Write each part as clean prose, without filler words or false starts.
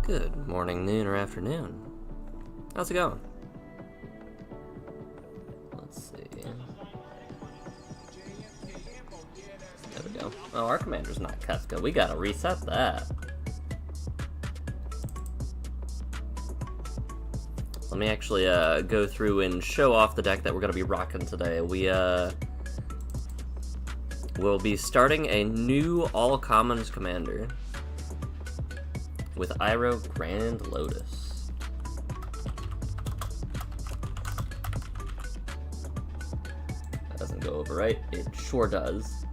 Good morning, noon, or afternoon. How's it going? Let's see. There we go. Oh, our commander's not Casca. We gotta reset that. Let me actually go through and show off the deck that we're gonna be rocking today. We'll be starting a new all-commons commander with Iroh Grand Lotus. That doesn't go over right. It sure does.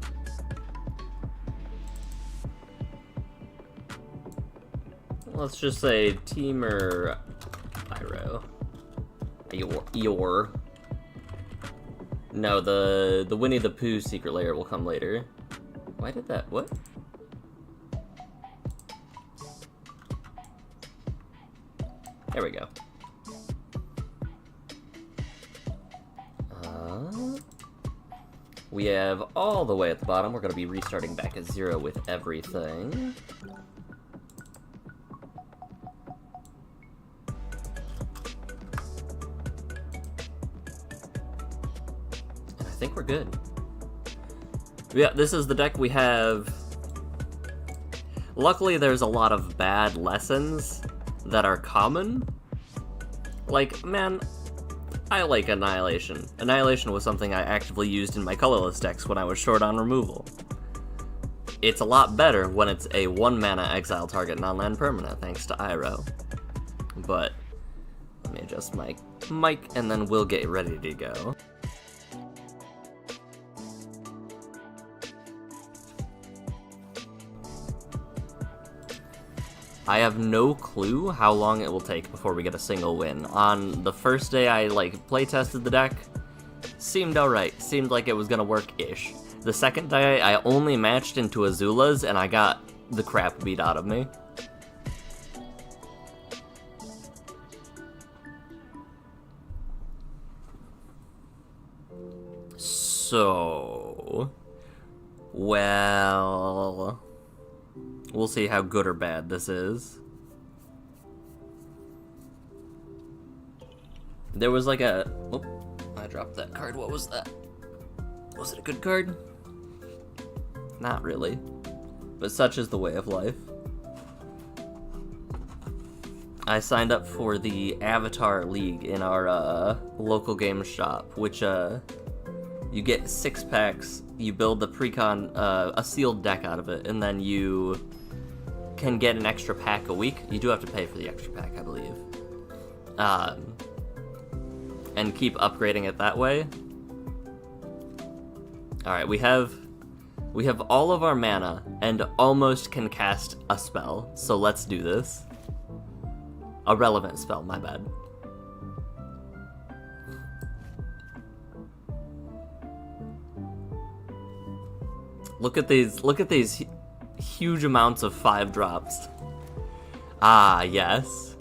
Let's just say Teamer Iroh. Eeyore. No, the Winnie the Pooh secret lair will come later. Why did that? What? There we go. We have all the way at the bottom. We're going to be restarting back at 0 with everything. And I think we're good. Yeah, this is the deck we have. Luckily, there's a lot of bad lessons that are common. Like, man, I like Annihilation. Annihilation was something I actively used in my colorless decks when I was short on removal. It's a lot better when it's a 1-mana exile target non-land permanent, thanks to Iroh. But, let me adjust my mic, and then we'll get ready to go. I have no clue how long it will take before we get a single win. On the first day I, playtested the deck, seemed alright. Seemed like it was gonna work-ish. The second day, I only matched into Azula's, and I got the crap beat out of me. So... well... we'll see how good or bad this is. There was like a... oh, I dropped that card. What was that? Was it a good card? Not really. But such is the way of life. I signed up for the Avatar League in our local game shop, which you get 6 packs, you build the precon, a sealed deck out of it, and then you can get an extra pack a week. You do have to pay for the extra pack, I believe. And keep upgrading it that way. Alright, we have all of our mana, and almost can cast a spell, so let's do this. A relevant spell, my bad. Look at these huge amounts of 5-drops. Ah, yes.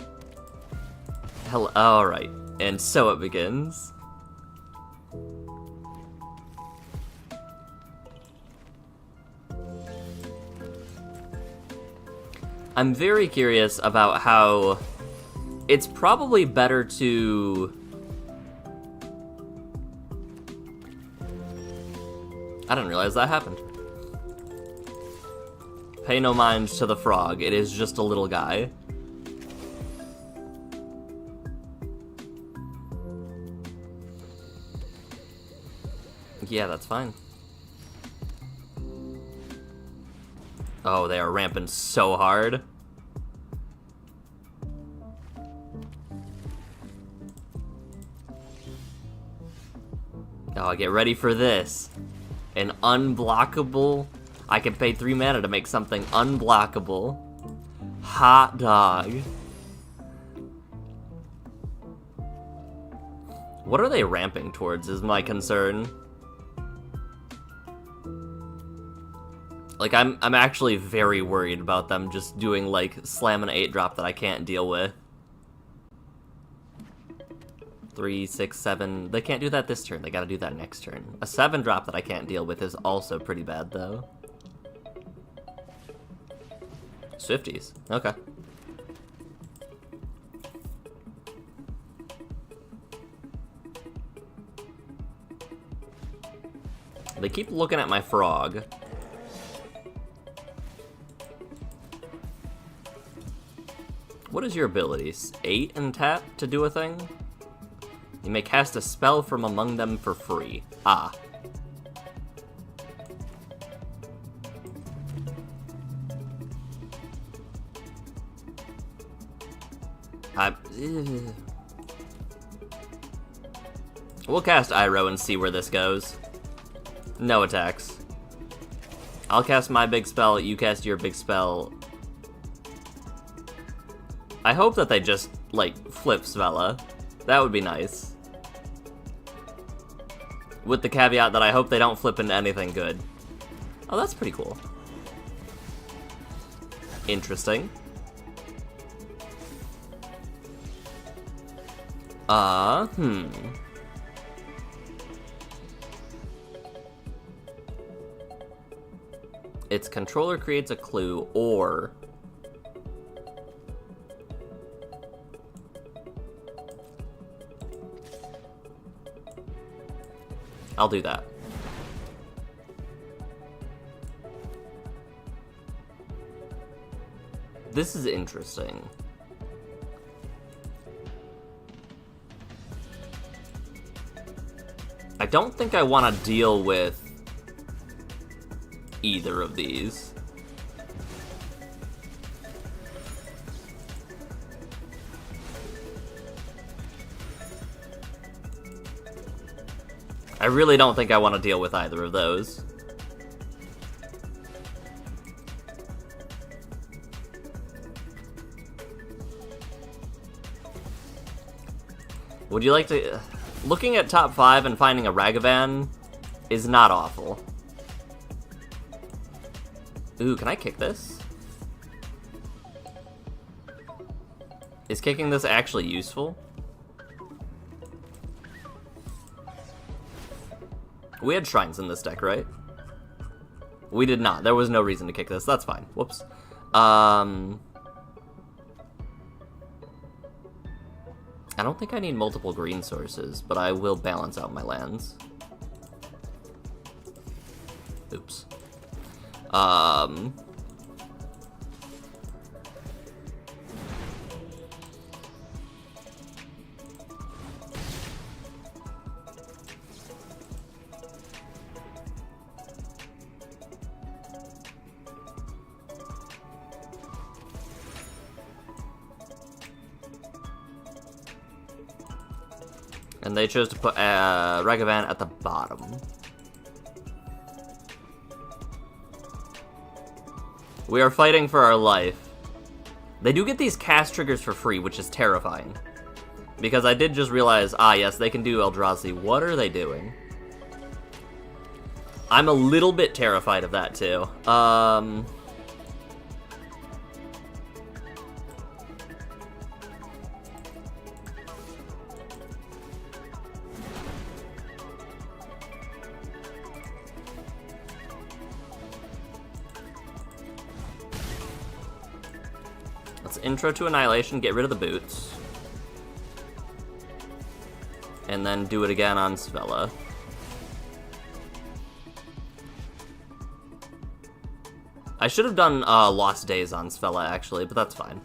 Hello, alright. And so it begins. I'm very curious about how it's probably better to... I didn't realize that happened. Pay no mind to the frog, it is just a little guy. Yeah, that's fine. Oh, they are ramping so hard. Oh, get ready for this. An unblockable... I can pay 3 mana to make something unblockable. Hot dog. What are they ramping towards is my concern. Like, I'm actually very worried about them just doing, slam an 8-drop that I can't deal with. 3, 6, 7... They can't do that this turn, they gotta do that next turn. A 7-drop that I can't deal with is also pretty bad, though. Swifties. Okay. They keep looking at my frog. What is your abilities? 8 and tap to do a thing? You may cast a spell from among them for free. Ah. We'll cast Iroh and see where this goes. No attacks. I'll cast my big spell, you cast your big spell. I hope that they just, like, flip Svella. That would be nice. With the caveat that I hope they don't flip into anything good. Oh, that's pretty cool. Interesting. Its controller creates a clue, or... I'll do that. This is interesting. I don't think I want to deal with either of these. I really don't think I want to deal with either of those. Would you like to... Looking at top 5 and finding a Ragavan is not awful. Ooh, can I kick this? Is kicking this actually useful? We had shrines in this deck, right? We did not. There was no reason to kick this. That's fine. Whoops. I don't think I need multiple green sources, but I will balance out my lands. Oops. And they chose to put Ragavan at the bottom. We are fighting for our life. They do get these cast triggers for free, which is terrifying. Because I did just realize, yes, they can do Eldrazi. What are they doing? I'm a little bit terrified of that, too. Let's intro to Annihilation, get rid of the boots. And then do it again on Svella. I should have done Lost Days on Svella, actually, but that's fine.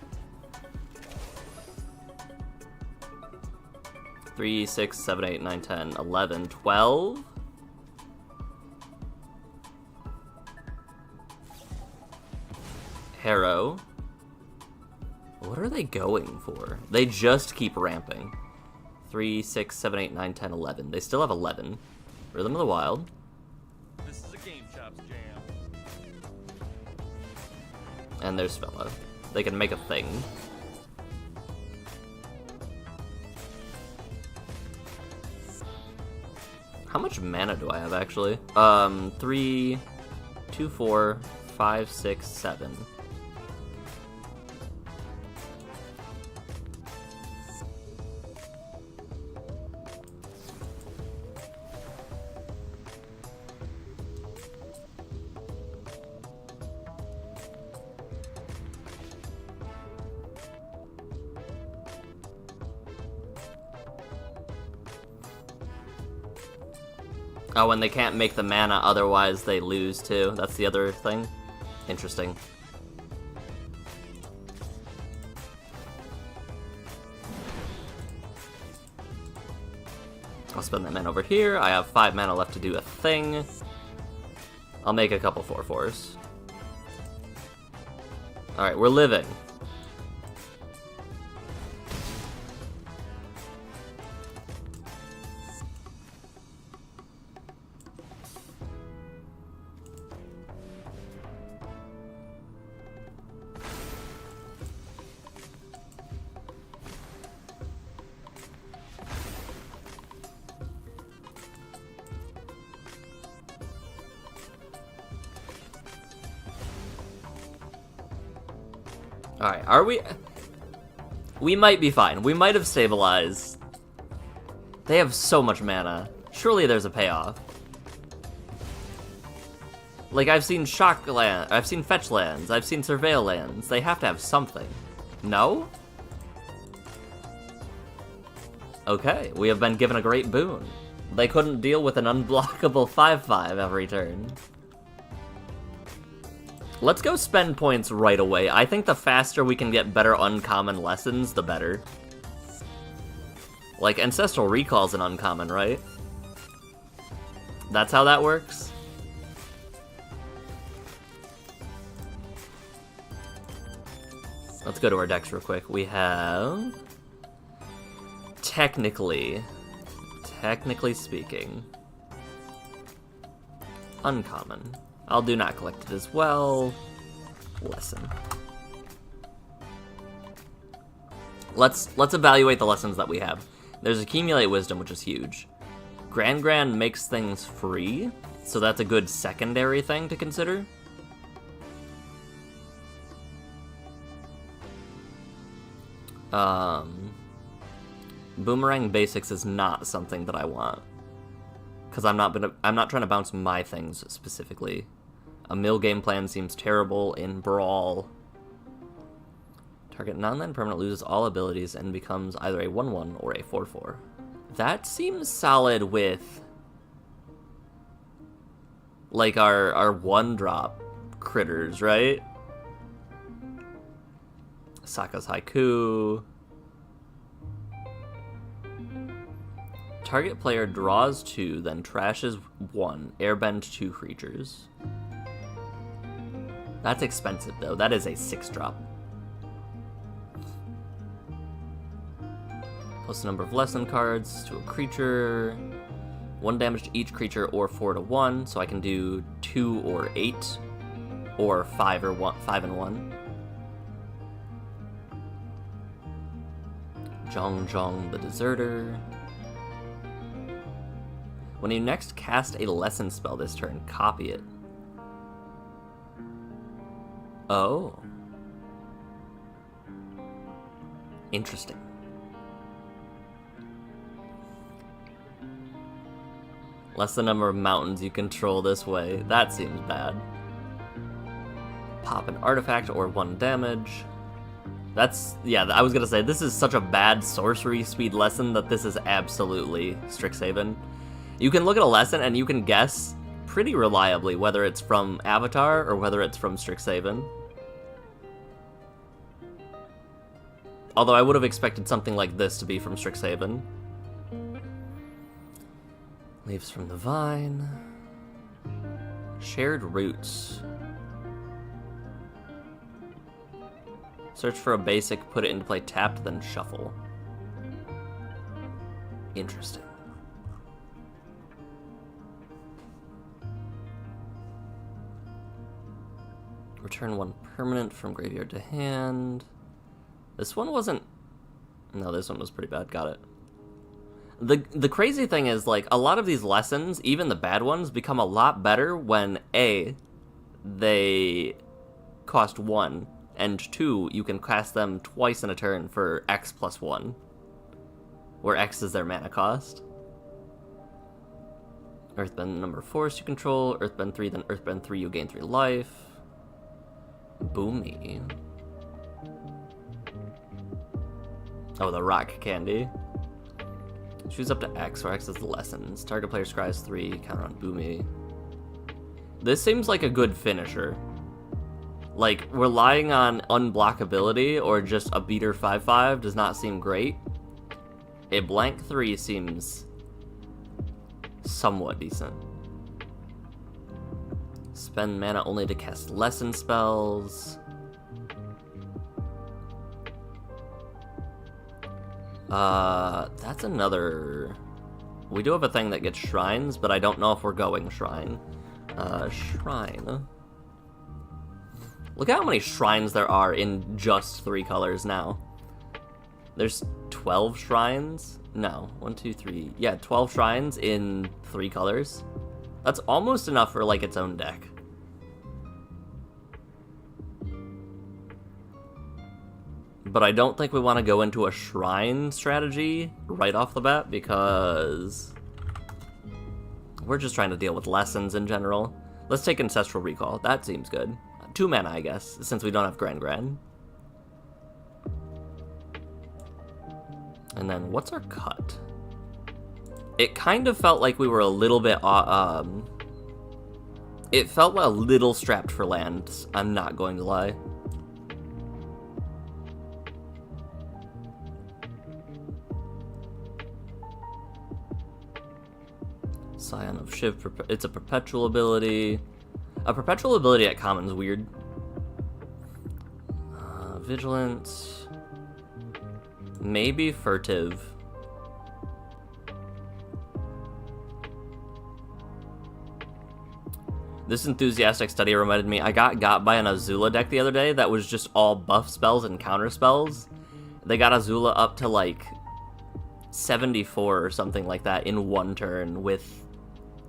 3, 6, 7, 8, 9, 10, 11, 12. Harrow. What are they going for? They just keep ramping. 3, 6, 7, 8, 9, 10, 11. They still have 11. Rhythm of the Wild. This is a Game Chops jam. And there's Svella. They can make a thing. How much mana do I have, actually? 3, 2, 4, 5, 6, 7. Oh, and they can't make the mana, otherwise they lose too. That's the other thing. Interesting. I'll spend that mana over here. I have 5 mana left to do a thing. I'll make a couple 4/4s. Alright, we're living. Alright, are we... We might be fine. We might have stabilized. They have so much mana. Surely there's a payoff. Like, I've seen shock land, I've seen fetch lands, I've seen surveil lands. They have to have something. No? Okay, we have been given a great boon. They couldn't deal with an unblockable 5/5 every turn. Let's go spend points right away. I think the faster we can get better uncommon lessons, the better. Like, Ancestral Recall's an uncommon, right? That's how that works? Let's go to our decks real quick. We have... Technically speaking, uncommon. I'll do not collect it as well. Lesson. Let's evaluate the lessons that we have. There's Accumulate Wisdom, which is huge. Grand makes things free, so that's a good secondary thing to consider. Boomerang Basics is not something that I want, because I'm not trying to bounce my things specifically. A mill game plan seems terrible in Brawl. Target non-land permanent loses all abilities and becomes either a 1/1 or a 4/4. That seems solid with, like, our 1-drop critters, right? Sokka's Haiku. Target player draws 2, then trashes 1, airbend 2 creatures. That's expensive, though. That is a 6-drop. Plus the number of lesson cards to a creature. 1 damage to each creature or 4 to 1, so I can do 2 or 8, or 5 or 1, 5 and 1. Zhong the Deserter. When you next cast a lesson spell this turn, copy it. Oh. Interesting. Less the number of mountains you control this way. That seems bad. Pop an artifact or 1 damage. That's, yeah, I was gonna say, this is such a bad sorcery speed lesson that this is absolutely Strixhaven. You can look at a lesson and you can guess pretty reliably whether it's from Avatar or whether it's from Strixhaven. Although I would have expected something like this to be from Strixhaven. Leaves from the Vine. Shared Roots. Search for a basic, put it into play tapped, then shuffle. Interesting. Return 1 permanent from graveyard to hand. This one wasn't... No, this one was pretty bad. Got it. The crazy thing is, like, a lot of these lessons, even the bad ones, become a lot better when, A, they cost 1, and 2, you can cast them twice in a turn for X plus 1, where X is their mana cost. Earthbend number 4 you control, Earthbend 3, then Earthbend 3, you gain 3 life. Boomy. Oh, the rock candy. Choose up to X, where X is the lessons. Target player scries 3, counter on Boomy. This seems like a good finisher. Like, relying on unblockability or just a beater 5/5 does not seem great. A blank 3 seems somewhat decent. Spend mana only to cast lesson spells. That's another... We do have a thing that gets shrines, but I don't know if we're going shrine. Shrine. Look at how many shrines there are in just 3 colors now. There's 12 shrines? No, 1, 2, 3. Yeah, 12 shrines in 3 colors. That's almost enough for, like, its own deck. But I don't think we want to go into a shrine strategy right off the bat, because we're just trying to deal with lessons in general. Let's take Ancestral Recall. That seems good. 2 mana, I guess, since we don't have Grand. And then, what's our cut? It kind of felt like we were a little bit, it felt a little strapped for lands, I'm not going to lie. Scion of Shiv, it's a perpetual ability. A perpetual ability at common is weird. Vigilance. Maybe Furtive. This enthusiastic study reminded me, I got by an Azula deck the other day that was just all buff spells and counter spells. They got Azula up to like 74 or something like that in 1 turn with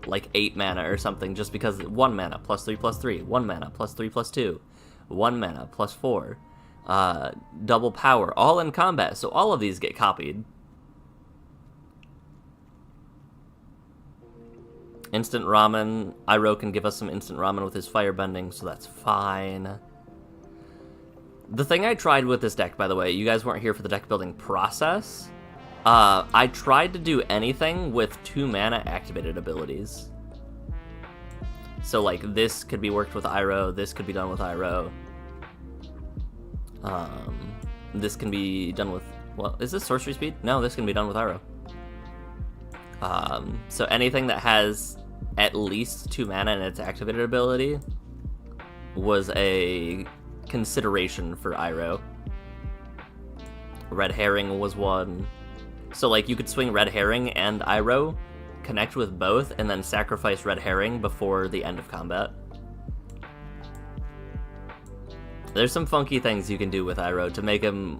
like 8 mana or something, just because 1 mana +3/+3, 1 mana +3/+2, 1 mana +4, double power, all in combat, so all of these get copied. Instant ramen. Iroh can give us some instant ramen with his firebending, so that's fine. The thing I tried with this deck, by the way, you guys weren't here for the deck building process. I tried to do anything with 2 mana activated abilities. So, like, this could be worked with Iroh, this could be done with Iroh. This can be done with... Well, is this sorcery speed? No, this can be done with Iroh. So anything that has at least 2 mana in its activated ability was a consideration for Iroh. Red Herring was one. So, like, you could swing Red Herring and Iroh, connect with both, and then sacrifice Red Herring before the end of combat. There's some funky things you can do with Iroh to make him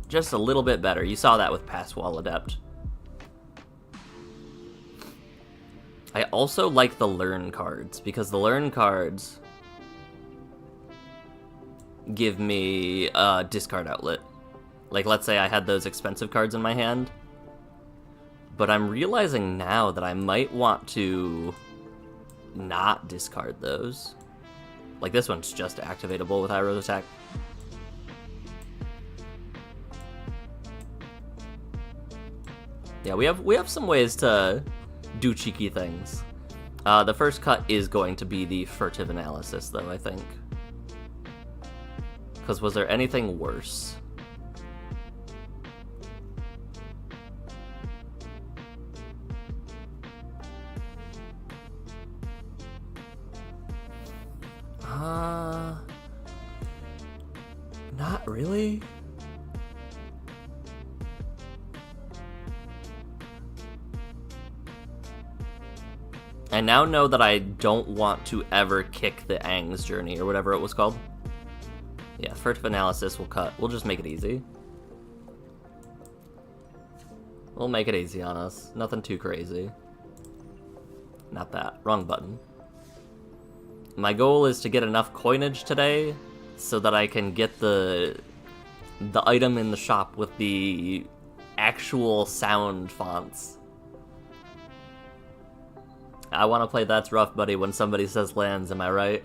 just a little bit better. You saw that with Pass Wall Adept. I also like the Learn cards, because the Learn cards give me a discard outlet. Like, let's say I had those expensive cards in my hand, but I'm realizing now that I might want to not discard those. Like, this one's just activatable with Iroh's attack. Yeah, we have some ways to do cheeky things. The first cut is going to be the Furtive Analysis, though, I think. Because was there anything worse? Not really. I now know that I don't want to ever kick the Aang's Journey, or whatever it was called. Yeah, Furtive Analysis will cut. We'll just make it easy. We'll make it easy on us. Nothing too crazy. Not that. Wrong button. My goal is to get enough coinage today so that I can get the item in the shop with the actual sound fonts. I want to play That's Rough Buddy when somebody says lands, am I right?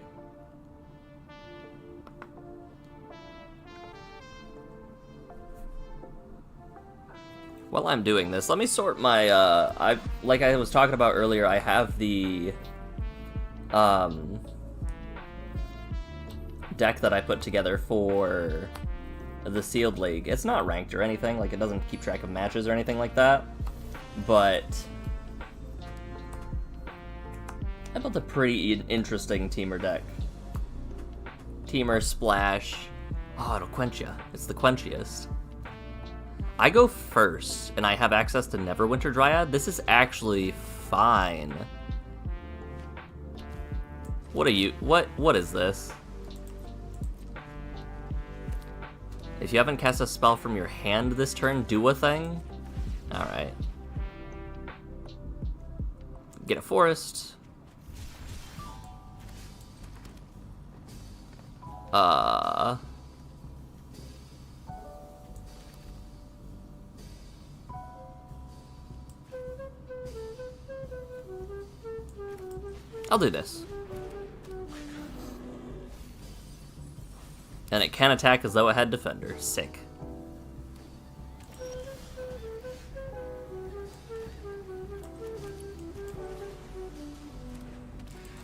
Well, While I'm doing this, let me sort my, like I was talking about earlier, I have the, deck that I put together for the Sealed League. It's not ranked or anything, like it doesn't keep track of matches or anything like that, but I built a pretty interesting teamer deck. Teamer Splash. Oh, it'll quench ya. It's the quenchiest. I go first, and I have access to Neverwinter Dryad. This is actually fine. What are you? What is this? If you haven't cast a spell from your hand this turn, do a thing? Alright. Get a forest. I'll do this. And it can attack as though it had Defender. Sick.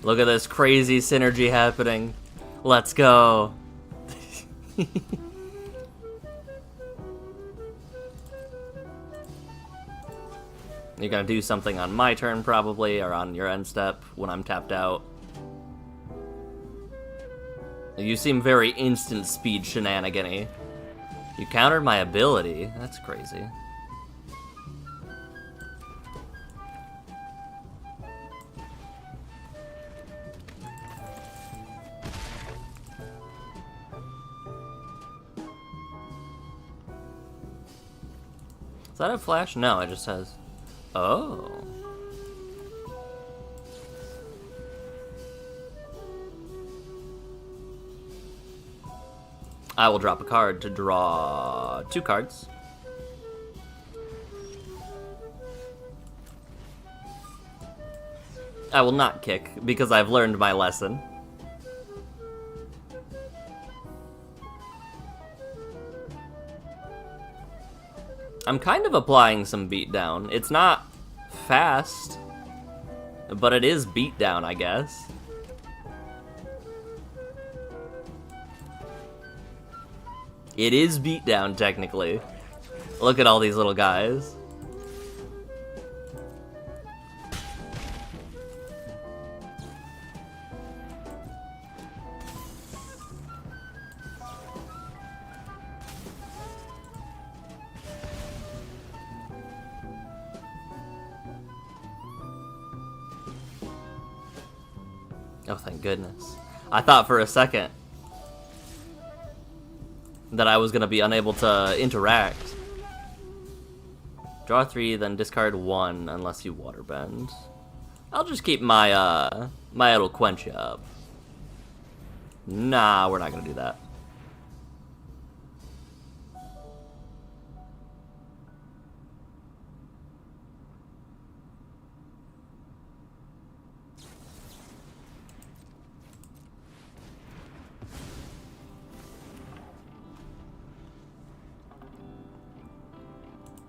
Look at this crazy synergy happening. Let's go. You're gonna do something on my turn, probably, or on your end step when I'm tapped out. You seem very instant speed shenanigan-y. You countered my ability? That's crazy. Does that have flash? No, it just has... Oh. I will drop a card to draw 2 cards. I will not kick, because I've learned my lesson. I'm kind of applying some beatdown. It's not fast, but it is beatdown, I guess. It is beatdown, technically. Look at all these little guys. Oh, thank goodness. I thought for a second that I was going to be unable to interact. Draw 3, then discard 1 unless you waterbend. I'll just keep my, my It'll Quench You up. Nah, we're not going to do that.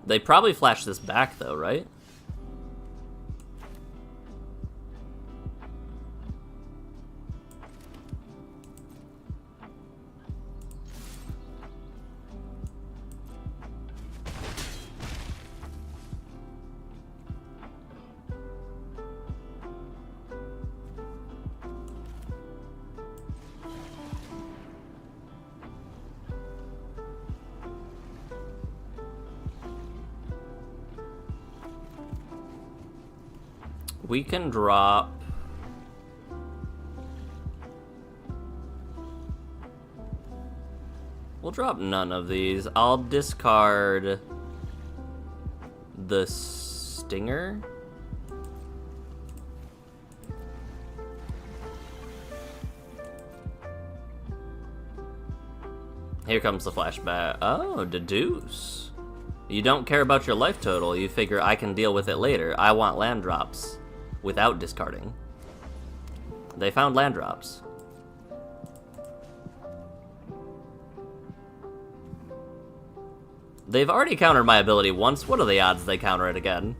They probably flash this back, though, right? We can drop... We'll drop none of these. I'll discard the Stinger. Here comes the flashback. Oh, deduce. You don't care about your life total. You figure I can deal with it later. I want land drops. Without discarding. They found land drops. They've already countered my ability once. What are the odds they counter it again?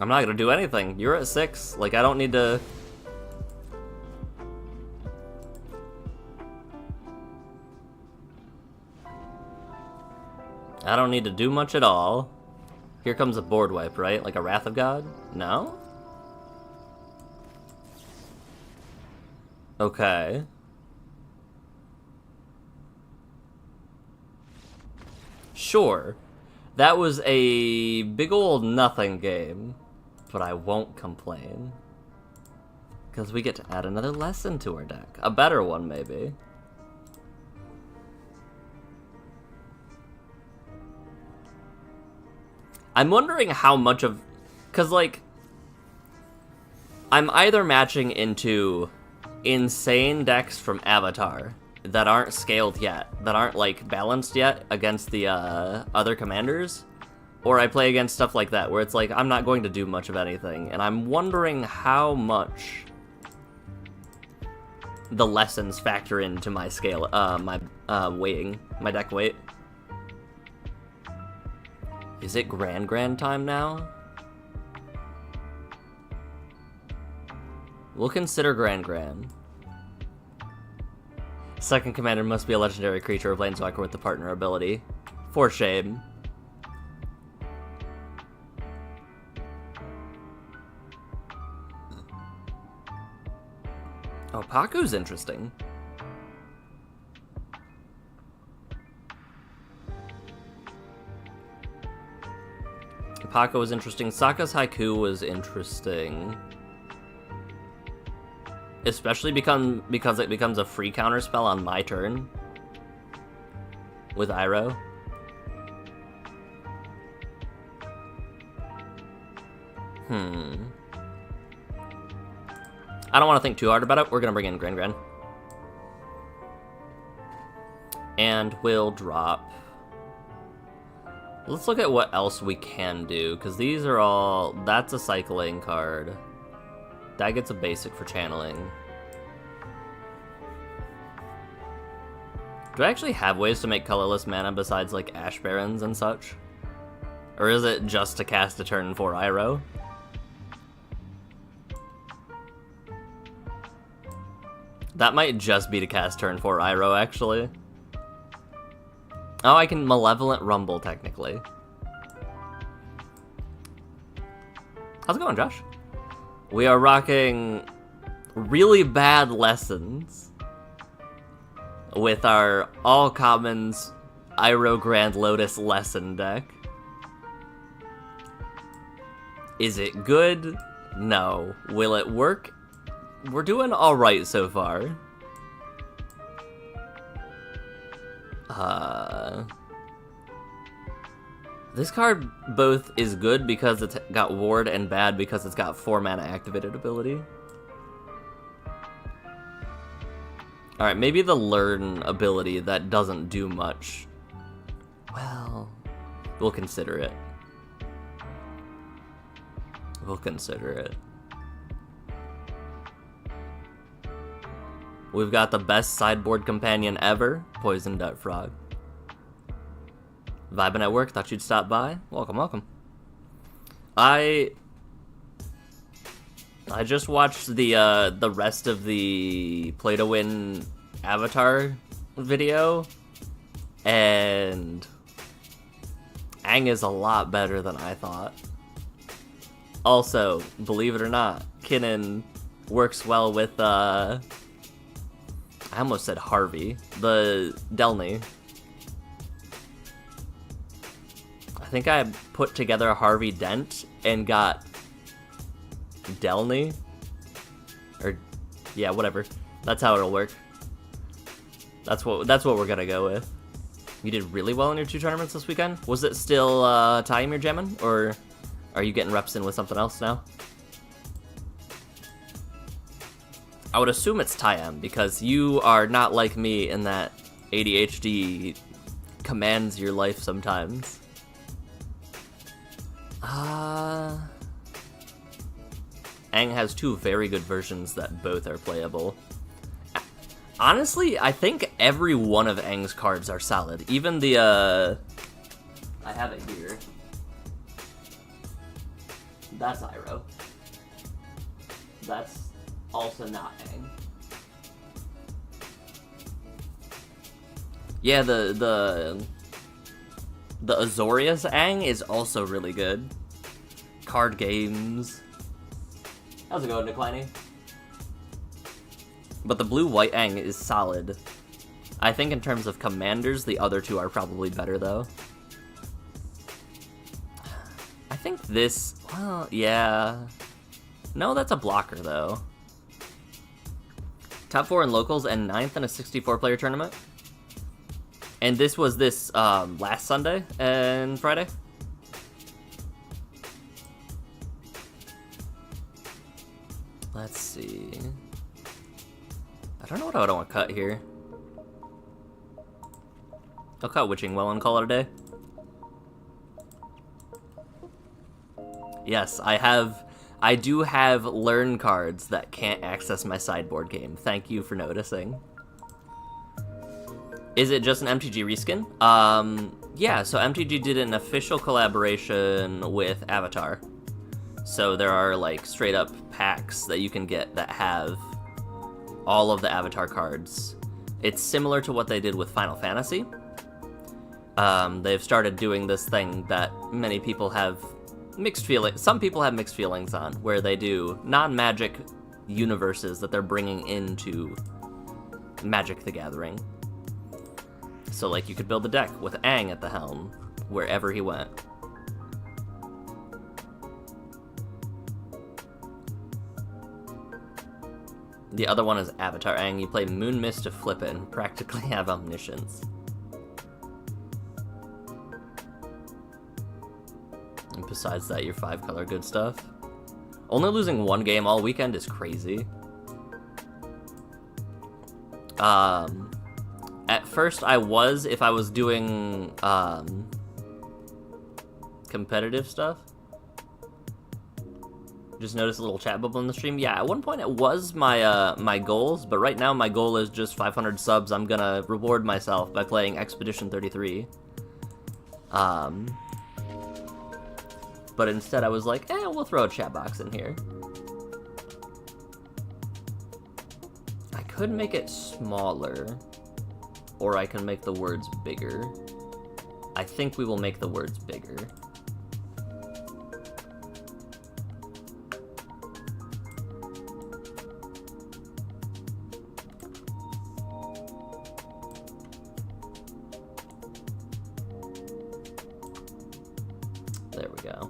I'm not gonna do anything. You're at 6. Like, I don't need to... I don't need to do much at all. Here comes a board wipe, right? Like a Wrath of God? No? Okay. Sure. That was a big old nothing game, but I won't complain. Because we get to add another lesson to our deck. A better one, maybe. I'm wondering how much of... Because, like, I'm either matching into insane decks from Avatar that aren't scaled yet, that aren't, like, balanced yet against the other commanders, or I play against stuff like that, where it's like, I'm not going to do much of anything, and I'm wondering how much the lessons factor into my scale, my weighting, my deck weight. Is it Grand time now? We'll consider Grand. Second commander must be a legendary creature or planeswalker with the partner ability. For shame. Oh, Paku's interesting. Paku was interesting. Sokka's Haiku was interesting. Especially because it becomes a free counter spell on my turn. With Iroh. I don't want to think too hard about it. We're going to bring in Grand. And we'll drop... Let's look at what else we can do, because these are all... That's a cycling card. That gets a basic for channeling. Do I actually have ways to make colorless mana besides, like, Ash Barrens and such? Or is it just to cast a turn 4 Iroh? That might just be to cast turn 4 Iroh, actually. Oh, I can Malevolent Rumble, technically. How's it going, Josh? We are rocking really bad lessons with our all commons Iroh Grand Lotus lesson deck. Is it good? No. Will it work? We're doing alright so far. This card both is good because it's got ward and bad because it's got 4 mana activated ability. Alright, maybe the learn ability that doesn't do much. Well, we'll consider it. We'll consider it. We've got the best sideboard companion ever, Poison Dart Frog. Vibing at work, thought you'd stop by. Welcome. I just watched the rest of the Play to Win Avatar video, and Aang is a lot better than I thought. Also, believe it or not, Kinnan works well with I almost said Harvey, the Delny. I think I put together a Harvey Dent and got Delny. Or, yeah, whatever. That's how it'll work. That's what we're gonna go with. You did really well in your 2 tournaments this weekend? Was it still Time you're jamming? Or Are you getting reps in with something else now? I would assume it's Tyam, because you are not like me in that ADHD commands your life sometimes. Aang has two very good versions that both are playable. Honestly, I think every one of Aang's cards are solid. Even the, I have it here. That's Iroh. That's also not Aang. Yeah, the Azorius Aang is also really good. Card games. How's it going, Declining? But the blue-white Aang is solid. I think in terms of commanders, the other two are probably better, though. I think this... Well, yeah... No, that's a blocker, though. Top 4 in locals and 9th in a 64-player tournament. And this was this last Sunday and Friday. Let's see... I don't know what I would want to cut here. I'll cut Witching Well and call it a day. Yes, I do have learn cards that can't access my sideboard game. Thank you for noticing. Is it just an MTG reskin? Yeah, so MTG did an official collaboration with Avatar. So there are like straight up packs that you can get that have all of the Avatar cards. It's similar to what they did with Final Fantasy. They've started doing this thing that many people have mixed feelings. Some people have mixed feelings on, where they do non-Magic universes that they're bringing into Magic the Gathering. So, like, you could build a deck with Aang at the helm wherever he went. The other one is Avatar Aang. You play Moon Mist to flip it and practically have omniscience. And besides that, your 5-color good stuff. Only losing one game all weekend is crazy. At first I was, if I was doing competitive stuff. Just noticed a little chat bubble in the stream. Yeah, at one point it was my my goals, but right now my goal is just 500 subs. I'm gonna reward myself by playing Expedition 33. But instead I was like, we'll throw a chat box in here. I could make it smaller, or I can make the words bigger. I think we will make the words bigger. There we go.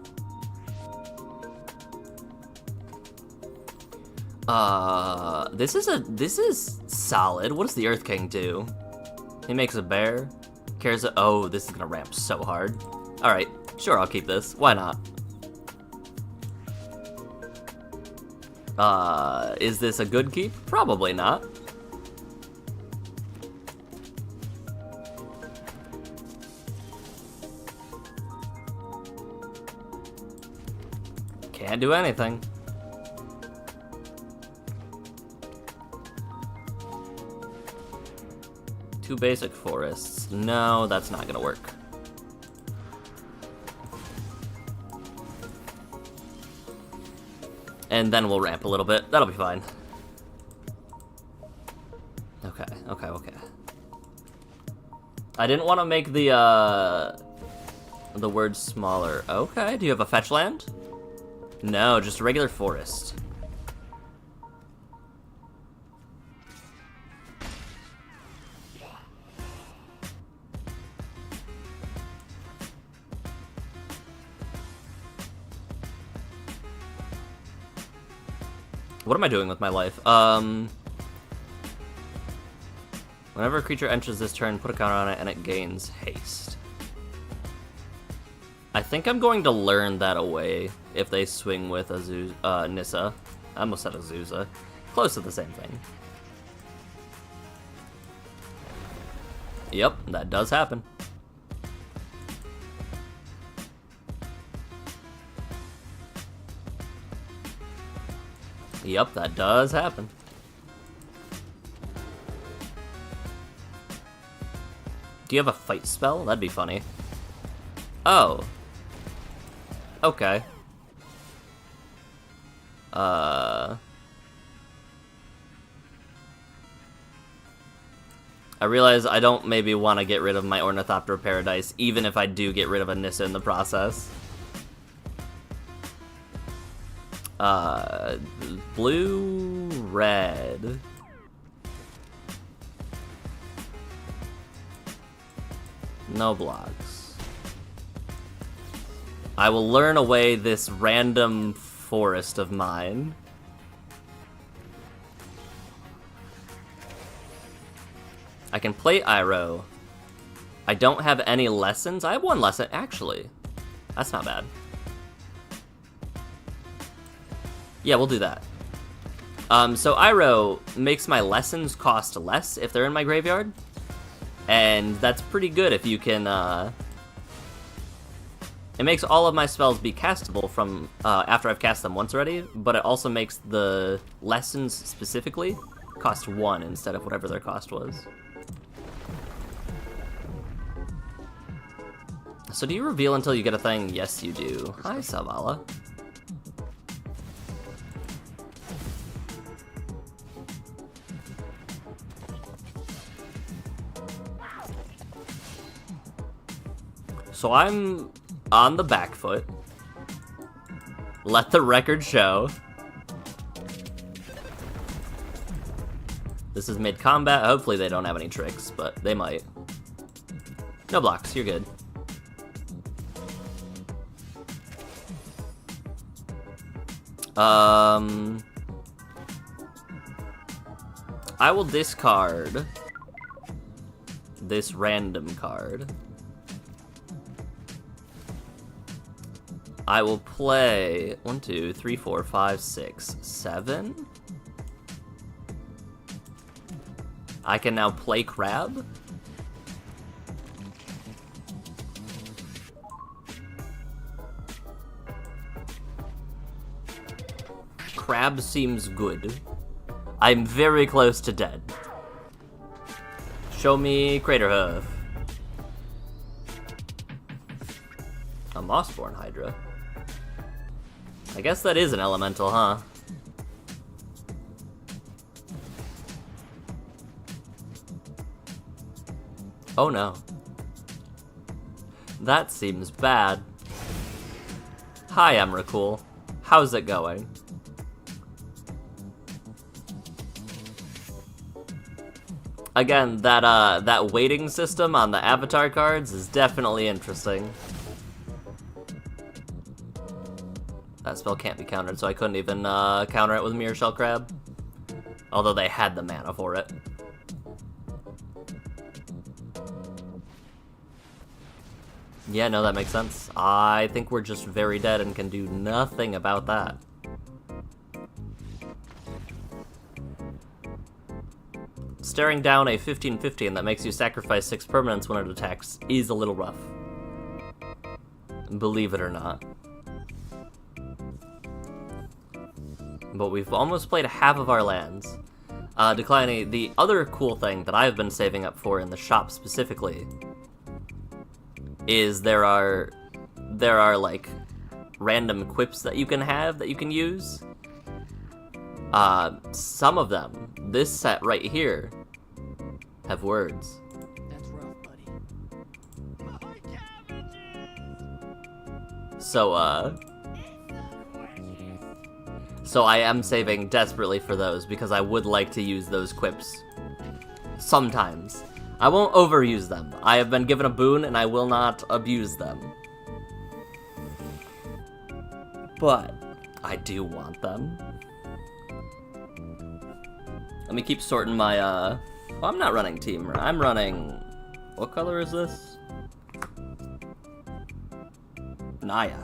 This is solid. What does the Earth King do? He makes a bear. Cares. Oh, this is gonna ramp so hard. All right, sure, I'll keep this. Why not? Is this a good keep? Probably not. Can't do anything. Two basic forests. No, that's not gonna work. And then we'll ramp a little bit. That'll be fine. Okay. I didn't want to make the words smaller. Okay, do you have a fetch land? No, just a regular forest. What am I doing with my life? Whenever a creature enters this turn, put a counter on it and it gains haste. I think I'm going to learn that away if they swing with Nissa. I almost said Azusa. Close to the same thing. Yep, that does happen. Yep, that does happen. Do you have a fight spell? That'd be funny. Oh. Okay. I realize I don't maybe want to get rid of my Ornithopter Paradise, even if I do get rid of a Nissa in the process. Blue, red. No blocks. I will learn away this random forest of mine. I can play Iroh. I don't have any lessons. I have one lesson, actually. That's not bad. Yeah, we'll do that. So Iroh makes my lessons cost less if they're in my graveyard. And that's pretty good if you can, it makes all of my spells be castable from, after I've cast them once already, but it also makes the lessons specifically cost 1 instead of whatever their cost was. So do you reveal until you get a thing? Yes, you do. Hi, Savala. So I'm on the back foot. Let the record show. This is mid-combat. Hopefully they don't have any tricks, but they might. No blocks, you're good. I will discard this random card. I will play 1, 2, 3, 4, 5, 6, 7. I can now play Crab. Crab seems good. I'm very close to dead. Show me Crater Hoof. A Mossborn Hydra. I guess that is an elemental, huh? Oh no. That seems bad. Hi, Emrakul. How's it going? Again, that weighting system on the avatar cards is definitely interesting. That spell can't be countered, so I couldn't even counter it with Mirror Shell Crab. Although they had the mana for it. Yeah, no, that makes sense. I think we're just very dead and can do nothing about that. Staring down a 15/15 that makes you sacrifice 6 permanents when it attacks is a little rough. Believe it or not. But we've almost played half of our lands. Declining, the other cool thing that I've been saving up for in the shop specifically is there are like random quips that you can have that you can use. Some of them, this set right here, have words. That's rough, buddy. So I am saving desperately for those because I would like to use those quips sometimes. I won't overuse them. I have been given a boon and I will not abuse them. But I do want them. Let me keep sorting my, well, I'm not running team. I'm running, what color is this? Naya.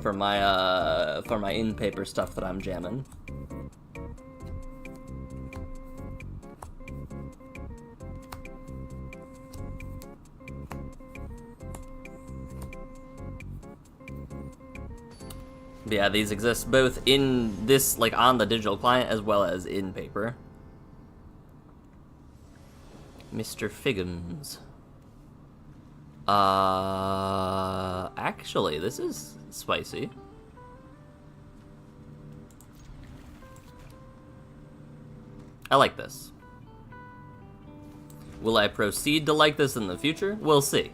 For my in-paper stuff that I'm jamming. But yeah, these exist both in this, like, on the digital client as well as in paper. Mr. Figgins. Actually, this is spicy. I like this. Will I proceed to like this in the future? We'll see.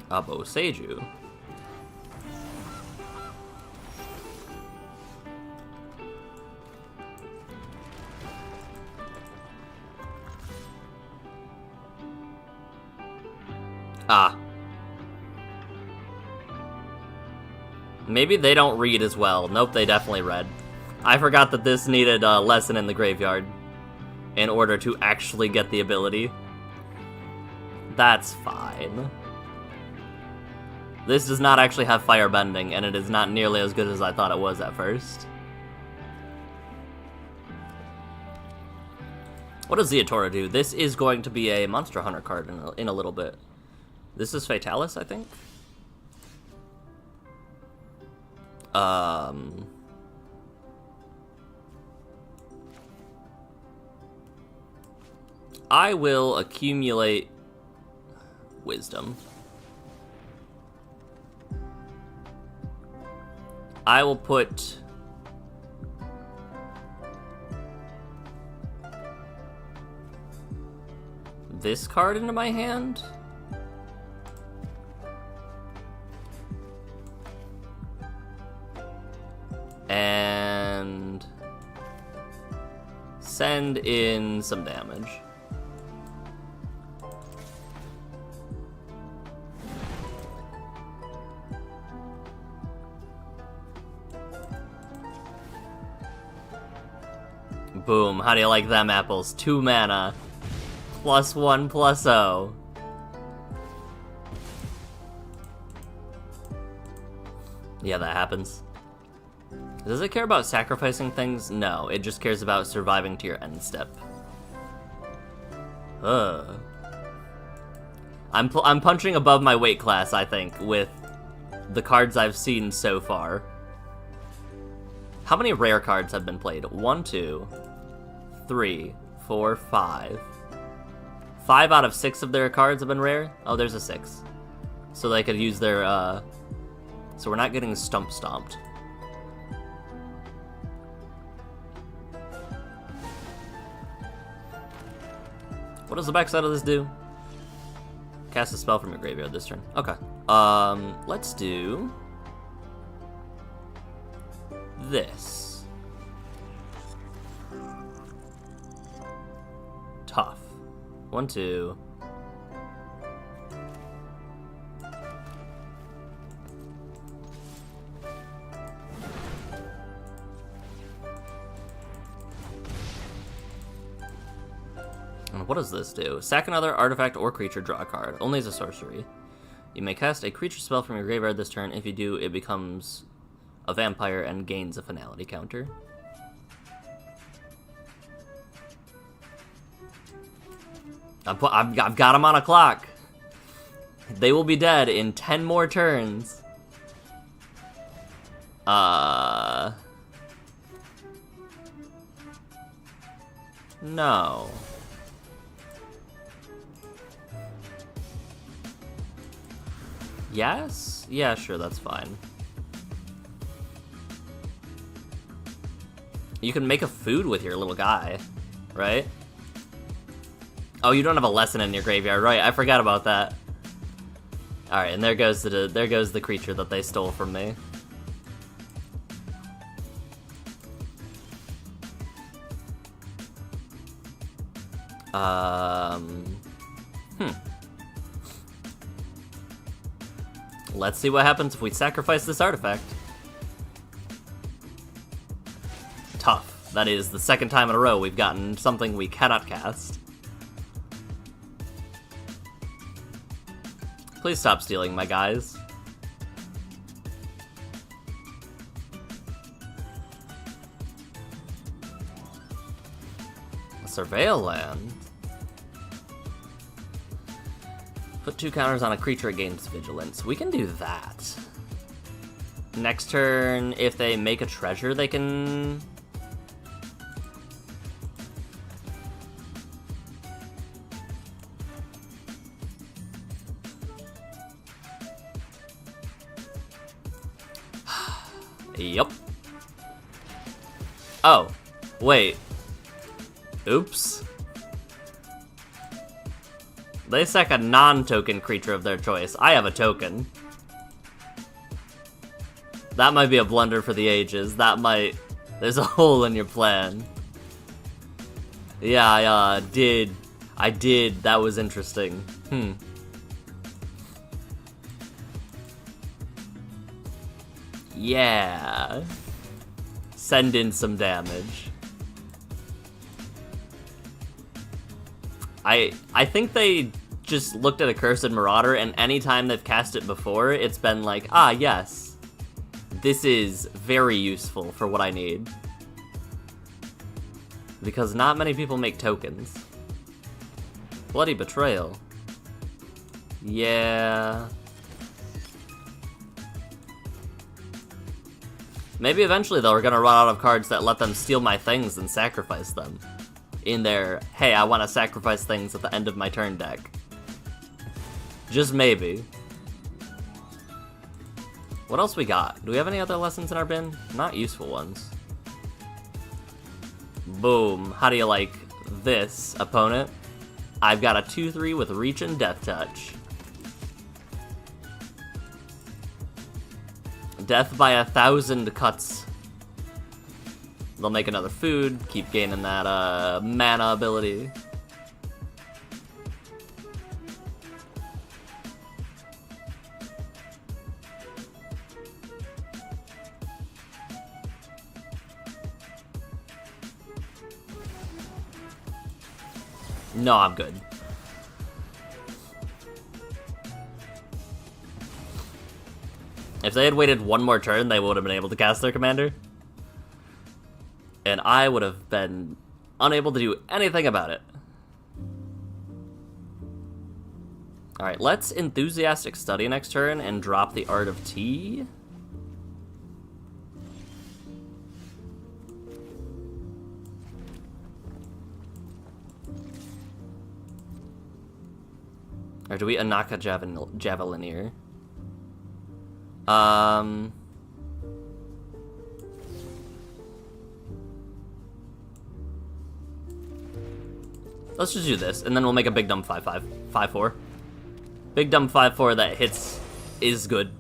Abo Seiju. Ah. Maybe they don't read as well. Nope, they definitely read. I forgot that this needed a lesson in the graveyard in order to actually get the ability. That's fine. This does not actually have fire bending, and it is not nearly as good as I thought it was at first. What does Zeotora do? This is going to be a Monster Hunter card in a little bit. This is Fatalis, I think? I will accumulate wisdom. I will put this card into my hand. And send in some damage. Boom, how do you like them apples? 2 mana. +1/+0. Yeah, that happens. Does it care about sacrificing things? No, it just cares about surviving to your end step. I'm punching above my weight class, I think, with the cards I've seen so far. How many rare cards have been played? 1, 2, 3, 4, 5. 5 out of 6 of their cards have been rare? Oh, there's a 6. So they could use their, So we're not getting stomped. What does the backside of this do? Cast a spell from your graveyard this turn. Okay. Let's do this. Tough. 1, 2. And what does this do? Sack another artifact or creature, draw a card. Only as a sorcery. You may cast a creature spell from your graveyard this turn. If you do, it becomes a vampire and gains a finality counter. I've got them on a clock. They will be dead in 10 more turns. No. Yes? Yeah, sure, that's fine. You can make a food with your little guy, right? Oh, you don't have a lesson in your graveyard, right? I forgot about that. All right, and there goes the creature that they stole from me. Let's see what happens if we sacrifice this artifact. Tough. That is the second time in a row we've gotten something we cannot cast. Please stop stealing my guys. Surveil land. Put 2 counters on a creature against vigilance. We can do that. Next turn, if they make a treasure, they can... Yup. Oh, wait. Oops. They sack a non-token creature of their choice. I have a token. That might be a blunder for the ages. That might... There's a hole in your plan. Yeah, I did. I did. That was interesting. Yeah. Send in some damage. I think they just looked at Accursed Marauder, and anytime they've cast it before, it's been like, ah, yes. This is very useful for what I need. Because not many people make tokens. Bloody Betrayal. Yeah. Maybe eventually they're gonna run out of cards that let them steal my things and sacrifice them. In their, hey, I want to sacrifice things at the end of my turn deck. Just maybe. What else we got? Do we have any other lessons in our bin? Not useful ones. Boom. How do you like this, opponent? I've got a 2/3 with Reach and Death Touch. Death by 1,000 cuts. They'll make another food, keep gaining that mana ability. No, I'm good. If they had waited one more turn, they would have been able to cast their commander. And I would have been unable to do anything about it. Alright, let's Enthusiastic Study next turn and drop the Art of Tea. Or do we Anaka Javelineer? Let's just do this, and then we'll make a big dumb 5/5, 5/4. Big dumb 5/4 that hits is good.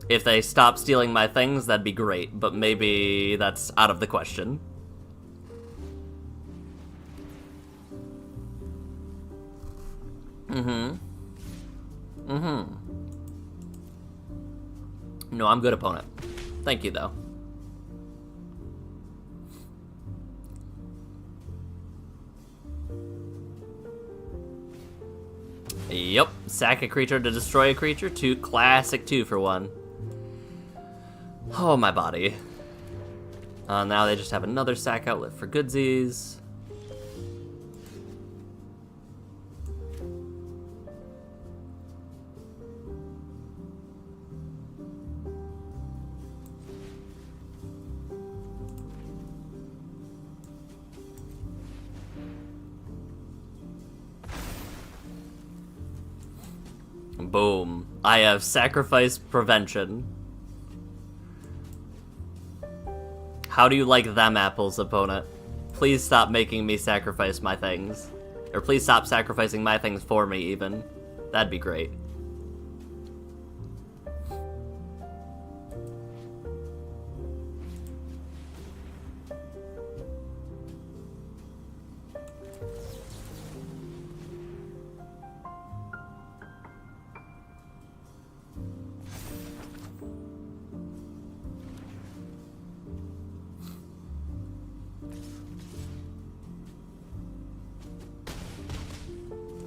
If they stop stealing my things, that'd be great, but maybe that's out of the question. No, I'm good, opponent. Thank you, though. Yep, sack a creature to destroy a creature. Classic 2-for-1. Oh, my body. Now they just have another sack outlet for goodsies. Boom. I have Sacrifice Prevention. How do you like them apples, opponent? Please stop making me sacrifice my things. Or please stop sacrificing my things for me, even. That'd be great.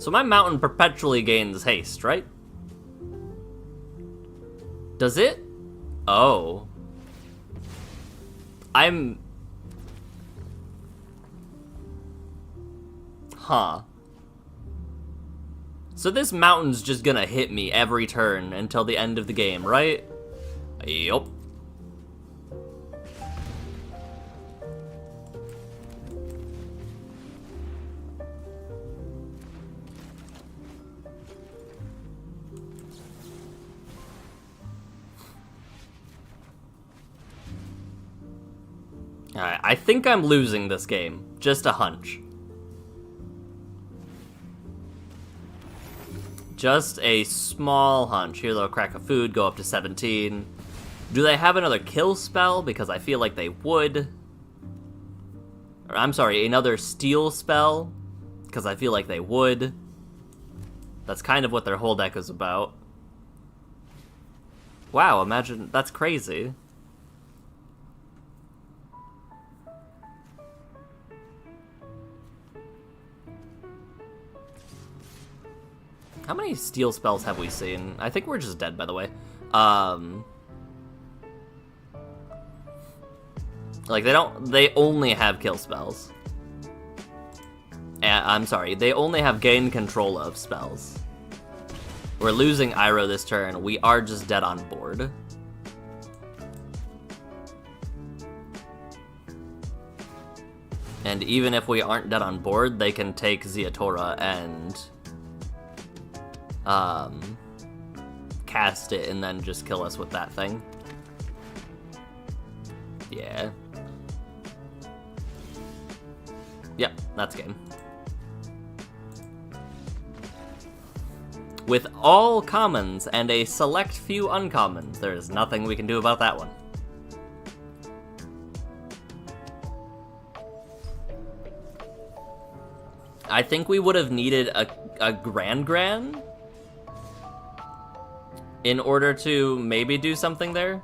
So my mountain perpetually gains haste, right? Does it? Oh. Huh. So this mountain's just gonna hit me every turn until the end of the game, right? Yup. Alright, I think I'm losing this game. Just a hunch. Just a small hunch. Here, they'll crack of food, go up to 17. Do they have another kill spell? Because I feel like they would. Or, I'm sorry, another steal spell? Because I feel like they would. That's kind of what their whole deck is about. Wow, imagine, that's crazy. How many steal spells have we seen? I think we're just dead, by the way. Like, they only have kill spells. I'm sorry, they only have gain control of spells. We're losing Iroh this turn. We are just dead on board. And even if we aren't dead on board, they can take Ziatora and cast it and then just kill us with that thing. Yeah. Yep, that's game. With all commons and a select few uncommons, there is nothing we can do about that one. I think we would have needed a Gran in order to maybe do something there.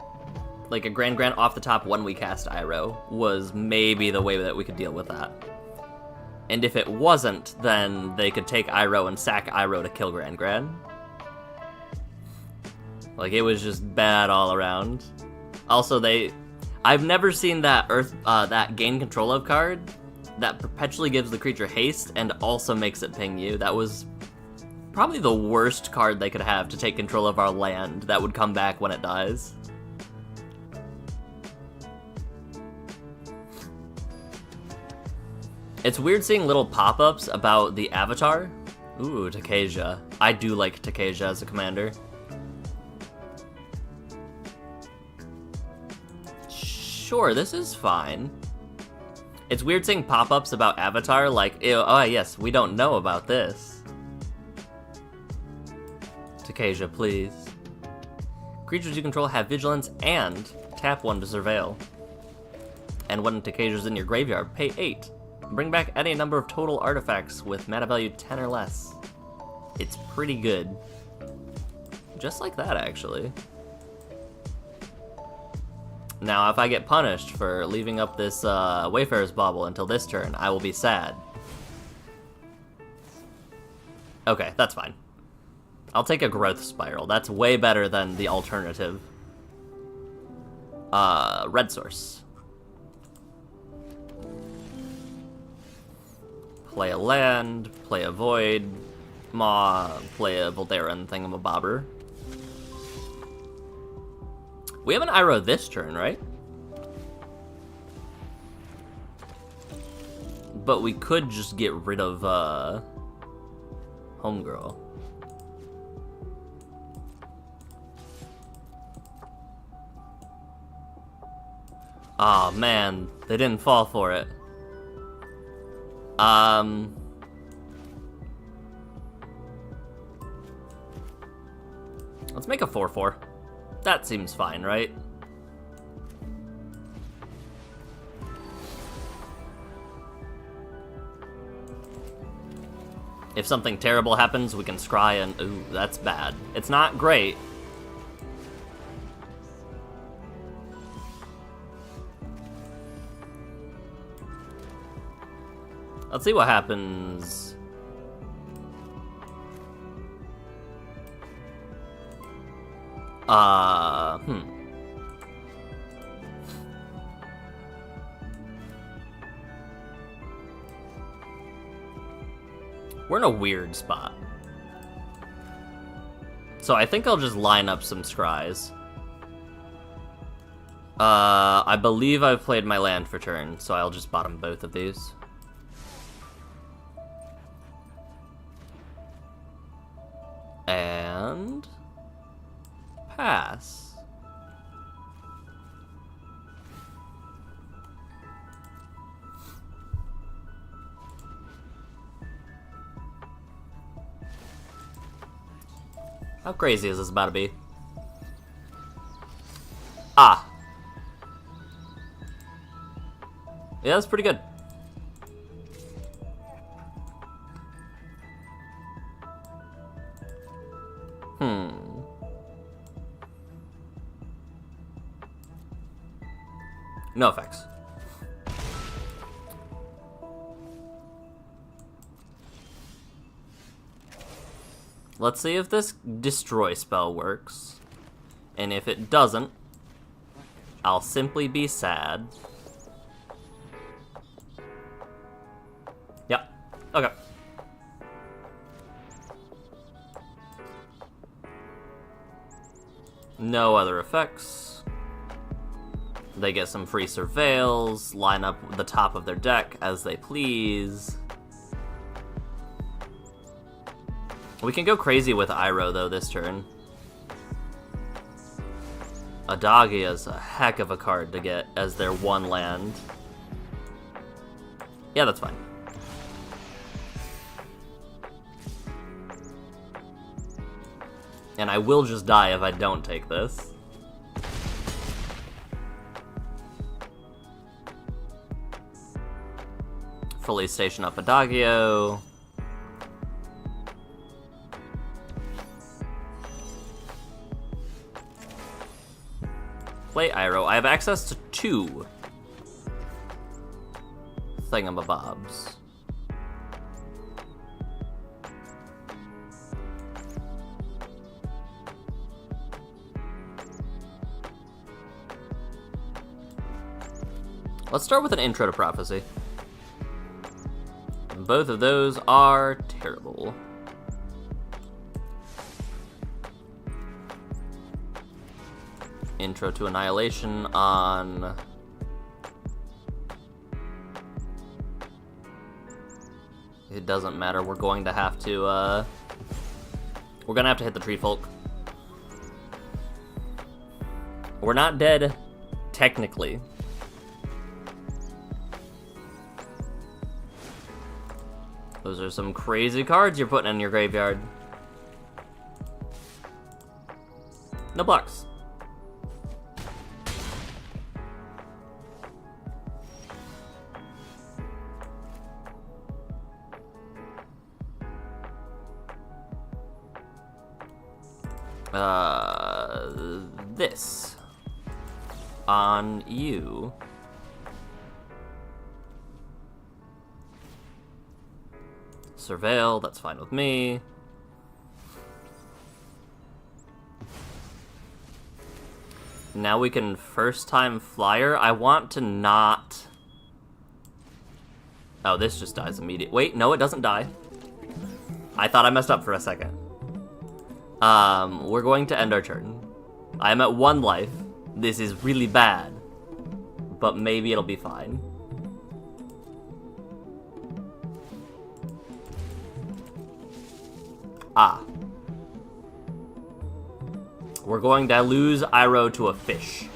Like a Gran off the top when we cast Iroh was maybe the way that we could deal with that. And if it wasn't, then they could take Iroh and sack Iroh to kill Gran. Like, it was just bad all around. Also, I've never seen that that gain control of card that perpetually gives the creature haste and also makes it ping you. That was probably the worst card they could have to take control of our land that would come back when it dies. It's weird seeing little pop-ups about the avatar. Ooh, Takeja. I do like Takeja as a commander. Sure, this is fine. It's weird seeing pop-ups about avatar, like, ew, oh yes, we don't know about this. Takeja, please. Creatures you control have vigilance and tap 1 to surveil. And when Takeja's in your graveyard, pay 8. Bring back any number of total artifacts with mana value 10 or less. It's pretty good. Just like that, actually. Now, if I get punished for leaving up this Wayfarer's Bauble until this turn, I will be sad. Okay, that's fine. I'll take a Growth Spiral. That's way better than the alternative. Red Source. Play a land, play a Void, Maw, play a Voldaran thingamabobber. We have an Iroh this turn, right? But we could just get rid of, Homegirl. Aw, man, they didn't fall for it. Let's make a 4/4. That seems fine, right? If something terrible happens, we can scry and... Ooh, that's bad. It's not great. Let's see what happens. Hmm. We're in a weird spot. So I think I'll just line up some scries. I believe I've played my land for turn, so I'll just bottom both of these. And... pass. How crazy is this about to be? Ah. Yeah, that's pretty good. No effects. Let's see if this destroy spell works. And if it doesn't, I'll simply be sad. Yep. Okay. No other effects. They get some free surveils, line up the top of their deck as they please. We can go crazy with Iroh, though, this turn. Adagia is a heck of a card to get as their one land. Yeah, that's fine. And I will just die if I don't take this. Fully station up Adagio. Play Iroh. I have access to 2 thingamabobs. Let's start with an intro to Prophecy. Both of those are terrible. Intro to Annihilation on... It doesn't matter, we're going to have to, we're gonna have to hit the Tree Folk. We're not dead, technically. Those are some crazy cards you're putting in your graveyard. No blocks. This on you. Surveil, that's fine with me. Now we can first time flyer. I want to not... Oh, this just dies immediately. Wait, no, it doesn't die. I thought I messed up for a second. We're going to end our turn. I am at 1 life. This is really bad. But maybe it'll be fine. Ah. We're going to lose Iroh to a fish.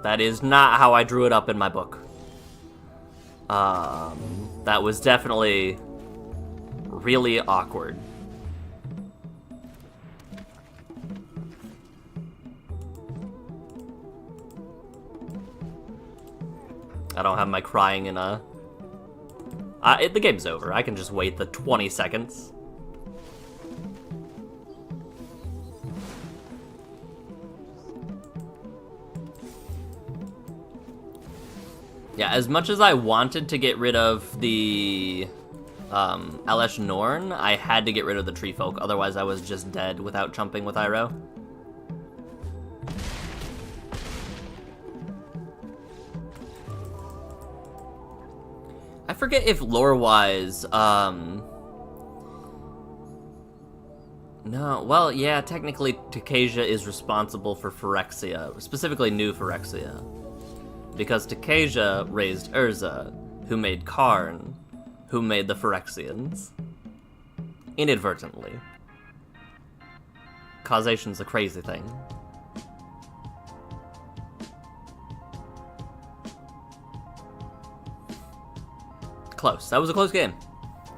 That is not how I drew it up in my book. That was definitely really awkward. I don't have my crying in a... the game's over. I can just wait the 20 seconds. Yeah, as much as I wanted to get rid of the Elesh Norn, I had to get rid of the Tree Folk, otherwise I was just dead without chumping with Iroh. I forget if lore-wise, no, well, yeah, technically Takasia is responsible for Phyrexia, specifically New Phyrexia. Because Takasia raised Urza, who made Karn, who made the Phyrexians. Inadvertently. Causation's a crazy thing. Close. That was a close game.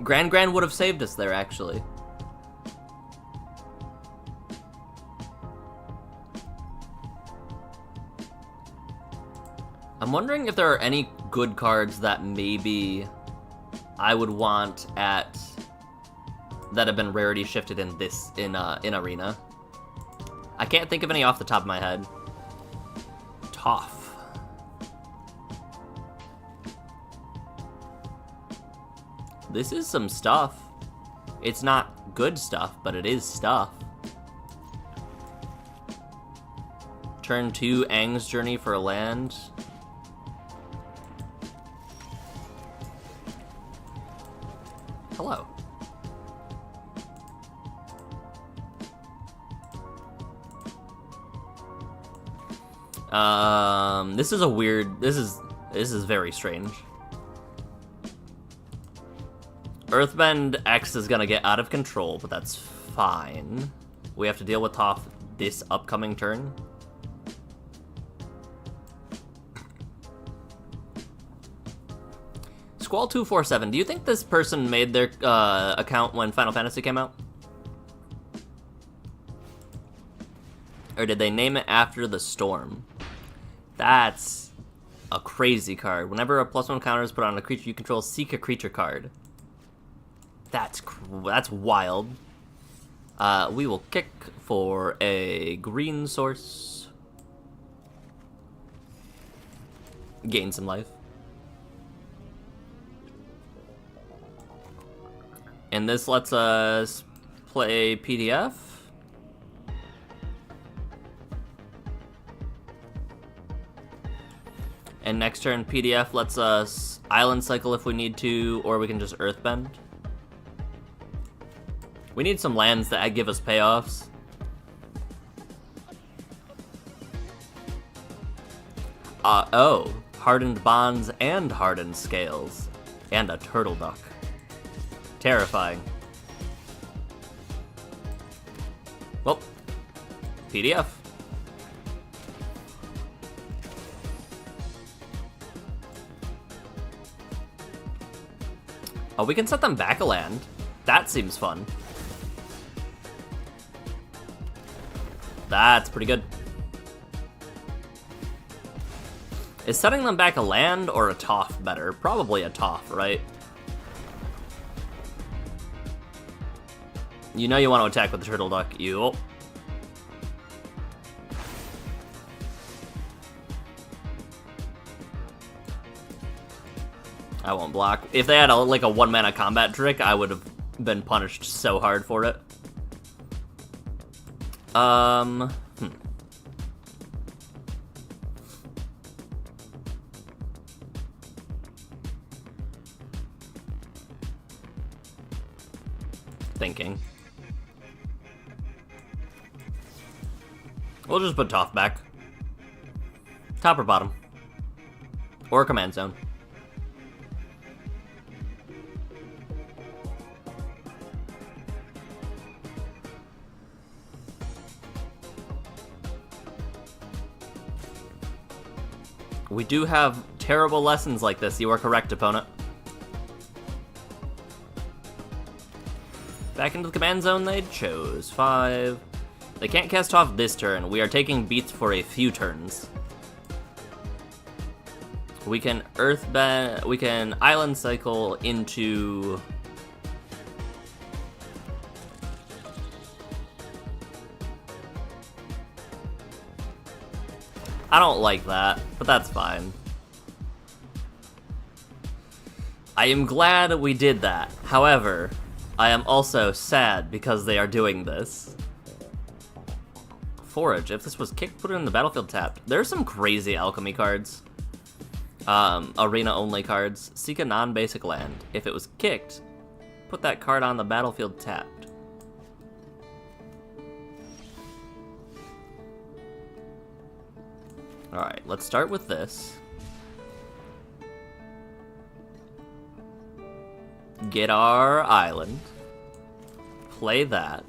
Gran would have saved us there, actually. I'm wondering if there are any good cards that maybe I would want that have been rarity shifted in in Arena. I can't think of any off the top of my head. Toph. This is some stuff. It's not good stuff, but it is stuff. Turn 2, Aang's Journey for a land. Hello. This is a weird, this is very strange. Earthbend X is gonna get out of control, but that's fine. We have to deal with Toph this upcoming turn. Squall247, do you think this person made their account when Final Fantasy came out? Or did they name it after the storm? That's a crazy card. Whenever a +1 counter is put on a creature you control, seek a creature card. That's wild. We will kick for a green source. Gain some life. And this lets us play PDF. And next turn, PDF lets us Island Cycle if we need to, or we can just Earthbend. We need some lands that give us payoffs. Oh, Hardened Bonds and Hardened Scales. And a Turtle Duck. Terrifying. Well, PDF. Oh, we can set them back a land. That seems fun. That's pretty good. Is setting them back a land or a Toph better? Probably a Toph, right? You know you want to attack with the Turtle Duck. You. I won't block. If they had like a 1-mana combat trick, I would have been punished so hard for it. Thinking. We'll just put Toph back. Top or bottom. Or command zone. We do have terrible lessons like this. You are correct, opponent. Back into the command zone they chose. 5. They can't cast off this turn. We are taking beats for a few turns. We can Earthbend. We can Island Cycle into. I don't like that, but that's fine. I am glad we did that. However, I am also sad because they are doing this. Forage. If this was kicked, put it in the battlefield tapped. There are some crazy alchemy cards. Arena-only cards. Seek a non-basic land. If it was kicked, put that card on the battlefield tapped. Alright, let's start with this. Get our island. Play that.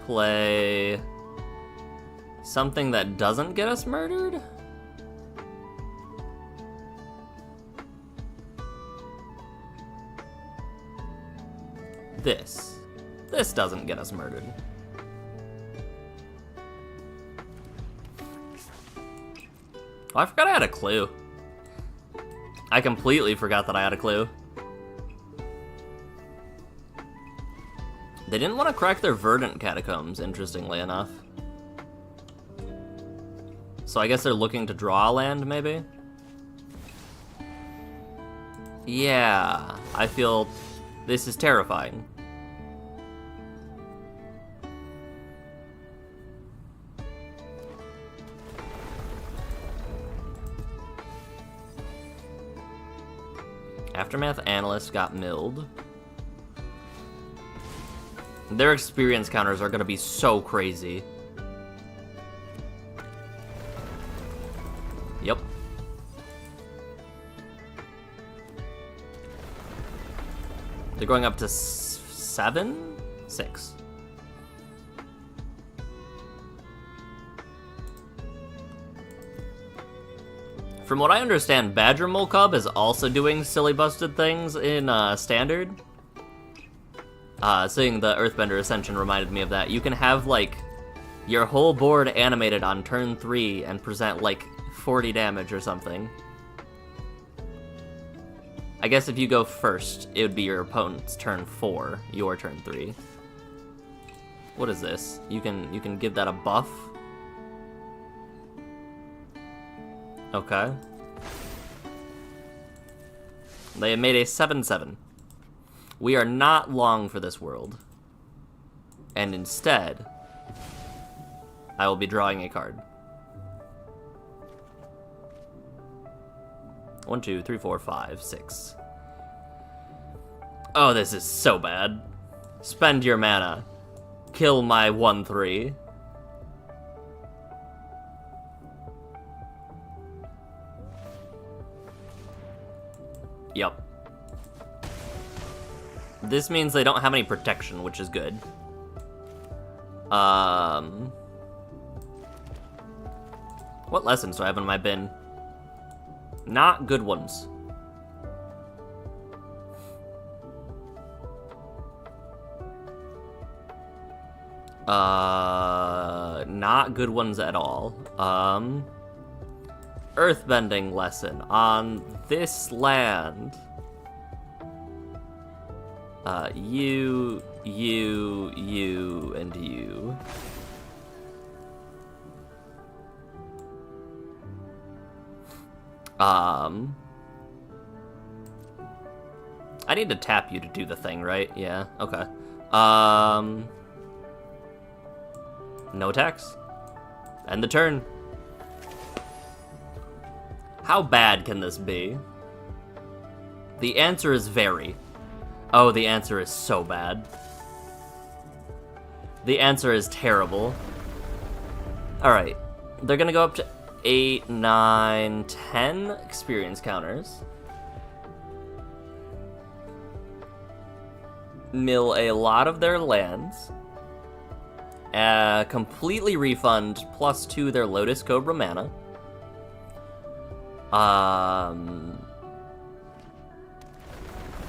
Play something that doesn't get us murdered? This. This doesn't get us murdered. Oh, I forgot I had a clue. I completely forgot that I had a clue. They didn't want to crack their verdant catacombs, interestingly enough. So I guess they're looking to draw land, maybe? Yeah, I feel this is terrifying. Aftermath Analyst got milled. Their experience counters are gonna be so crazy. Yep. They're going up to 7? 6. From what I understand, Badger Mole Cub is also doing silly busted things in Standard. Seeing the Earthbender Ascension reminded me of that. You can have, like, your whole board animated on turn 3 and present, like, 40 damage or something. I guess if you go first, it would be your opponent's turn 4, your turn 3. What is this? You can give that a buff? Okay. They made a 7/7. We are not long for this world. And instead, I will be drawing a card. 1, 2, 3, 4, 5, 6. Oh, this is so bad. Spend your mana. Kill my 1/3. Yep. This means they don't have any protection, which is good. What lessons do I have in my bin? Not good ones. Not good ones at all. Earthbending lesson on this land. You, and you. I need to tap you to do the thing, right? Yeah, okay. No attacks. End the turn. How bad can this be? The answer is very. Oh, the answer is so bad. The answer is terrible. Alright. They're gonna go up to 8, 9, 10 experience counters. Mill a lot of their lands. Completely refund +2 their Lotus Cobra mana.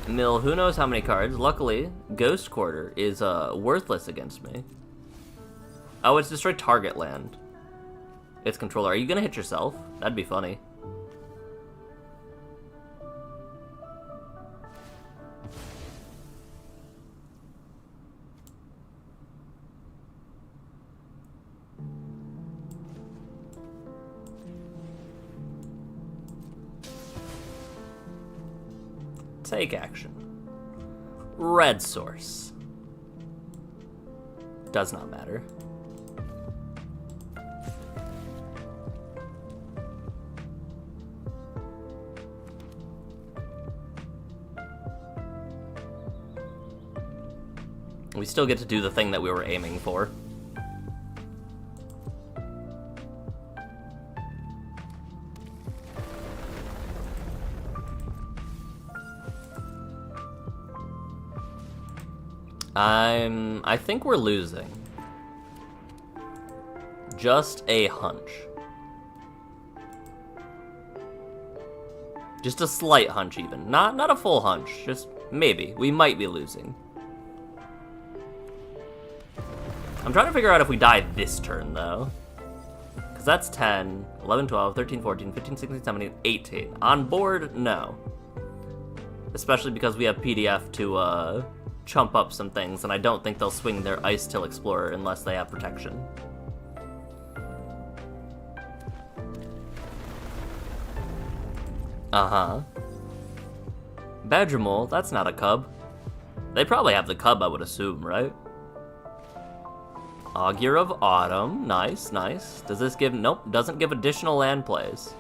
Mill who knows how many cards. Luckily, Ghost Quarter is worthless against me. Oh, it's destroy target land. Its controller. Are you gonna hit yourself? That'd be funny. Take action. Red source. Does not matter. We still get to do the thing that we were aiming for. I think we're losing. Just a hunch. Just a slight hunch even. Not a full hunch, just maybe. We might be losing. I'm trying to figure out if we die this turn, though. Because that's 10, 11, 12, 13, 14, 15, 16, 17, 18. On board, no. Especially because we have PDF to, chump up some things, and I don't think they'll swing their Ice Till Explorer unless they have protection. Uh-huh. Badger Mole, that's not a cub. They probably have the cub, I would assume, right? Augur of Autumn, nice, nice. Does this give, nope, doesn't give additional land plays.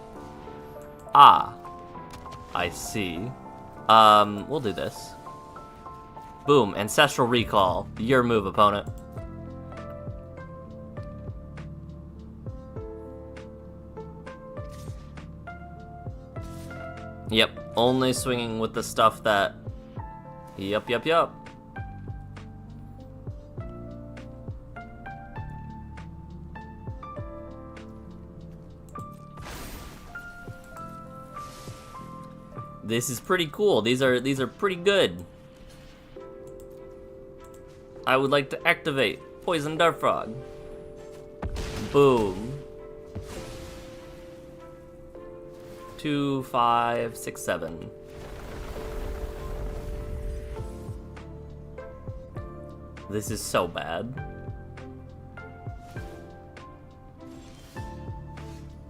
Ah, I see. We'll do this. Boom, Ancestral Recall. Your move, opponent. Yep, only swinging with the stuff that... Yup. This is pretty cool. These are pretty good. I would like to activate Poison Dart Frog. Boom. 2, 5, 6, 7. This is so bad.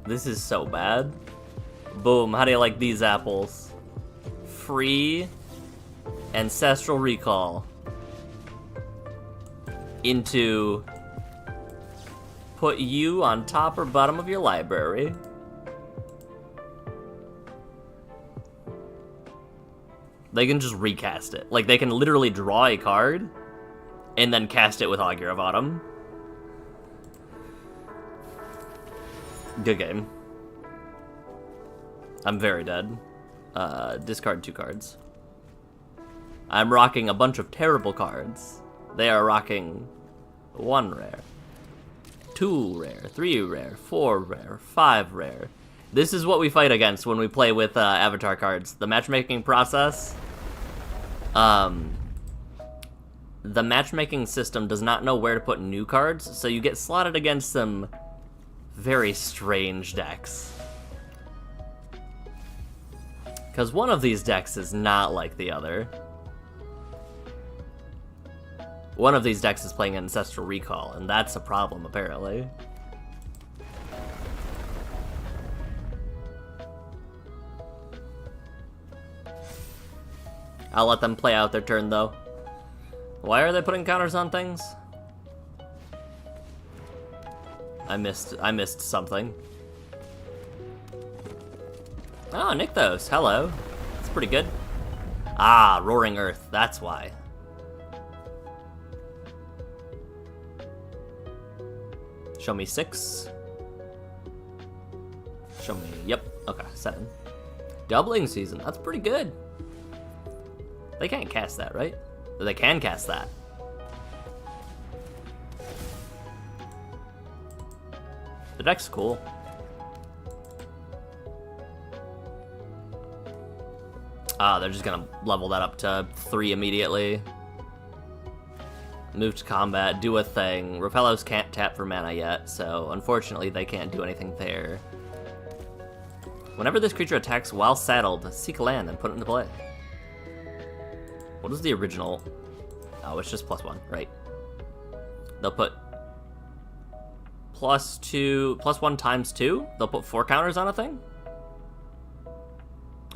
This is so bad. Boom, how do you like these apples? Free Ancestral Recall into put you on top or bottom of your library. They can just recast it. Like, they can literally draw a card and then cast it with Augur of Autumn. Good game. I'm very dead. Discard 2 cards. I'm rocking a bunch of terrible cards. They are rocking 1 rare, 2 rare, 3 rare, 4 rare, 5 rare. This is what we fight against when we play with avatar cards. The matchmaking process. The matchmaking system does not know where to put new cards, so you get slotted against some very strange decks. Because one of these decks is not like the other. One of these decks is playing Ancestral Recall, and that's a problem, apparently. I'll let them play out their turn, though. Why are they putting counters on things? I missed something. Oh, Nykthos, hello. That's pretty good. Ah, Roaring Earth, that's why. Show me 6. Show me, yep, okay, 7. Doubling Season, that's pretty good. They can't cast that, right? They can cast that. The deck's cool. Ah, they're just gonna level that up to 3 immediately. Move to combat, do a thing. Repellos can't tap for mana yet, so unfortunately they can't do anything there. Whenever this creature attacks while saddled, seek land and put it into play. What is the original? Oh, it's just +1, right. They'll put +1 times 2? They'll put 4 counters on a thing?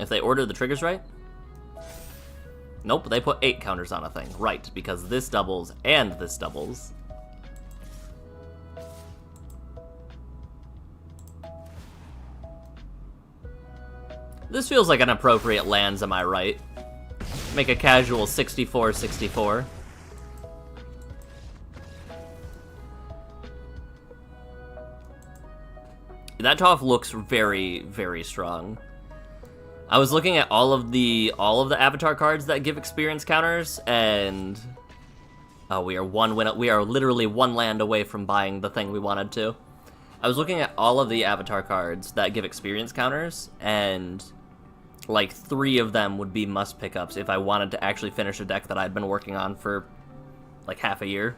If they order the triggers right? Nope, they put 8 counters on a thing. Right, because this doubles and this doubles. This feels like an appropriate lands, am I right? Make a casual 64-64. That Toph looks very, very strong. I was looking at all of the avatar cards that give experience counters, and we are literally one land away from buying the thing we wanted to. I was looking at all of the avatar cards that give experience counters, and like 3 of them would be must pickups if I wanted to actually finish a deck that I'd been working on for like half a year.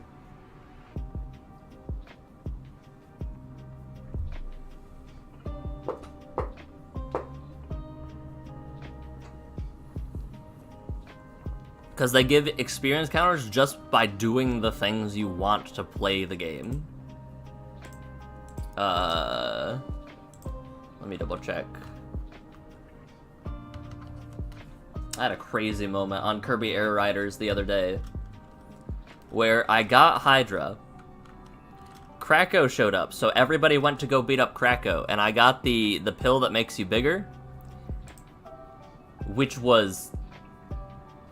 Because they give experience counters just by doing the things you want to play the game. Let me double check. I had a crazy moment on Kirby Air Riders the other day where I got Hydra. Krako showed up, so everybody went to go beat up Krako, and I got the pill that makes you bigger, which was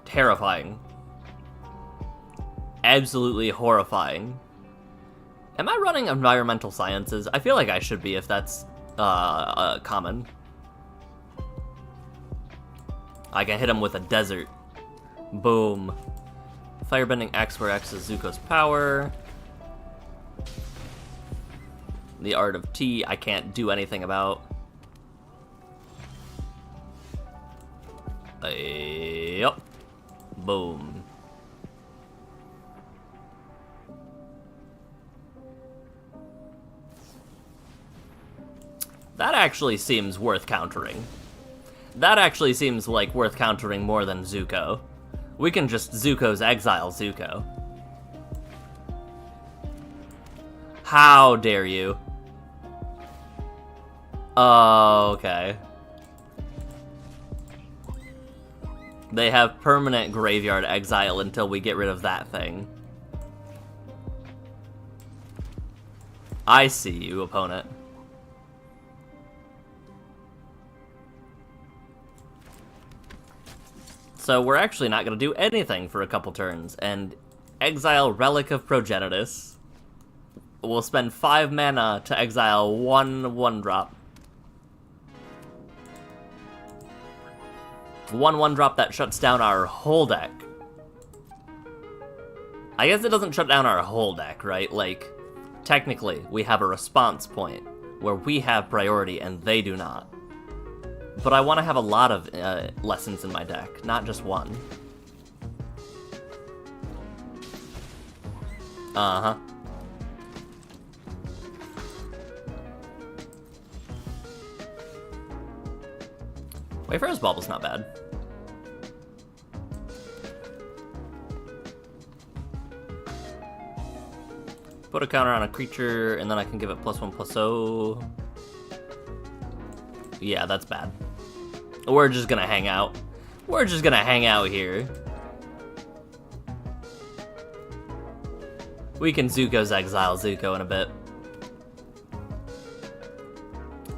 terrifying. Absolutely horrifying. Am I running environmental sciences? I feel like I should be if that's common. I can hit him with a desert. Boom. Firebending X, where X is Zuko's power. The Art of Tea, I can't do anything about. Yep. Boom. That actually seems worth countering. That actually seems like worth countering more than Zuko. We can just Zuko's exile Zuko. How dare you? Oh, okay. They have permanent graveyard exile until we get rid of that thing. I see you, opponent. So we're actually not going to do anything for a couple turns, and exile Relic of Progenitus. We'll spend 5 mana to exile 1 1-drop. 1 1-drop that shuts down our whole deck. I guess it doesn't shut down our whole deck, right? Like, technically, we have a response point where we have priority and they do not. But I want to have a lot of lessons in my deck, not just one. Uh-huh. Wayfarer's Bubble's not bad. Put a counter on a creature, and then I can give it +1/+0. Yeah, that's bad. We're just gonna hang out. We're just gonna hang out here. We can Zuko's exile Zuko in a bit.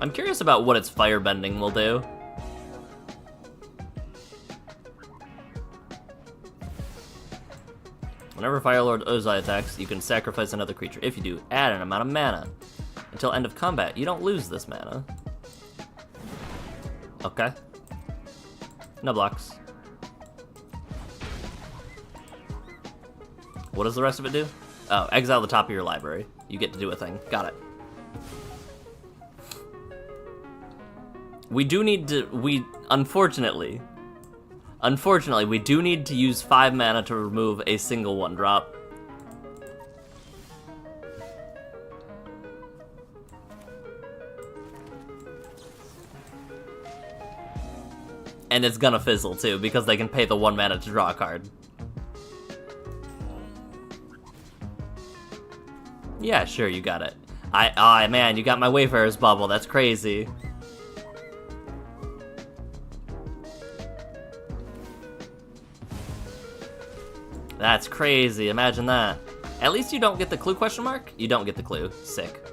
I'm curious about what its firebending will do. Whenever Firelord Ozai attacks, you can sacrifice another creature. If you do, add an amount of mana. Until end of combat, you don't lose this mana. Okay. No blocks. What does the rest of it do? Oh, exile the top of your library. You get to do a thing. Got it. We do need to... Unfortunately, we do need to use 5 mana to remove a single 1-drop. And it's gonna fizzle too, because they can pay the 1 mana to draw a card. Yeah, sure, you got it. Man, you got my Wayfarer's Bubble, that's crazy. That's crazy, imagine that. At least you don't get the clue question mark? You don't get the clue. Sick.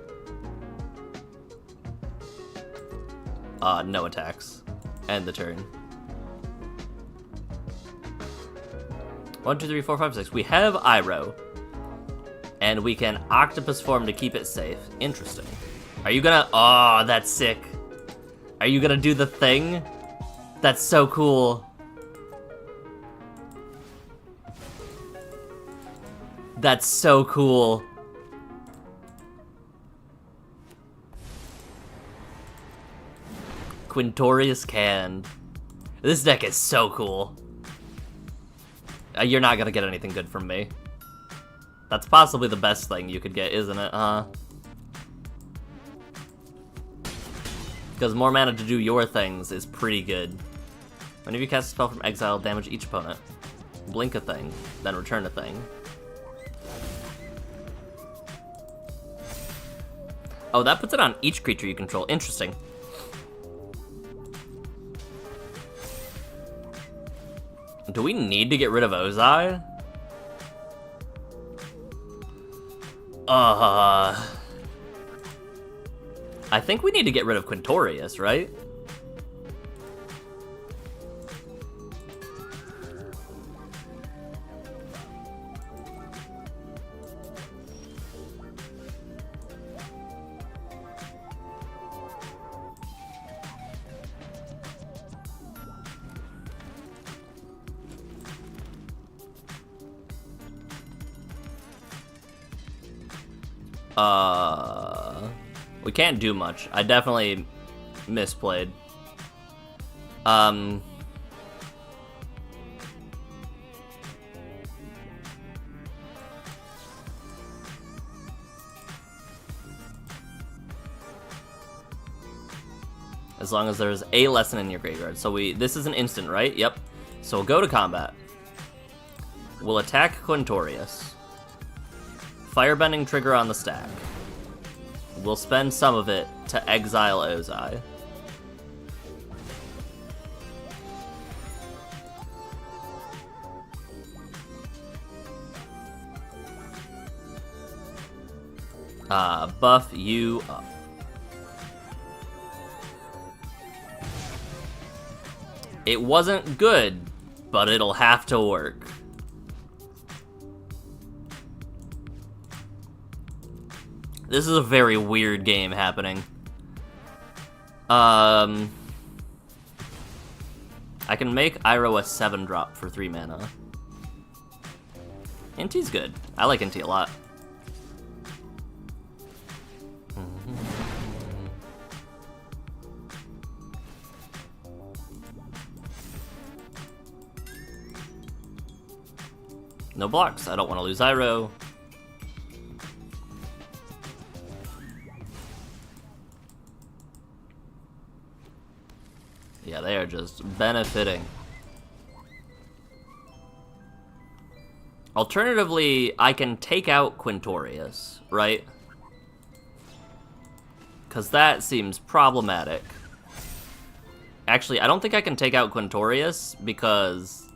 No attacks. End the turn. 1, 2, 3, 4, 5, 6. We have Iroh. And we can octopus form to keep it safe. Interesting. Are you gonna... Oh, that's sick. Are you gonna do the thing? That's so cool. That's so cool. Quintorius canned. This deck is so cool. You're not gonna get anything good from me. That's possibly the best thing you could get, isn't it, huh? Because more mana to do your things is pretty good. Whenever you cast a spell from exile, damage each opponent. Blink a thing, then return a thing. Oh, that puts it on each creature you control. Interesting. Do we need to get rid of Ozai? I think we need to get rid of Quintorius, right? We can't do much. I definitely misplayed. As long as there's a lesson in your graveyard. So this is an instant, right? Yep. So we'll go to combat. We'll attack Quintorius. Firebending trigger on the stack. We'll spend some of it to exile Ozai. Buff you up. It wasn't good, but it'll have to work. This is a very weird game happening. I can make Iroh a 7-drop for 3 mana. Inti's good. I like Inti a lot. No blocks. I don't want to lose Iroh. Yeah, they are just benefiting. Alternatively, I can take out Quintorius, right? Because that seems problematic. Actually, I don't think I can take out Quintorius because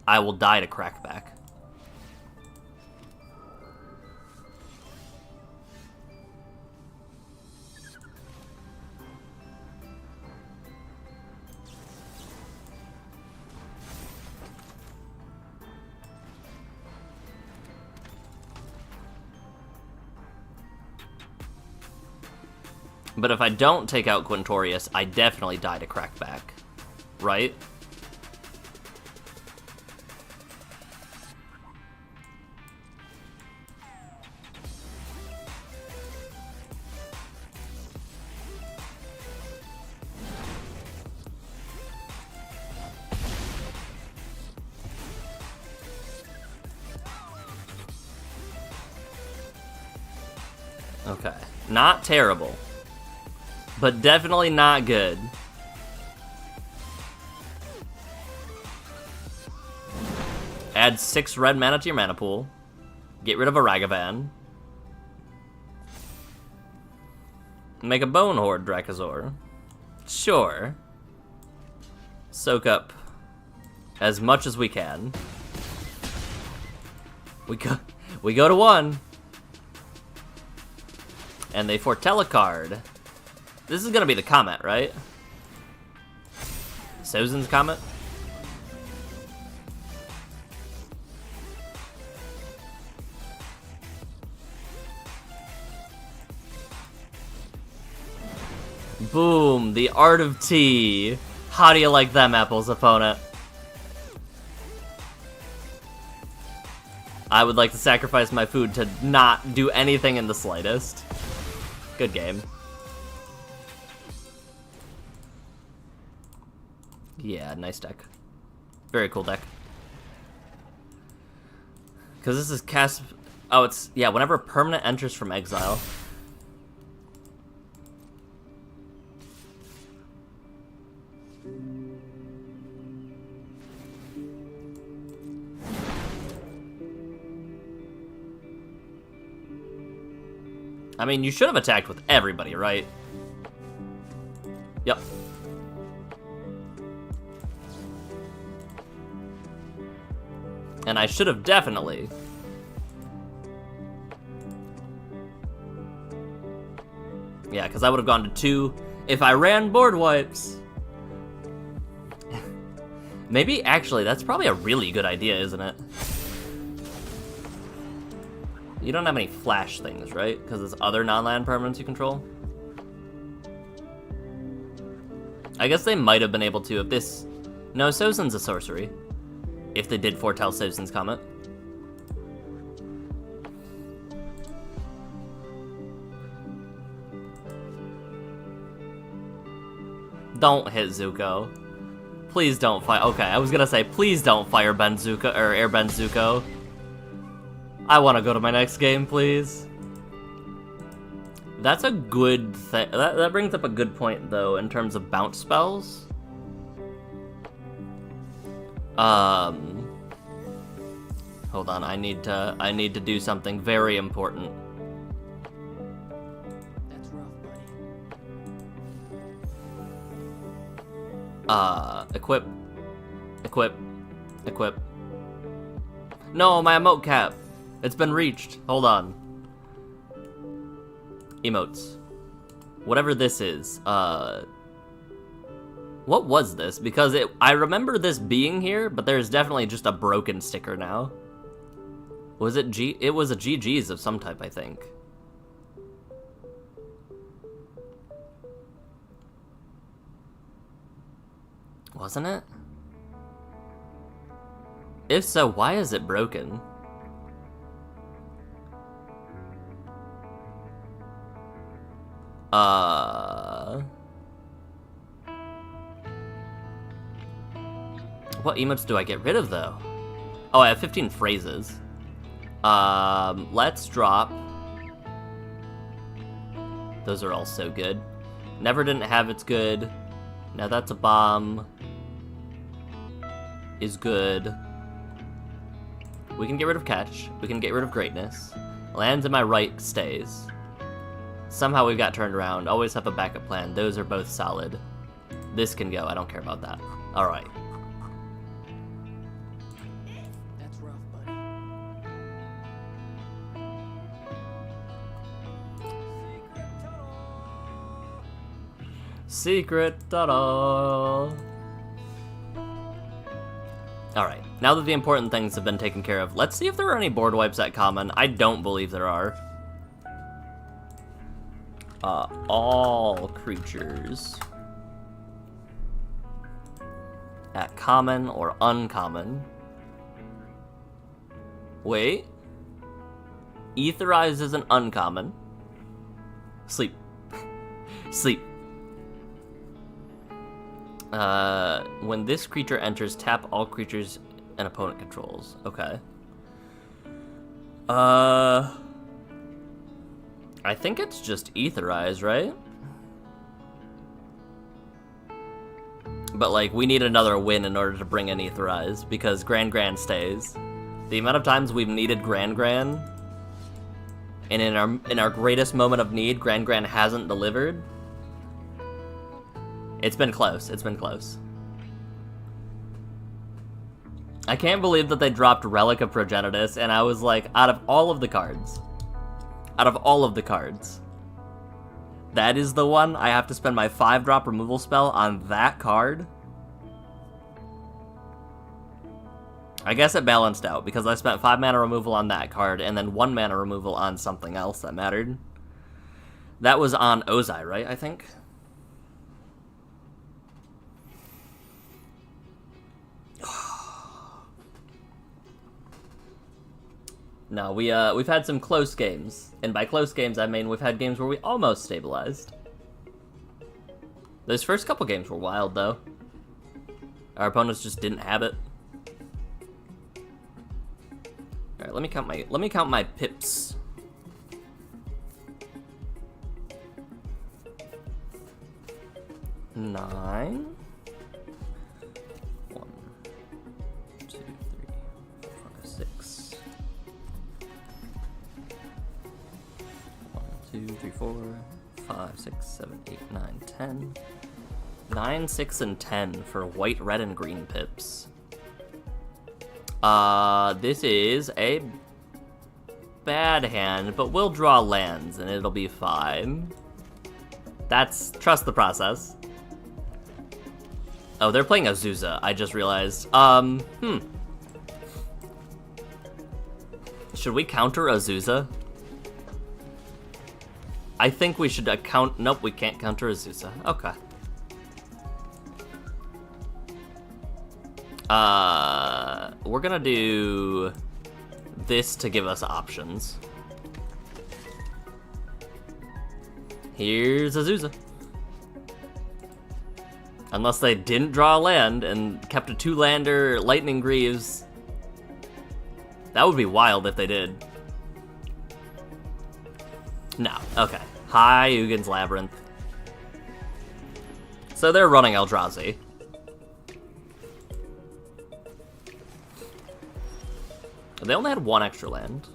I will die to Crackback. But if I don't take out Quintorius, I definitely die to Crackback, right? Okay, not terrible. But definitely not good. Add 6 red mana to your mana pool. Get rid of a Ragavan. Make a Bone Horde Drakazor. Sure. Soak up as much as we can. We go to 1. And they foretell a card. This is gonna be the Comet, right? Sozin's Comet? Boom, the Art of Tea. How do you like them apples, opponent? I would like to sacrifice my food to not do anything in the slightest. Good game. Yeah, nice deck. Very cool deck. Because this is cast... Oh, it's... Yeah, whenever a permanent enters from exile... I mean, you should have attacked with everybody, right? Yep. And I should have definitely... Yeah, because I would have gone to 2 if I ran board wipes. Maybe, actually, that's probably a really good idea, isn't it? You don't have any flash things, right? Because there's other non-land permanents you control. I guess they might have been able to if this... No, Sozin's a sorcery. If they did foretell Sozin's Comet. Don't hit Zuko. Please don't fire... Okay, I was gonna say, please don't fire Ben Zuko, or Air Ben Zuko. I want to go to my next game, please. That's a good thing. That brings up a good point, though, in terms of bounce spells. Hold on, I need to do something very important. That's rough, buddy. Equip. Equip. Equip. No, my emote cap. It's been reached. Hold on. Emotes. Whatever this is. What was this? Because I remember this being here, but there's definitely just a broken sticker now. Was it It was a GG's of some type, I think. Wasn't it? If so, why is it broken? What emotes do I get rid of, though? Oh, I have 15 phrases. Let's drop... Those are all so good. Never didn't have it's good. Now that's a bomb. Is good. We can get rid of catch. We can get rid of greatness. Lands in my right stays. Somehow we've got turned around. Always have a backup plan. Those are both solid. This can go. I don't care about that. Alright. That's rough, buddy. Secret tunnel. Alright. Now that the important things have been taken care of, let's see if there are any board wipes at common. I don't believe there are. All creatures at common or uncommon. Wait. Etherize is an uncommon. Sleep. Sleep. When this creature enters, tap all creatures an opponent controls. Okay. I think it's just Etherize, right? But, like, we need another win in order to bring in Etherize, because Grand stays. The amount of times we've needed Grand, and in our greatest moment of need, Grand hasn't delivered. It's been close. It's been close. I can't believe that they dropped Relic of Progenitus, and I was like, out of all of the cards, that is the one I have to spend my 5-drop removal spell on that card? I guess it balanced out, because I spent 5 mana removal on that card, and then 1 mana removal on something else that mattered. That was on Ozai, right, I think? No, we've had some close games, and by close games I mean we've had games where we almost stabilized. Those first couple games were wild, though. Our opponents just didn't have it. All right, let me count my pips. Nine. 1, 2, 3, 4, 5, 6. 1, 2, 3, 4, 5, 6, 7, 8, 9, 10. 9, 6, and 10 for white, red, and green pips. This is a bad hand, but we'll draw lands and it'll be fine. Trust the process. Oh, they're playing Azusa, I just realized. Should we counter Azusa? I think we should nope, we can't counter Azusa. Okay. We're gonna do this to give us options. Here's Azusa. Unless they didn't draw a land and kept a 2-lander Lightning Greaves. That would be wild if they did. No, okay. Hi, Ugin's Labyrinth. So they're running Eldrazi. They only had 1 extra land.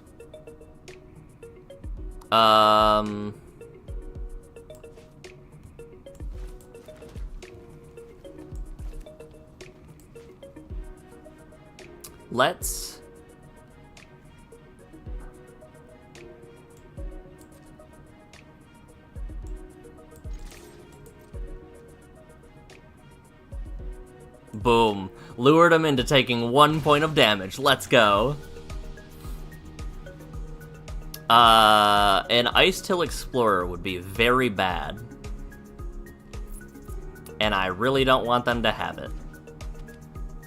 Let's... Boom. Lured him into taking 1 point of damage. Let's go. An Ice Till Explorer would be very bad. And I really don't want them to have it.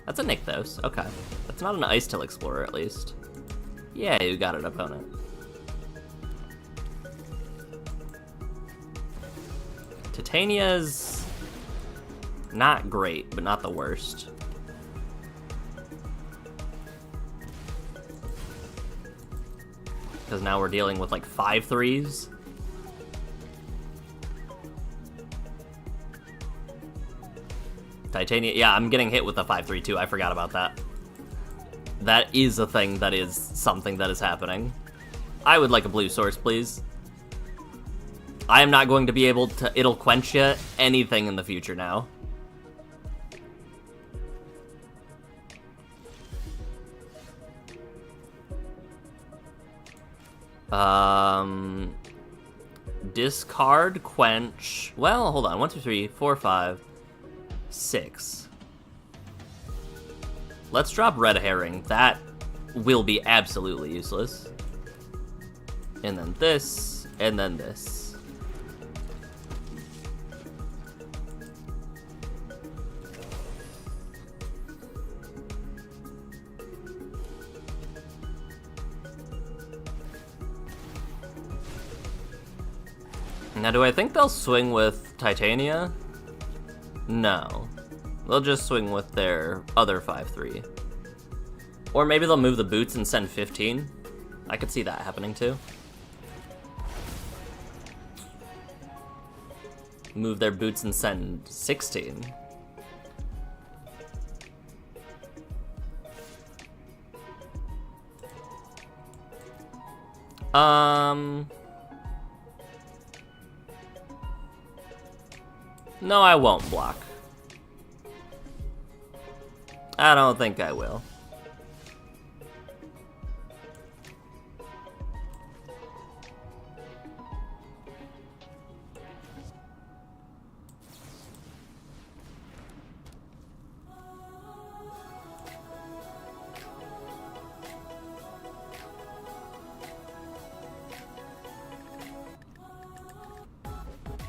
That's a Nykthos. Okay. That's not an Ice Till Explorer, at least. Yeah, you got an opponent. Titania's not great, but not the worst. Because now we're dealing with like 5/3s. Titania, yeah, I'm getting hit with a 5/3 too. I forgot about that. That is a thing that is something that is happening. I would like a blue source, please. I am not going to be able to It'll Quench ya anything in the future now. Discard, quench. Well, hold on. 1, 2, 3, 4, 5, 6. Let's drop Red Herring. That will be absolutely useless. And then this, and then this. Now, do I think they'll swing with Titania? No. They'll just swing with their other 5/3. Or maybe they'll move the boots and send 15. I could see that happening too. Move their boots and send 16. No, I won't block. I don't think I will.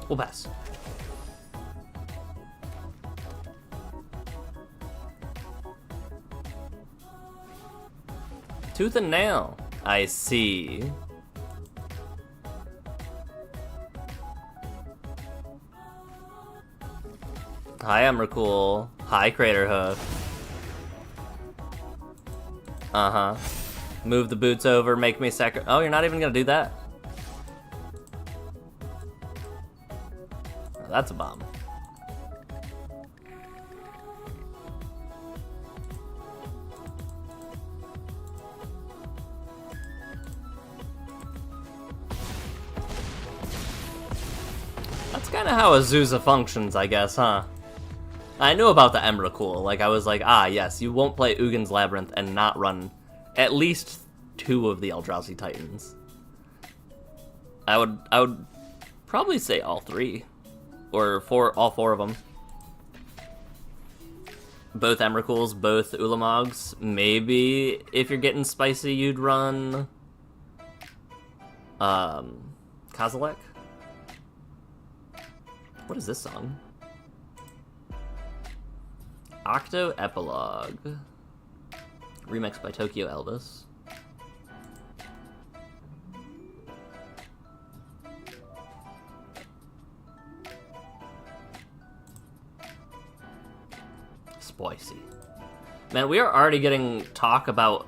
We'll pass. Tooth and nail. I see. Hi, Emrakul. Hi, Craterhoof. Uh-huh. Move the boots over, make me Oh, you're not even gonna do that? Oh, that's a bomb. That's kind of how Azusa functions, I guess, huh? I knew about the Emrakul. Like, I was like, ah, yes, you won't play Ugin's Labyrinth and not run at least 2 of the Eldrazi Titans. I would probably say all 3. Or all 4 of them. Both Emrakuls, both Ulamogs. Maybe if you're getting spicy, you'd run Kozilek? What is this song? Octo Epilogue. Remixed by Tokyo Elvis. Spicy. Man, we are already getting talk about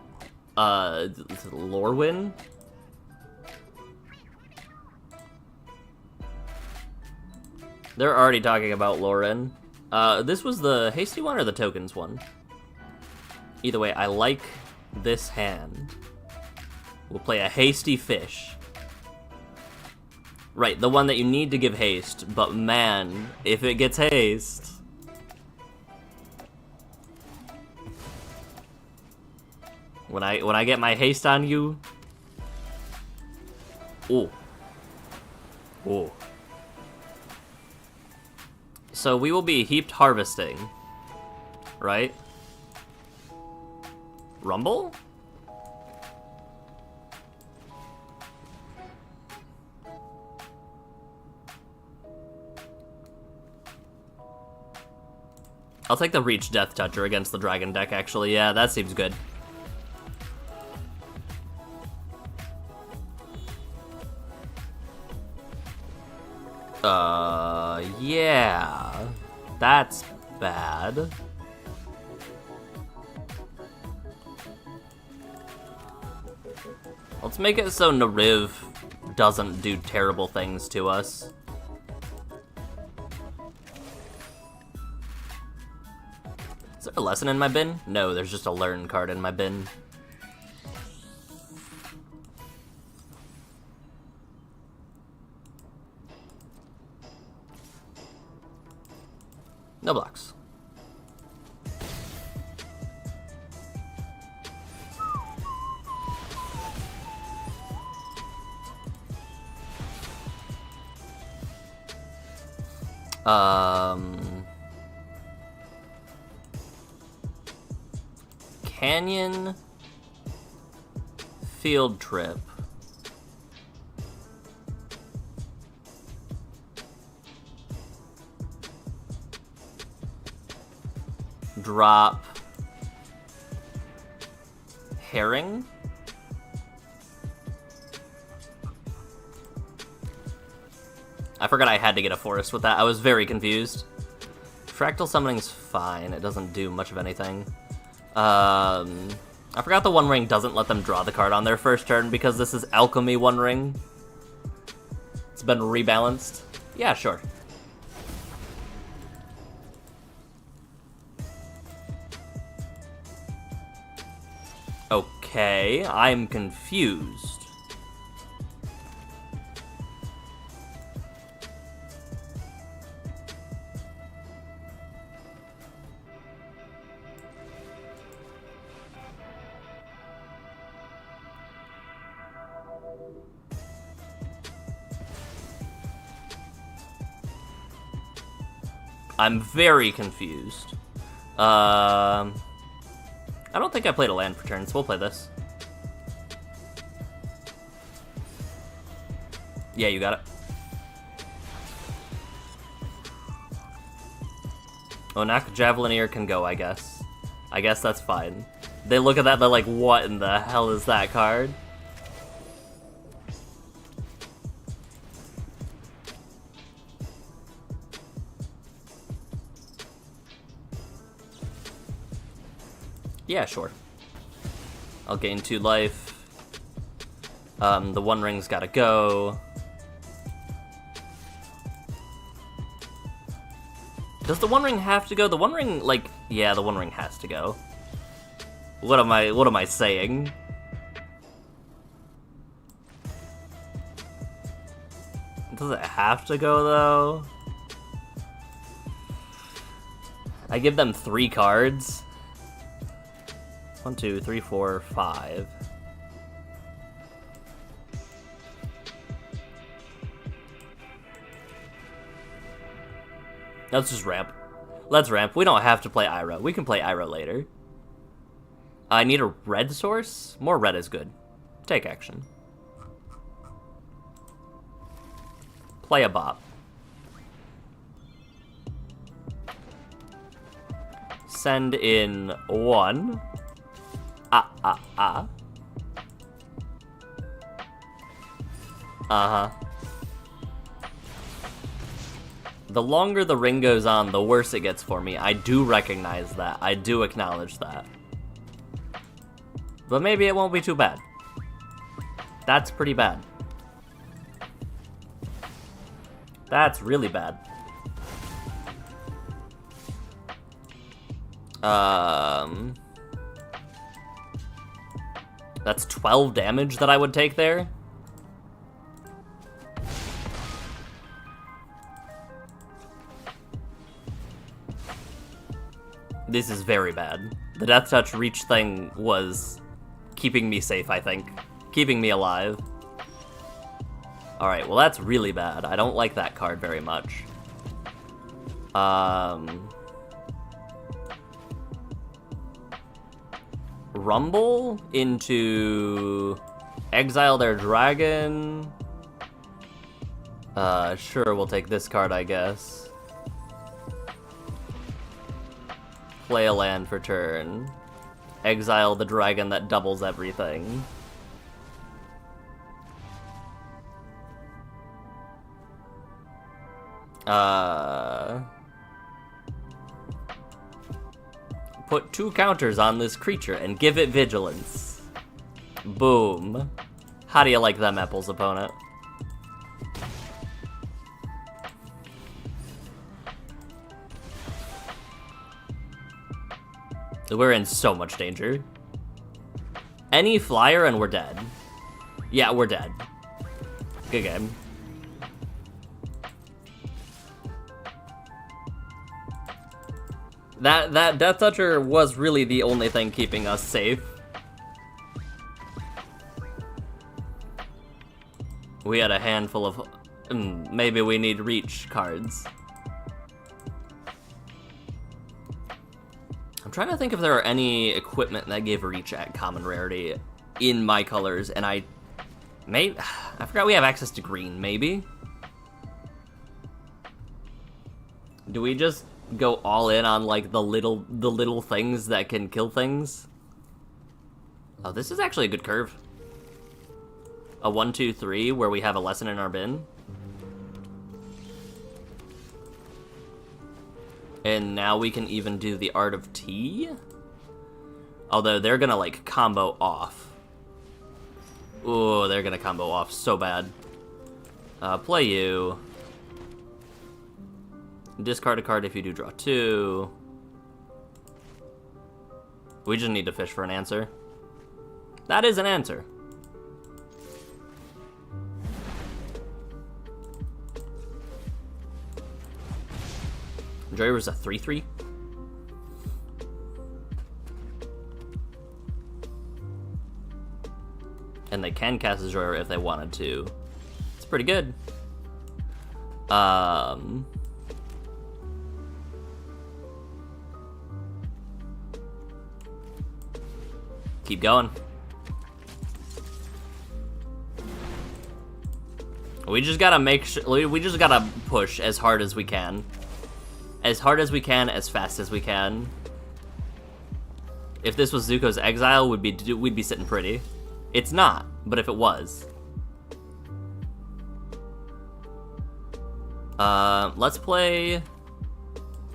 Lorwyn. They're already talking about Lauren. This was the hasty one or the tokens one? Either way, I like this hand. We'll play a hasty fish. Right, the one that you need to give haste, but man, if it gets haste... When I get my haste on you... Ooh. Ooh. So we will be heaped harvesting, right? Rumble? I'll take the Reach Death Toucher against the Dragon deck, actually. Yeah, that seems good. Yeah. That's bad. Let's make it so Nariv doesn't do terrible things to us. Is there a lesson in my bin? No, there's just a learn card in my bin. No blocks. Canyon Field Trip. Drop Herring. I forgot I had to get a forest with that. I was very confused. Fractal Summoning's fine. It doesn't do much of anything. I forgot the One Ring doesn't let them draw the card on their first turn because this is Alchemy One Ring. It's been rebalanced. Yeah, sure. Okay, I'm confused. I'm very confused. I don't think I played a land for turns. We'll play this. Yeah, you got it. Onak Javelineer can go, I guess. I guess that's fine. They look at that, they're like, what in the hell is that card? Yeah, sure. I'll gain 2 life. The One Ring's gotta go. Does the One Ring have to go? The One Ring, like, yeah, the One Ring has to go. What am I saying? Does it have to go, though? I give them 3 cards. 1, 2, 3, 4, 5. Let's just ramp. Let's ramp. We don't have to play Iroh. We can play Iroh later. I need a red source? More red is good. Take action. Play a bop. Send in 1. Uh-huh. The longer the ring goes on, the worse it gets for me. I do recognize that. I do acknowledge that. But maybe it won't be too bad. That's pretty bad. That's really bad. That's 12 damage that I would take there. This is very bad. The Death Touch reach thing was keeping me safe, I think. Keeping me alive. Alright, well that's really bad. I don't like that card very much. Rumble into exile their dragon. Sure, we'll take this card, I guess. Play a land for turn. Exile the dragon that doubles everything. Put 2 counters on this creature and give it vigilance. Boom. How do you like them apples, opponent? We're in so much danger. Any flyer and we're dead. Yeah, we're dead. Good game. That Death Toucher was really the only thing keeping us safe. We had a handful of... maybe we need reach cards. I'm trying to think if there are any equipment that gave reach at common rarity in my colors, and I forgot we have access to green, maybe? Do we just go all in on like the little things that can kill things? Oh, this is actually a good curve. A 1, 2, 3 where we have a lesson in our bin. And now we can even do the Art of Tea. Although they're gonna like combo off. Ooh, they're gonna combo off so bad. Play you. Discard a card if you do draw 2. We just need to fish for an answer. That is an answer. Joyer's a 3/3. And they can cast a Joyer if they wanted to. It's pretty good. Keep going. We just gotta make sure, we just gotta push as hard as we can. as hard as we can, as fast as we can. If this was Zuko's Exile, we'd be sitting pretty. It's not, but if it was. Let's play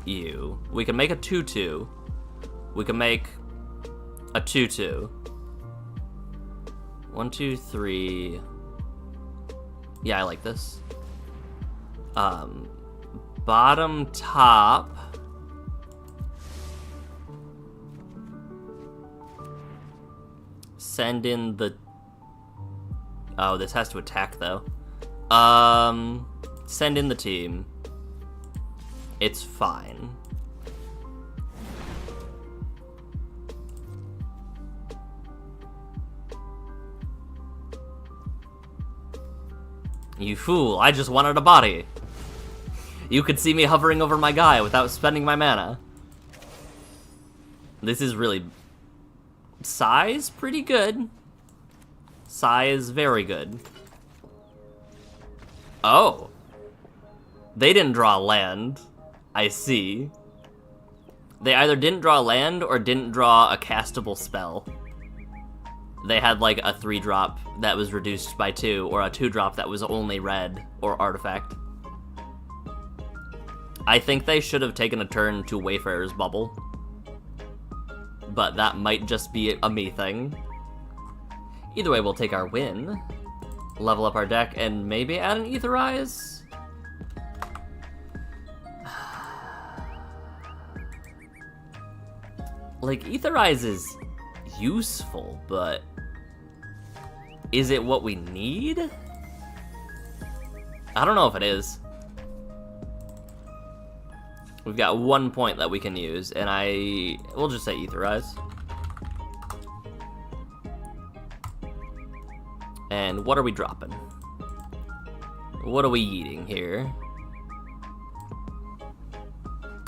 you. We can make a 2-2. We can make a 2-2. 1, 2, 3. Yeah, I like this. Bottom, top. Send in the... Oh, this has to attack, though. Send in the team. It's fine. You fool, I just wanted a body. You could see me hovering over my guy without spending my mana. This is really... Size, pretty good. Size, very good. Oh. They didn't draw land. I see. They either didn't draw land or didn't draw a castable spell. They had like a 3-drop that was reduced by 2, or a 2-drop that was only red, or artifact. I think they should have taken a turn to Wayfarer's Bubble. But that might just be a me thing. Either way, we'll take our win, level up our deck, and maybe add an Aetherize? Like, Aetherize is useful, but is it what we need? I don't know if it is. We've got 1 point that we can use, and we'll just say Aetherize. And what are we dropping? What are we eating here?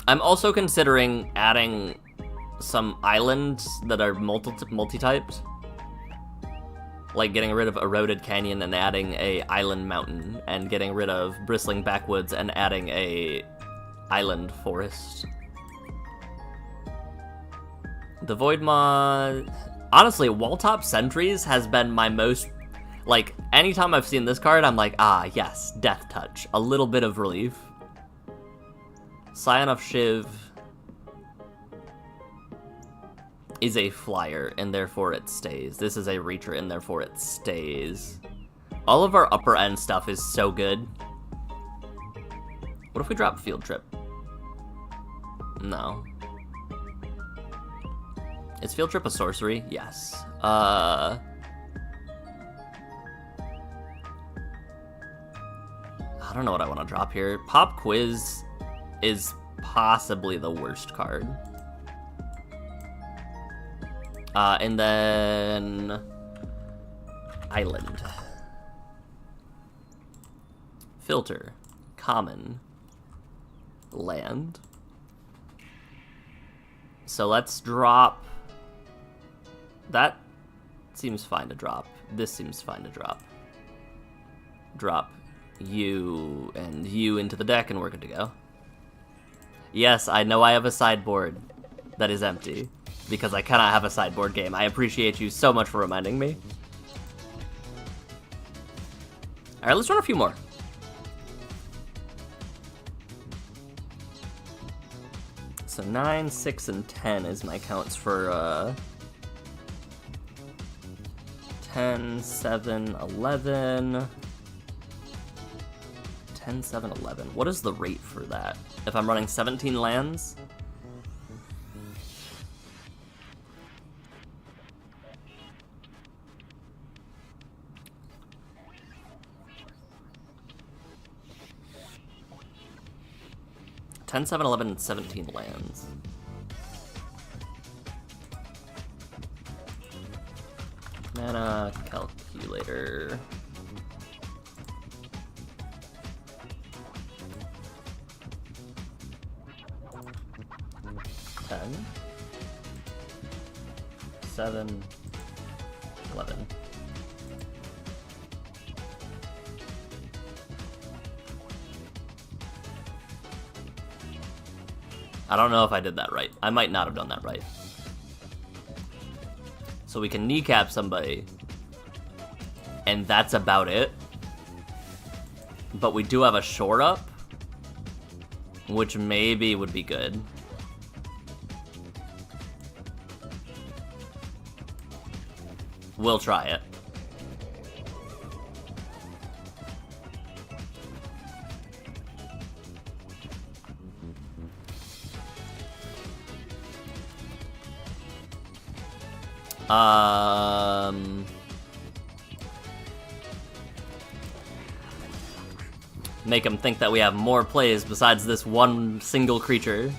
I'm also considering adding some islands that are multi-typed. Like getting rid of Eroded Canyon and adding a Island Mountain, and getting rid of Bristling Backwoods and adding a Island Forest. The Void Mod... Honestly, Walltop Sentries has been my most... Like, anytime I've seen this card, I'm like, ah, yes, Death Touch. A little bit of relief. Scion of Shiv is a flyer, and therefore it stays. This is a reacher, and therefore it stays. All of our upper end stuff is so good. What if we drop Field Trip? No. Is Field Trip a sorcery? Yes. I don't know what I want to drop here. Pop Quiz is possibly the worst card. And then... Island. Filter. Common. Land. So let's drop... That seems fine to drop. This seems fine to drop. Drop you and you into the deck, and we're good to go. Yes, I know I have a sideboard that is empty, because I cannot have a sideboard game. I appreciate you so much for reminding me. Alright, let's run a few more. So 9, 6, and 10 is my counts for 10, 7, 11... 10, 7, 11. What is the rate for that? If I'm running 17 lands? Ten, 7, 11, and 17 lands. Mana calculator. Ten, 7, 11. I don't know if I did that right. I might not have done that right. So we can kneecap somebody. And that's about it. But we do have a shore up, which maybe would be good. We'll try it. Make them think that we have more plays besides this one single creature.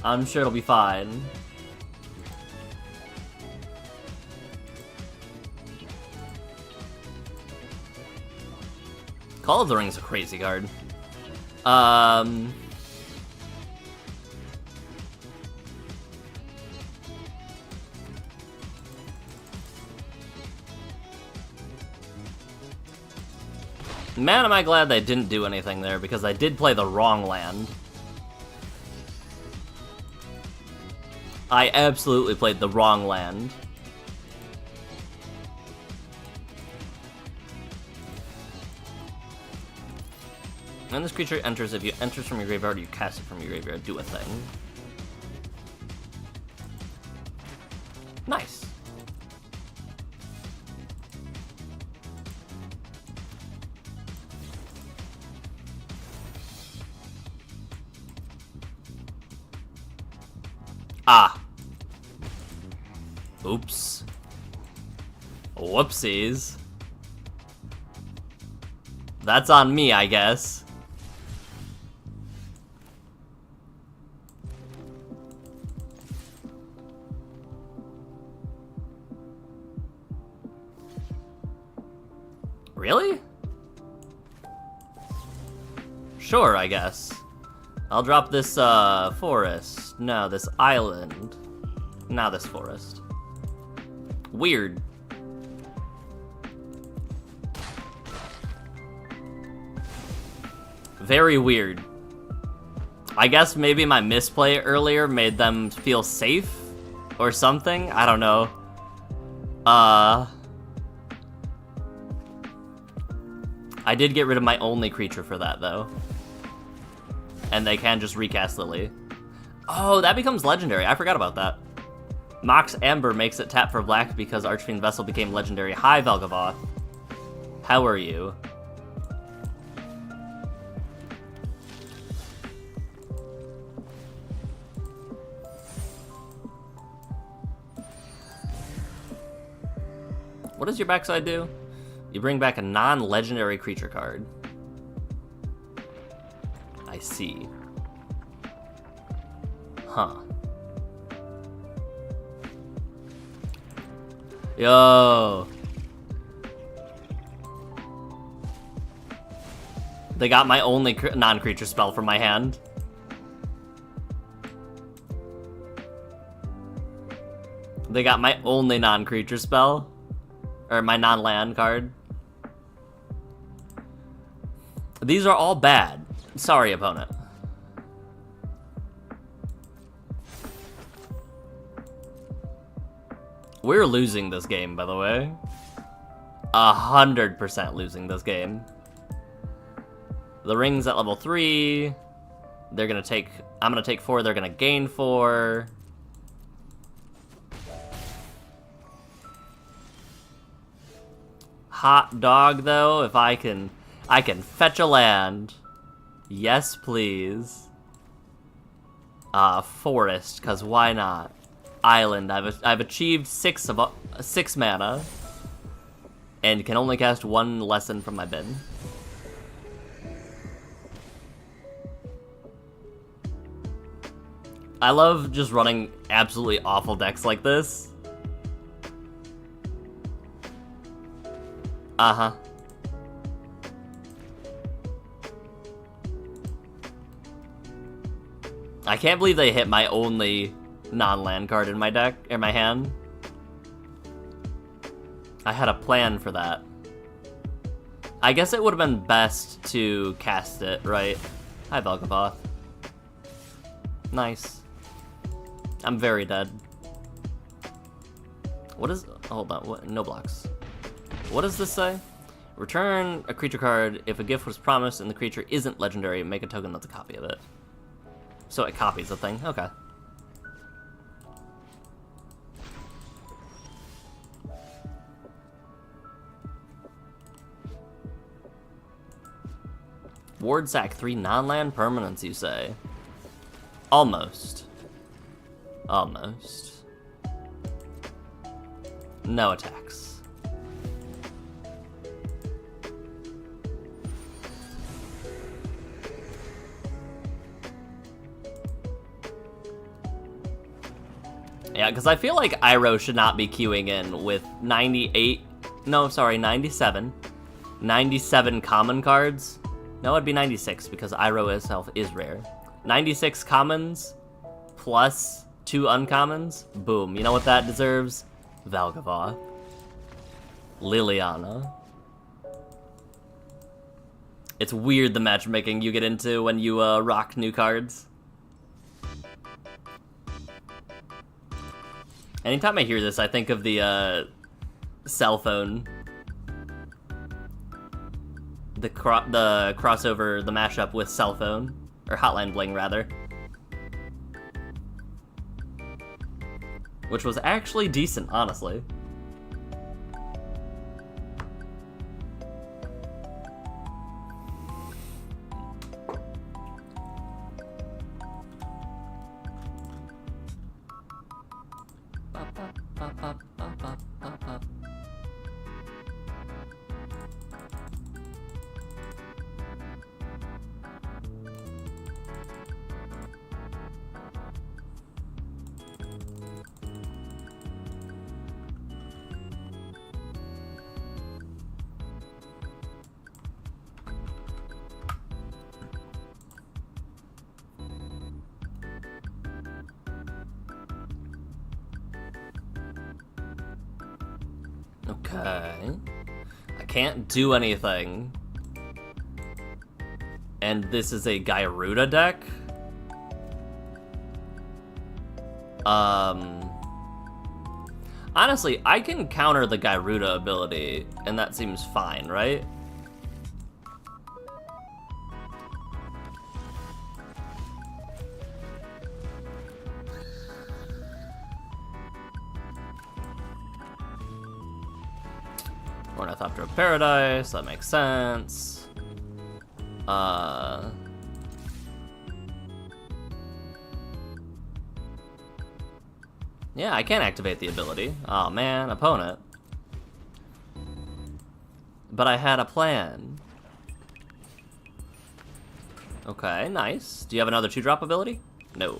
I'm sure it'll be fine. Call of the Ring's a crazy card. Man, am I glad they didn't do anything there, because I did play the wrong land. I absolutely played the wrong land. When this creature enters, if you enters from your graveyard or you cast it from your graveyard, do a thing. Nice. Ah. Oops. Whoopsies. That's on me, I guess. Really? Sure, I guess. I'll drop this, forest. No, this island. Now this forest. Weird. Very weird. I guess maybe my misplay earlier made them feel safe or something. I don't know. I did get rid of my only creature for that, though. And they can just recast Lily. Oh, that becomes legendary. I forgot about that. Mox Amber makes it tap for black because Archfiend Vessel became legendary. Hi, Velgavoth. How are you? What does your backside do? You bring back a non-legendary creature card. I see. Huh. Yo. They got my only non-creature spell from my hand. They got my only non-creature spell. Or my non-land card. These are all bad. Sorry, opponent. We're losing this game, by the way. 100% losing this game. The ring's at level 3. They're gonna take... I'm gonna take 4, they're gonna gain 4. Hot dog, though, if I can fetch a land. Yes, please. Forest, cause why not? Island. I've achieved 6 mana, and can only cast 1 lesson from my bin. I love just running absolutely awful decks like this. Uh-huh. I can't believe they hit my only non-land card in my deck, in my hand. I had a plan for that. I guess it would have been best to cast it, right? Hi, Velgavoth. Nice. I'm very dead. What is... Hold on, what? No blocks. What does this say? Return a creature card if a gift was promised and the creature isn't legendary, make a token that's a copy of it. So it copies the thing, okay. Ward sack 3 non-land permanents, you say? Almost. Almost. No attacks. Yeah, because I feel like Iroh should not be queuing in with 97 common cards. No, it'd be 96 because Iroh itself is rare. 96 commons plus 2 uncommons. Boom. You know what that deserves? Valgavoth. Liliana. It's weird the matchmaking you get into when you rock new cards. Anytime I hear this, I think of the cell phone. The crossover, the mashup with cell phone. Or Hotline Bling, rather. Which was actually decent, honestly. Okay. I can't do anything. And this is a Gyruda deck? Honestly, I can counter the Gyruda ability, and that seems fine, right? Ornithopter of Paradise, that makes sense. Yeah, I can't activate the ability. Aw, man, opponent. But I had a plan. Okay, nice. Do you have another 2-drop ability? No.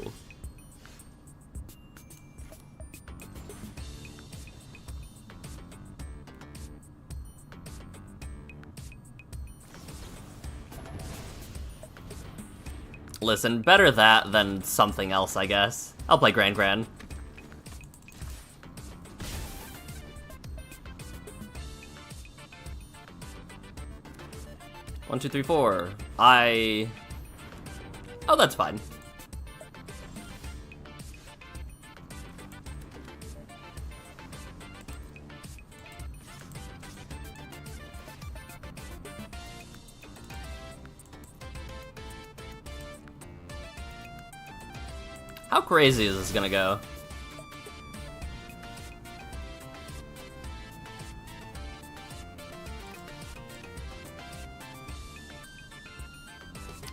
Listen, better that than something else, I guess. I'll play Grand Grand. One, two, three, four. Oh, that's fine. How crazy is this gonna go?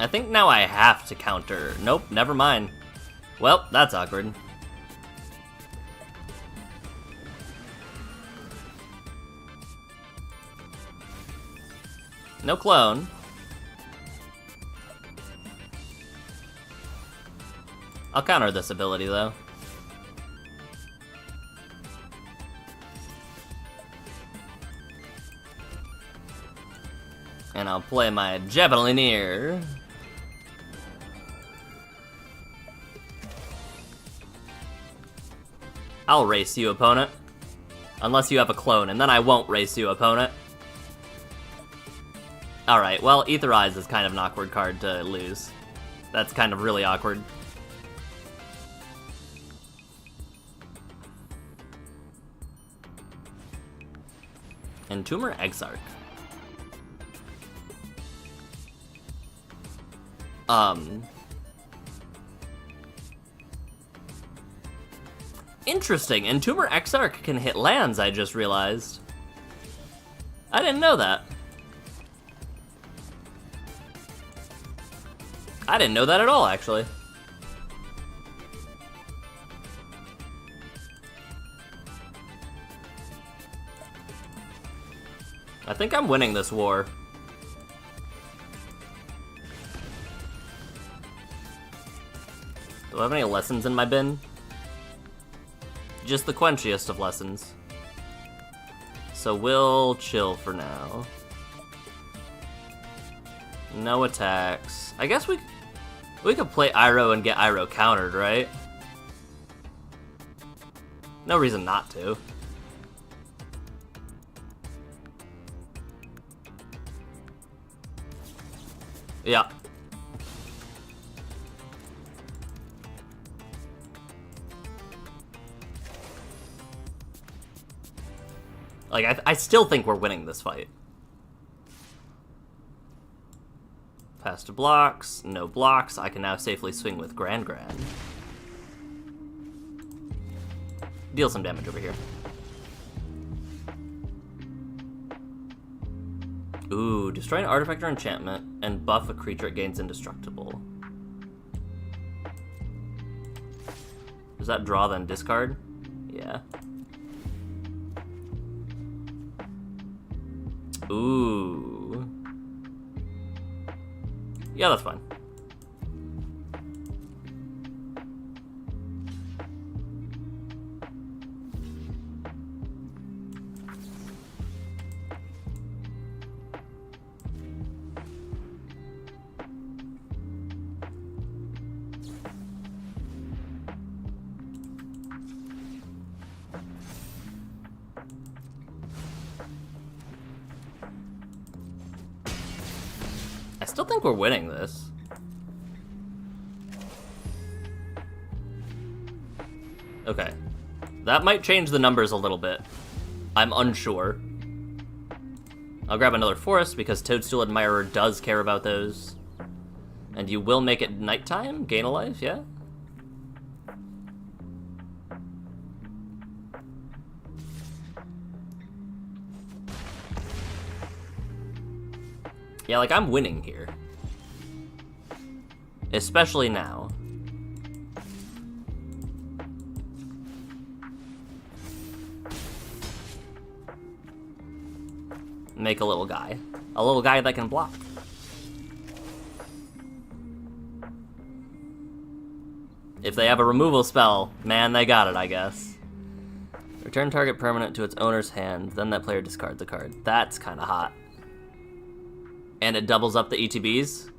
I think now I have to counter. Nope, never mind. Well, that's awkward. No clone. I'll counter this ability, though. And I'll play my Javelineer. I'll race you, opponent. Unless you have a clone, and then I won't race you, opponent. Alright, well, Ether Eyes is kind of an awkward card to lose. That's kind of really awkward. Entomber Exarch. Interesting. Entomber Exarch can hit lands, I just realized. I didn't know that. I didn't know that at all, actually. I think I'm winning this war. Do I have any lessons in my bin? Just the quenchiest of lessons. So we'll chill for now. No attacks. I guess we could play Iroh and get Iroh countered, right? No reason not to. Yeah. Like, I still think we're winning this fight. Pass to blocks, no blocks. I can now safely swing with Grand. Deal some damage over here. Ooh, destroy an artifact or enchantment and buff a creature it gains indestructible. Does that draw then discard? Yeah. Ooh. Yeah, that's fine. I still think we're winning this. Okay. That might change the numbers a little bit. I'm unsure. I'll grab another forest because Toadstool Admirer does care about those. And you will make it nighttime? Gain a life, yeah? Yeah, like, I'm winning here. Especially now. Make a little guy. A little guy that can block. If they have a removal spell, man, they got it, I guess. Return target permanent to its owner's hand, then that player discards a card. That's kind of hot. And it doubles up the ETBs.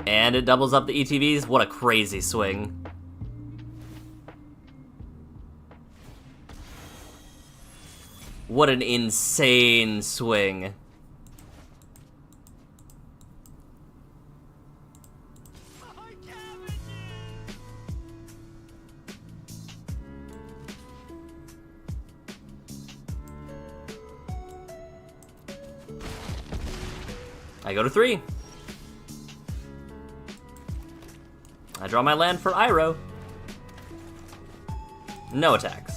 And it doubles up the ETBs. What a crazy swing. What an insane swing. I go to 3. I draw my land for Iroh. No attacks.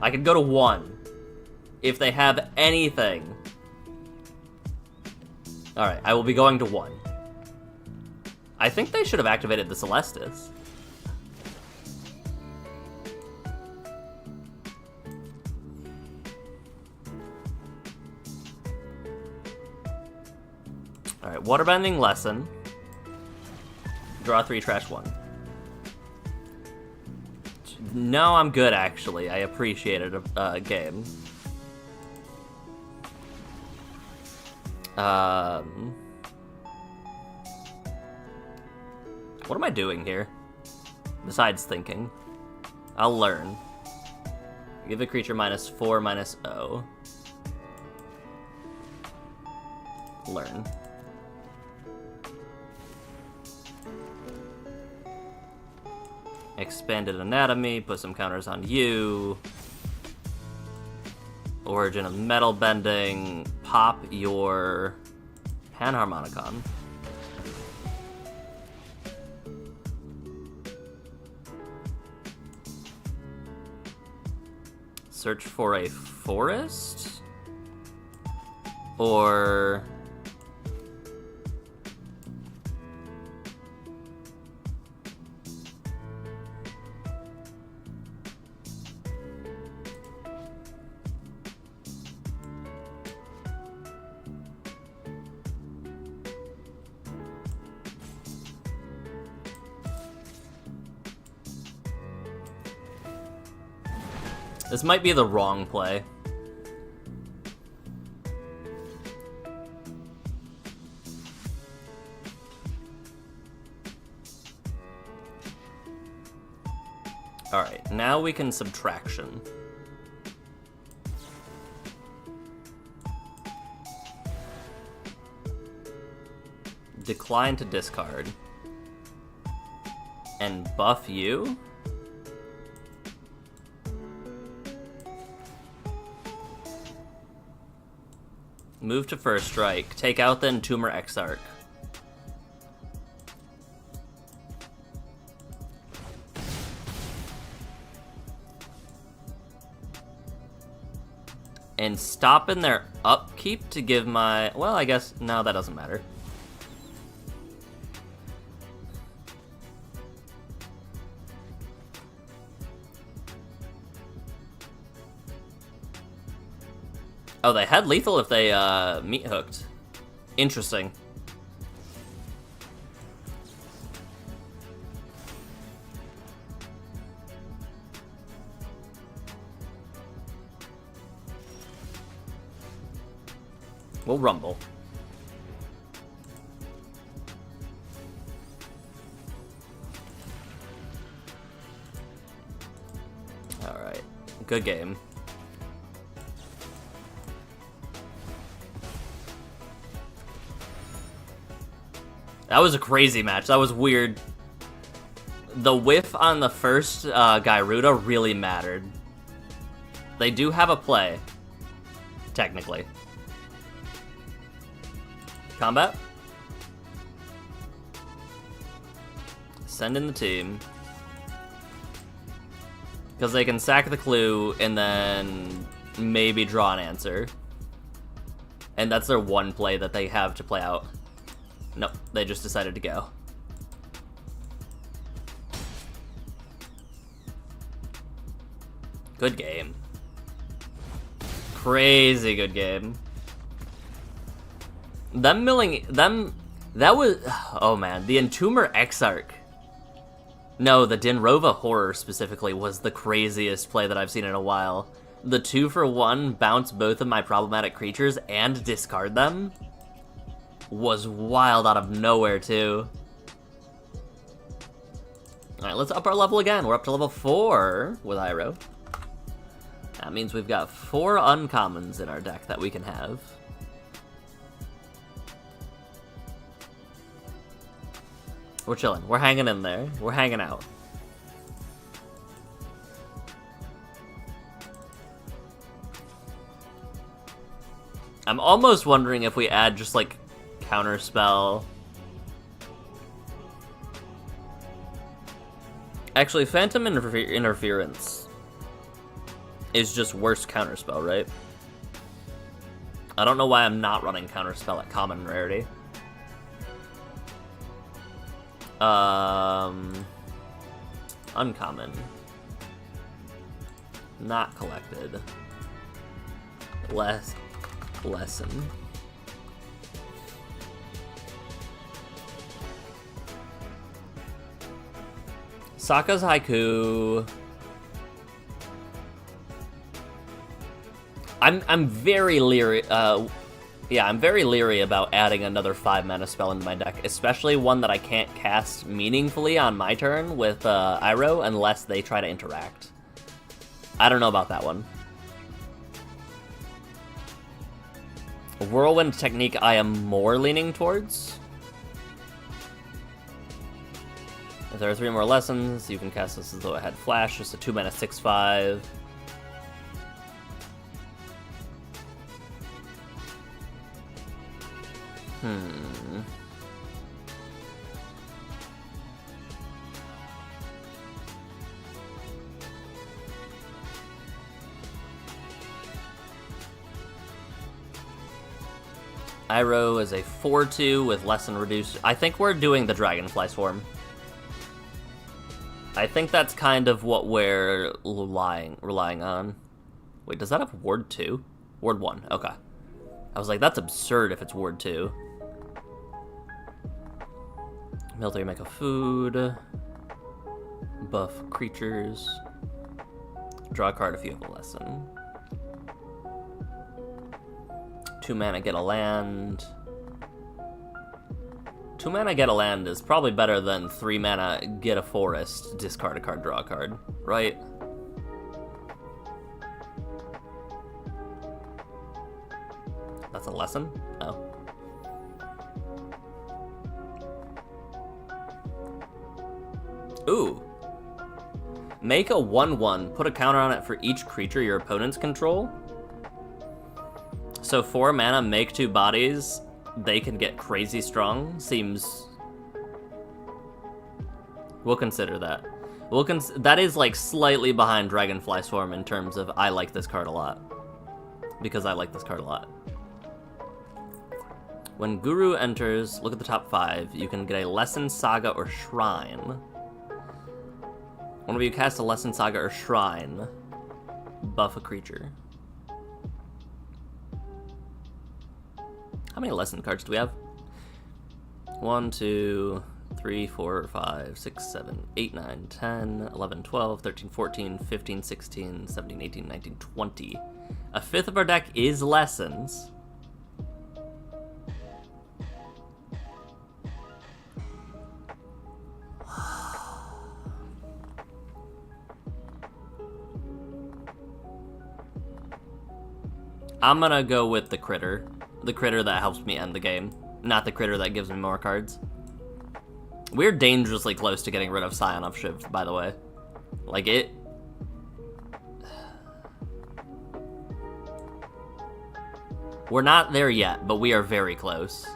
I could go to 1. If they have anything. Alright, I will be going to 1. I think they should have activated the Celestis. Alright, Waterbending Lesson. Draw 3, trash 1. No, I'm good, actually. I appreciated a game. What am I doing here? Besides thinking. I'll learn. Give a creature -4, -0. Learn. Expanded Anatomy, put some counters on you. Origin of Metal Bending. Pop your Panharmonicon. Search for a forest? Or... This might be the wrong play. Alright, now we can subtraction. Decline to discard. And buff you? Move to first strike. Take out the Entomber Exarch. And stop in their upkeep to give my... Well, I guess... No, that doesn't matter. Oh, they had lethal if they meat hooked. Interesting. We'll rumble. Alright. Good game. That was a crazy match. That was weird. The whiff on the first Gyruda really mattered. They do have a play. Technically. Combat. Send in the team. Because they can sack the clue and then maybe draw an answer. And that's their one play that they have to play out. Nope, they just decided to go. Good game. Crazy good game. Them milling... That was... Oh man, the Entomber Exarch. No, the Dinrova Horror specifically was the craziest play that I've seen in a while. The 2-for-1 bounce both of my problematic creatures and discard them was wild out of nowhere, too. Alright, let's up our level again. We're up to level 4 with Iroh. That means we've got 4 uncommons in our deck that we can have. We're chilling. We're hanging in there. We're hanging out. I'm almost wondering if we add just, like, counterspell. Actually, Phantom Interference is just worse counterspell, right? I don't know why I'm not running counterspell at common rarity. Uncommon. Not collected. Lesson. Sokka's Haiku. I'm very leery. Yeah, I'm very leery about adding another 5-mana spell into my deck, especially one that I can't cast meaningfully on my turn with Iroh unless they try to interact. I don't know about that one. Whirlwind Technique I am more leaning towards. If there are 3 more lessons, you can cast this as though it had Flash, just a 2-mana 6/5. Hmm. Iroh is a 4-2 with lesson reduced. I think we're doing the Dragonfly Swarm. I think that's kind of what we're relying on. Wait, does that have Ward 2? Ward 1, okay. I was like, that's absurd if it's Ward 2. Military make a food. Buff creatures. Draw a card if you have a lesson. 2 mana, get a land. 2 mana, get a land is probably better than 3 mana, get a forest, discard a card, draw a card, right? That's a lesson? Oh. Ooh. Make a 1/1, put a counter on it for each creature your opponents control. So 4 mana, make 2 bodies, they can get crazy strong. Seems... We'll consider that. That is like slightly behind Dragonfly Swarm in terms of I like this card a lot. Because I like this card a lot. When Guru enters, look at the top 5. You can get a Lesson, Saga, or Shrine. Whenever you cast a Lesson, Saga, or Shrine, buff a creature. How many lesson cards do we have? 1, 2, 3, 4, 5, 6, 7, 8, 9, 10, 11, 12, 13, 14, 15, 16, 17, 18, 19, 20. A fifth of our deck is lessons. I'm gonna go with the critter. The critter that helps me end the game, not the critter that gives me more cards. We're dangerously close to getting rid of Scion of Shiv, by the way. Like, it... We're not there yet, but we are very close.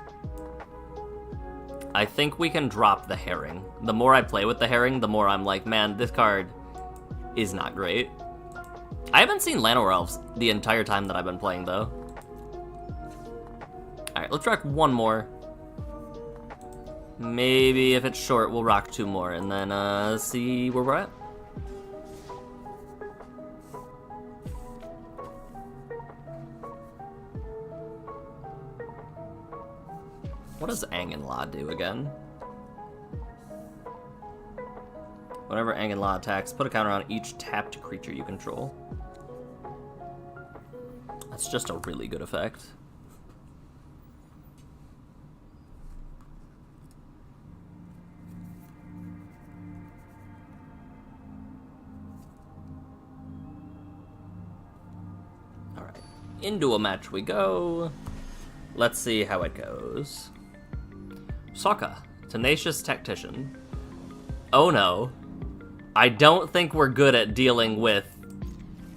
I think we can drop the Herring. The more I play with the Herring, the more I'm like, man, this card is not great. I haven't seen Llanowar Elves the entire time that I've been playing, though. Alright, let's rock 1 more. Maybe if it's short, we'll rock 2 more, and then see where we're at. What does Angan Law do again? Whenever Angan Law attacks, put a counter on each tapped creature you control. That's just a really good effect. Alright, into a match we go. Let's see how it goes. Sokka, Tenacious Tactician. Oh no. I don't think we're good at dealing with,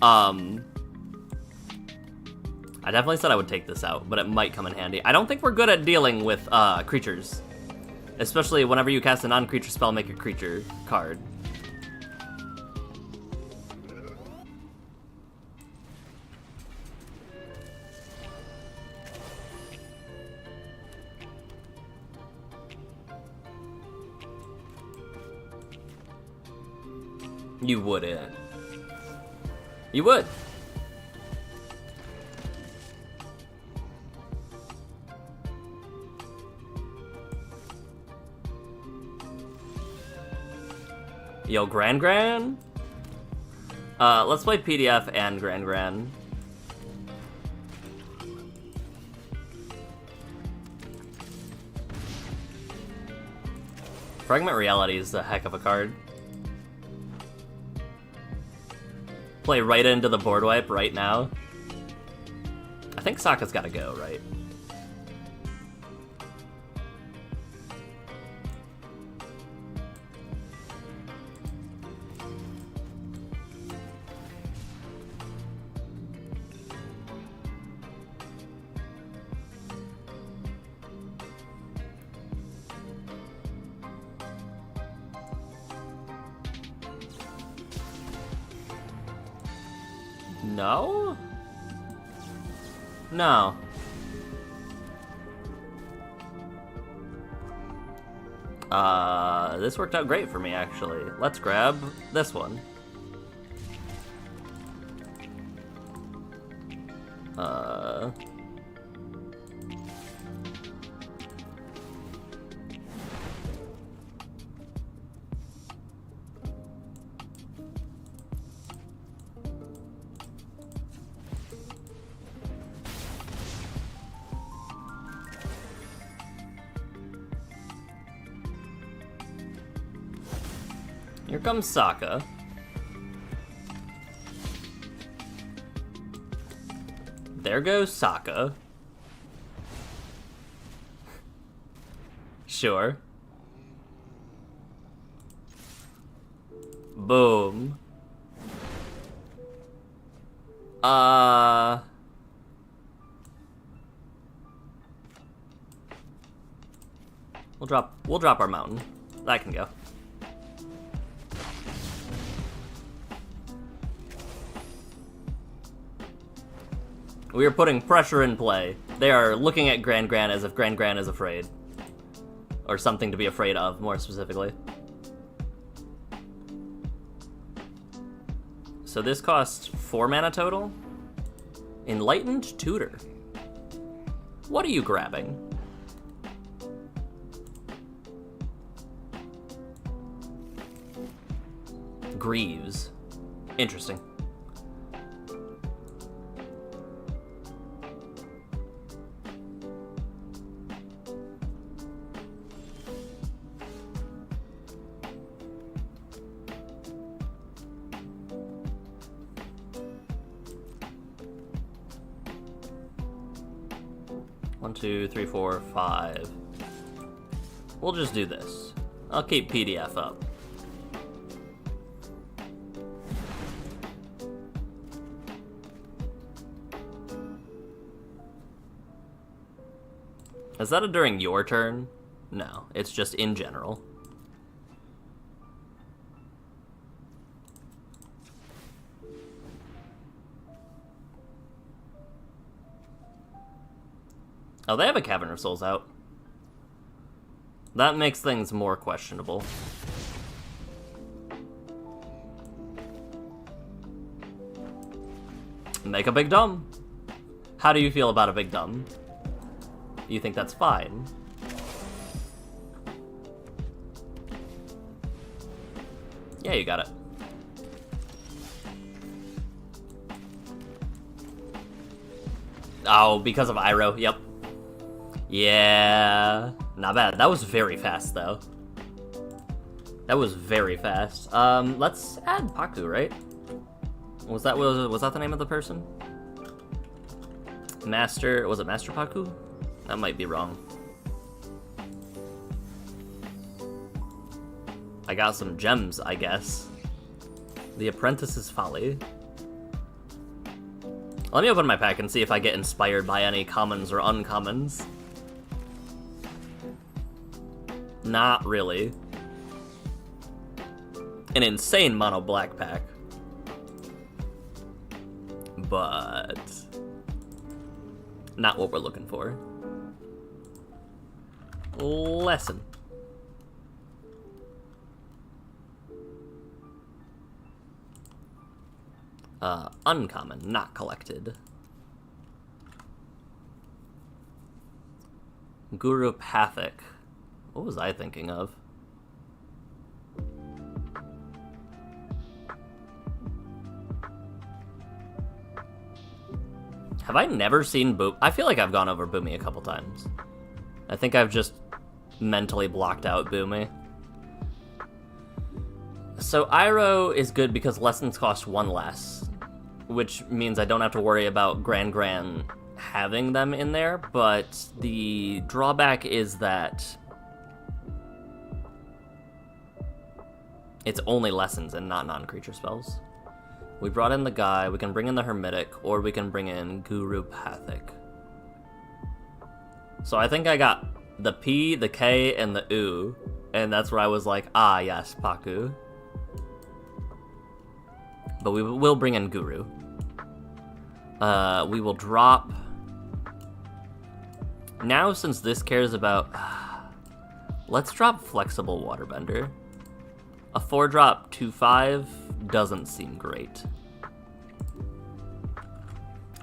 I definitely said I would take this out, but it might come in handy. I don't think we're good at dealing with, creatures. Especially whenever you cast a non-creature spell, make a creature card. You wouldn't. You would. Yo, Gran Gran? Let's play PDF and Gran Gran. Fragment Reality is a heck of a card. Play right into the board wipe right now. I think Sokka's gotta go, right? No? No. This worked out great for me, actually. Let's grab this one. Here comes Sokka. There goes Sokka. Sure. Boom. We'll drop our mountain. That can go. We are putting pressure in play. They are looking at Gran Gran as if Gran Gran is afraid. Or something to be afraid of, more specifically. So this costs 4 mana total? Enlightened Tutor. What are you grabbing? Greaves. Interesting. One, two, three, four, 5. We'll just do this. I'll keep PDF up. Is that a during your turn? No, it's just in general. Oh, they have a Cavern of Souls out. That makes things more questionable. Make a big dumb. How do you feel about a big dumb? You think that's fine? Yeah, you got it. Oh, because of Iroh, yep. Yeah, not bad. That was very fast, though. That was very fast. Let's add Paku, right? Was that the name of the person? Master, was it Master Paku? That might be wrong. I got some gems, I guess. The Apprentice's Folly. Let me open my pack and see if I get inspired by any commons or uncommons. Not really. An insane mono black pack. But not what we're looking for. Lesson. Uncommon, not collected. Gurupathic. What was I thinking of? Have I never seen Boom? I feel like I've gone over Boomy a couple times. I think I've just mentally blocked out Boomy. So Iroh is good because lessons cost 1 less, which means I don't have to worry about Gran Gran having them in there, but the drawback is that it's only lessons and not non-creature spells. We brought in the guy, we can bring in the Hermitic, or we can bring in Gurupathic. So I think I got the P, the K, and the U, and that's where I was like, ah yes, Paku. But we will bring in Guru. We will drop... Now, since this cares about... Let's drop Flexible Waterbender. A 4-drop 2/5 doesn't seem great.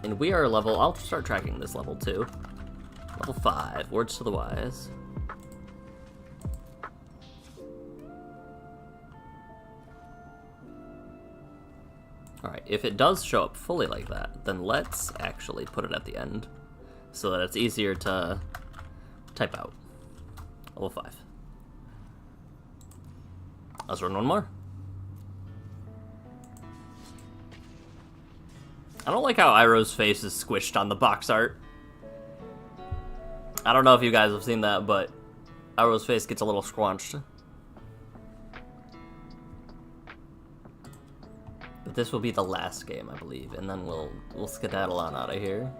And we are level... I'll start tracking this level, too. Level 5. Words to the Wise. Alright, if it does show up fully like that, then let's actually put it at the end, so that it's easier to type out. Level 5. Let's run one more. I don't like how Iroh's face is squished on the box art. I don't know if you guys have seen that, but Iroh's face gets a little squanched. But this will be the last game, I believe, and then we'll skedaddle on out of here.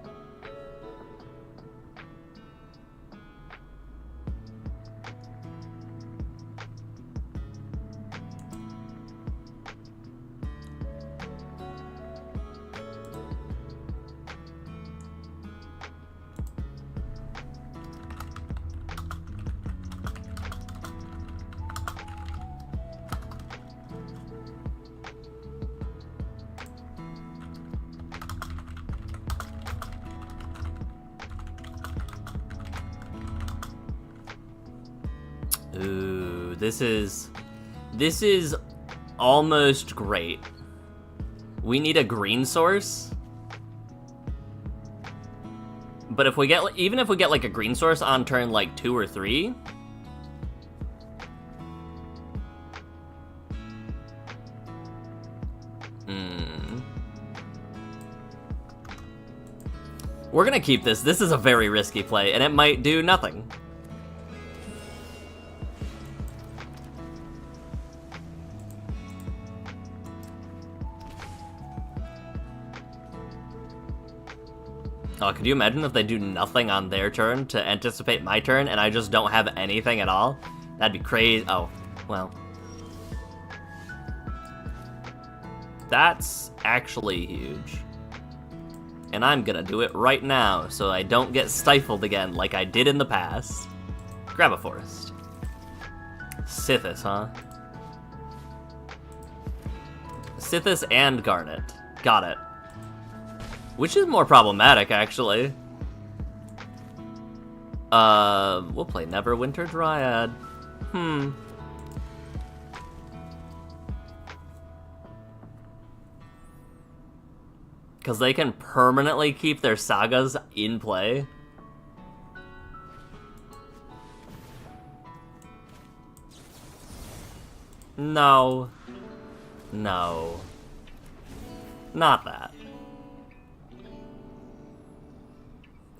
Ooh, this is almost great. We need a green source. But if we get, even if we get like a green source on turn like 2 or 3, we're gonna keep this. This is a very risky play, and it might do nothing. Oh, could you imagine if they do nothing on their turn to anticipate my turn and I just don't have anything at all? That'd be crazy. Oh, well. That's actually huge. And I'm gonna do it right now so I don't get stifled again like I did in the past. Grab a forest. Sithis, huh? Sithis and Garnet. Got it. Which is more problematic, actually. We'll play Neverwinter Dryad. Because they can permanently keep their sagas in play. No. No. Not that.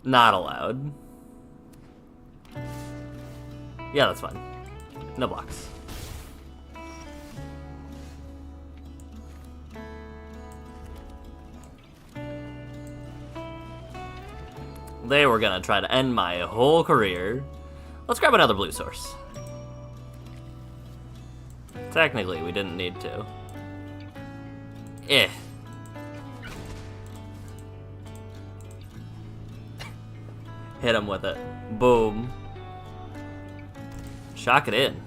Not allowed. Yeah, that's fine. No blocks. They were gonna try to end my whole career. Let's grab another blue source. Technically, we didn't need to. Hit him with it. Boom. Shock it in.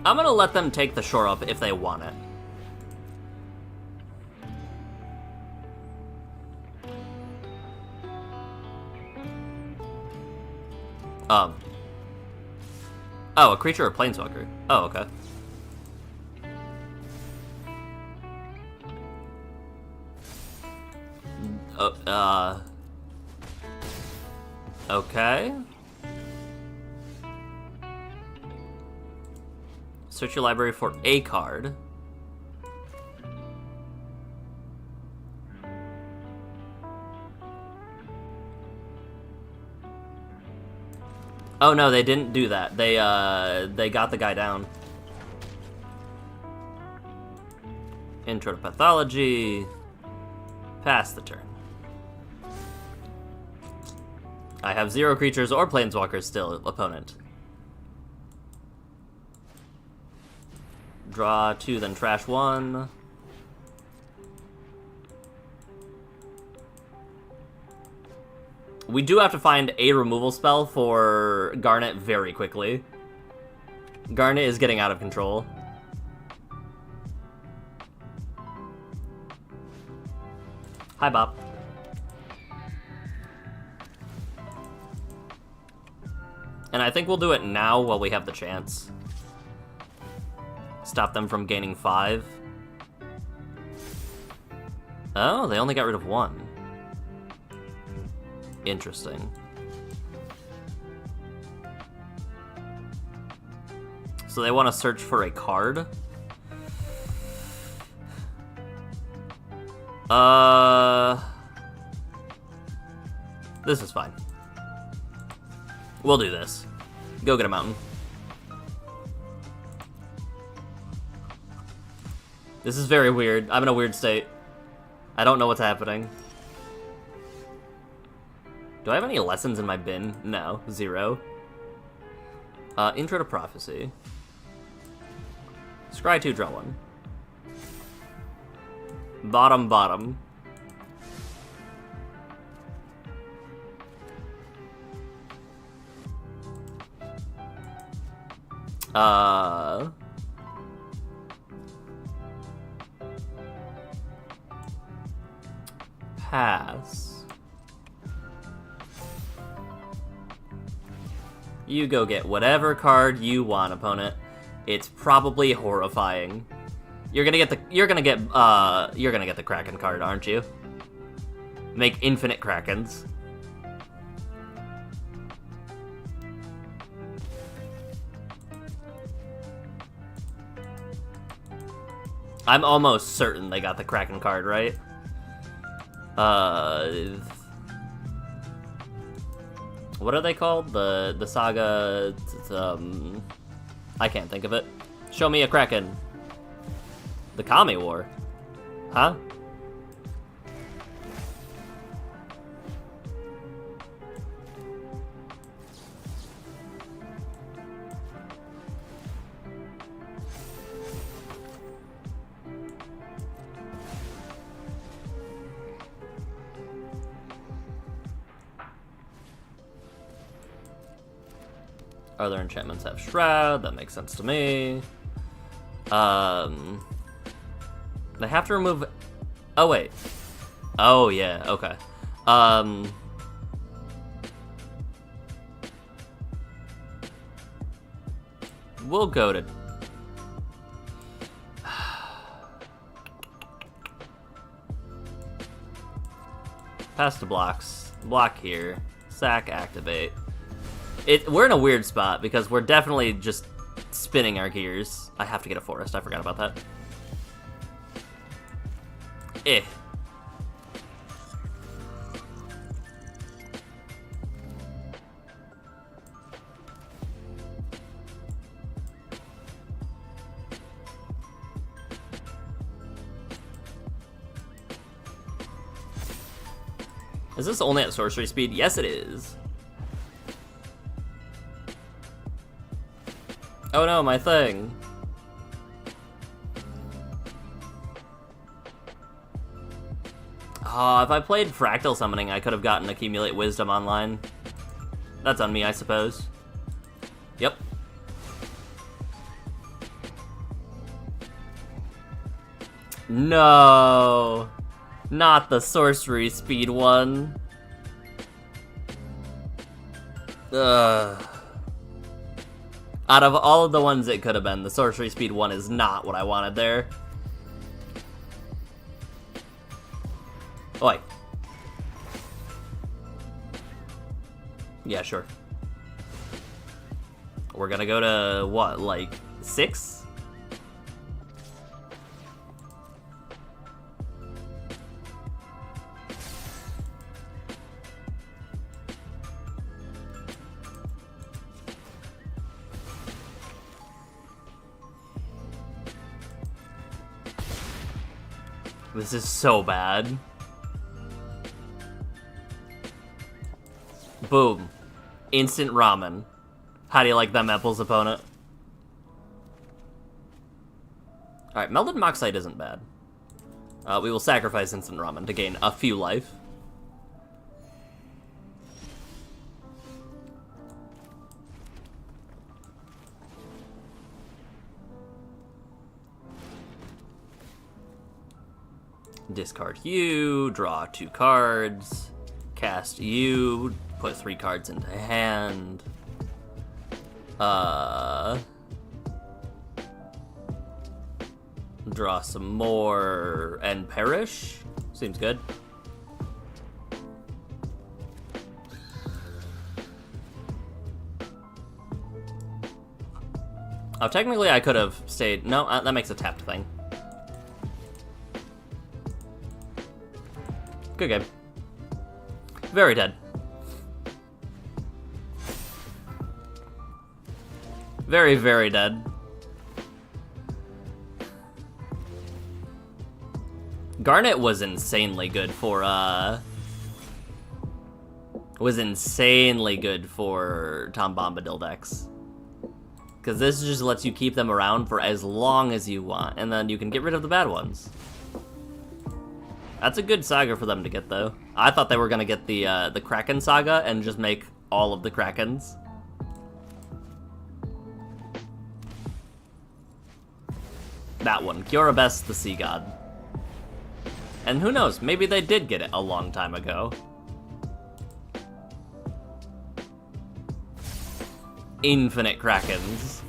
I'm gonna let them take the shore up if they want it. Oh, a creature or planeswalker? Oh, okay. Okay. Search your library for a card. Oh no, they didn't do that. They got the guy down. Intro to Pathology. Pass the turn. I have 0 creatures or planeswalkers still, opponent. Draw 2, then trash 1. We do have to find a removal spell for Garnet very quickly. Garnet is getting out of control. Hi, Bob. And I think we'll do it now while we have the chance. Stop them from gaining 5. Oh, they only got rid of 1. Interesting. So they want to search for a card? This is fine. We'll do this. Go get a mountain. This is very weird. I'm in a weird state. I don't know what's happening. Do I have any lessons in my bin? No. 0. Intro to Prophecy. Scry 2, draw 1. Bottom, bottom. Pass. You go get whatever card you want, opponent. It's probably horrifying. You're gonna get the Kraken card, aren't you? Make infinite Krakens. I'm almost certain they got the Kraken card, right? What are they called? The saga... I can't think of it. Show me a Kraken. The Kami War. Huh? Other enchantments have Shroud, that makes sense to me. They have to remove... Oh, wait. Oh, yeah, okay. We'll go to... Pass the blocks. Block here. Sack, activate. We're in a weird spot because we're definitely just spinning our gears. I have to get a forest. I forgot about that. Is this only at sorcery speed? Yes, it is. Oh no, my thing. Oh, if I played Fractal Summoning, I could have gotten Accumulate Wisdom online. That's on me, I suppose. Yep. No! Not the sorcery speed one. Ugh. Out of all of the ones it could have been, the sorcery speed one is not what I wanted there. Oi. Yeah, sure. We're gonna go to, what, like, 6? This is so bad. Boom. Instant ramen. How do you like them apples, opponent? Alright, Melted Moxite isn't bad. We will sacrifice Instant Ramen to gain a few life. Discard you, draw 2 cards, cast you, put 3 cards into hand. Draw some more and perish. Seems good. Oh, technically I could have stayed. No, that makes a tapped thing. Good game. Very dead. Very, very dead. Garnet was insanely good for, Tom Bombadil decks. Because this just lets you keep them around for as long as you want, and then you can get rid of the bad ones. That's a good saga for them to get, though. I thought they were gonna get the Kraken saga and just make all of the Krakens. That one, Kyurabes the Sea God. And who knows, maybe they did get it a long time ago. Infinite Krakens.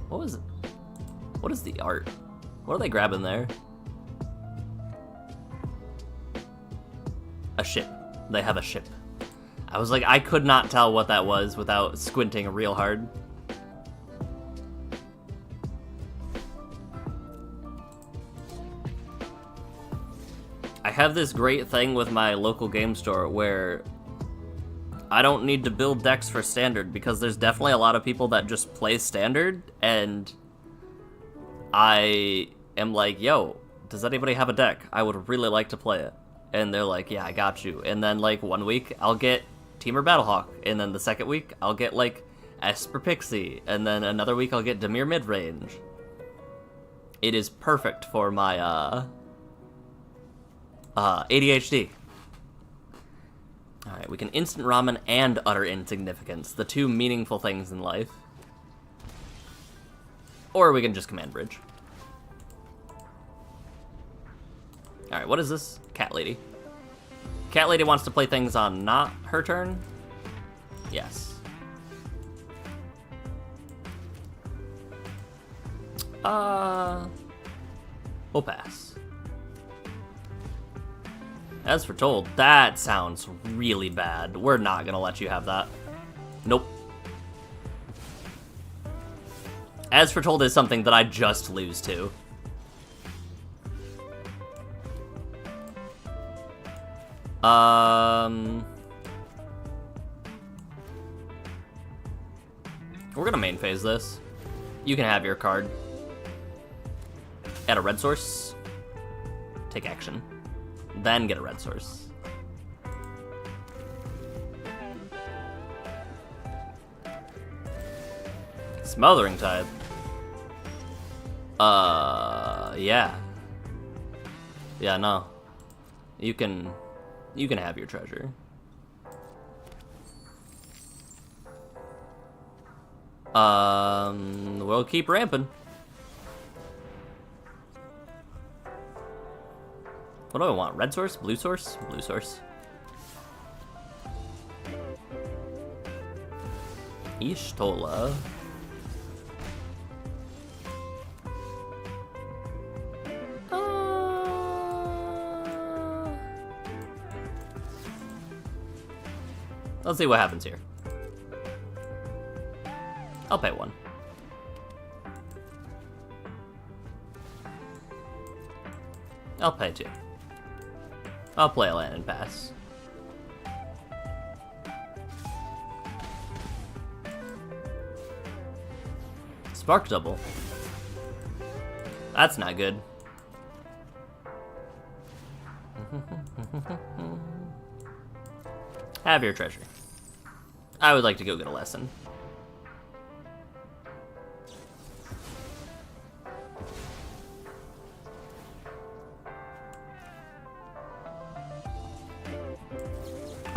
What was it? What is the art? What are they grabbing there? A ship. They have a ship. I was like, I could not tell what that was without squinting real hard. I have this great thing with my local game store where I don't need to build decks for Standard because there's definitely a lot of people that just play Standard, and I am like, yo, does anybody have a deck? I would really like to play it. And they're like, yeah, I got you. And then, like, one week, I'll get Teamer Battlehawk. And then the second week, I'll get, like, Esper Pixie. And then another week, I'll get Dimir Midrange. It is perfect for my, ADHD. Alright, we can Instant Ramen and Utter Insignificance, the 2 meaningful things in life. Or we can just Command Bridge. Alright, what is this? Cat Lady. Cat Lady wants to play things on not her turn? Yes. We'll pass. As for Told, that sounds really bad. We're not gonna let you have that. Nope. As for Told is something that I just lose to. We're gonna main phase this. You can have your card. Add a red source. Take action. Then get a red source. Smothering Tide. Yeah. Yeah, no. You can have your treasure. We'll keep ramping. What do I want? Red source? Blue source? Blue source. Ishtola. Let's see what happens here. I'll pay 1. I'll pay 2. I'll play a land and pass. Spark Double. That's not good. Have your treasure. I would like to go get a lesson.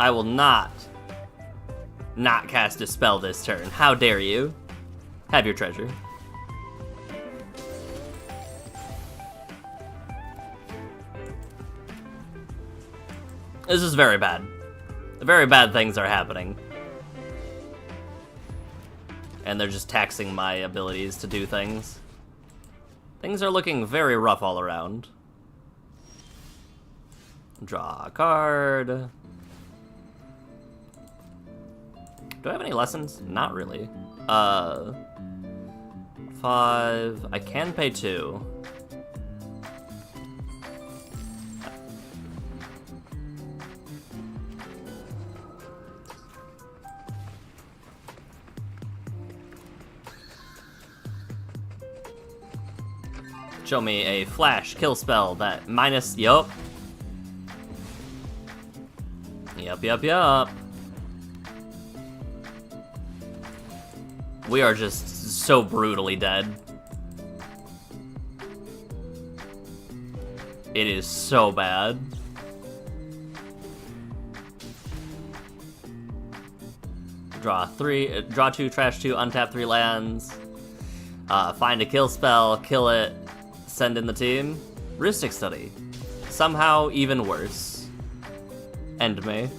I will not cast a spell this turn. How dare you? Have your treasure. This is very bad. Very bad things are happening. And they're just taxing my abilities to do things. Things are looking very rough all around. Draw a card. Do I have any lessons? Not really. 5. I can pay 2. Show me a flash kill spell that minus. Yup. Yup. We are just so brutally dead. It is so bad. Draw 2, trash 2, untap 3 lands. Find a kill spell, kill it, send in the team. Rhystic Study. Somehow even worse. End me.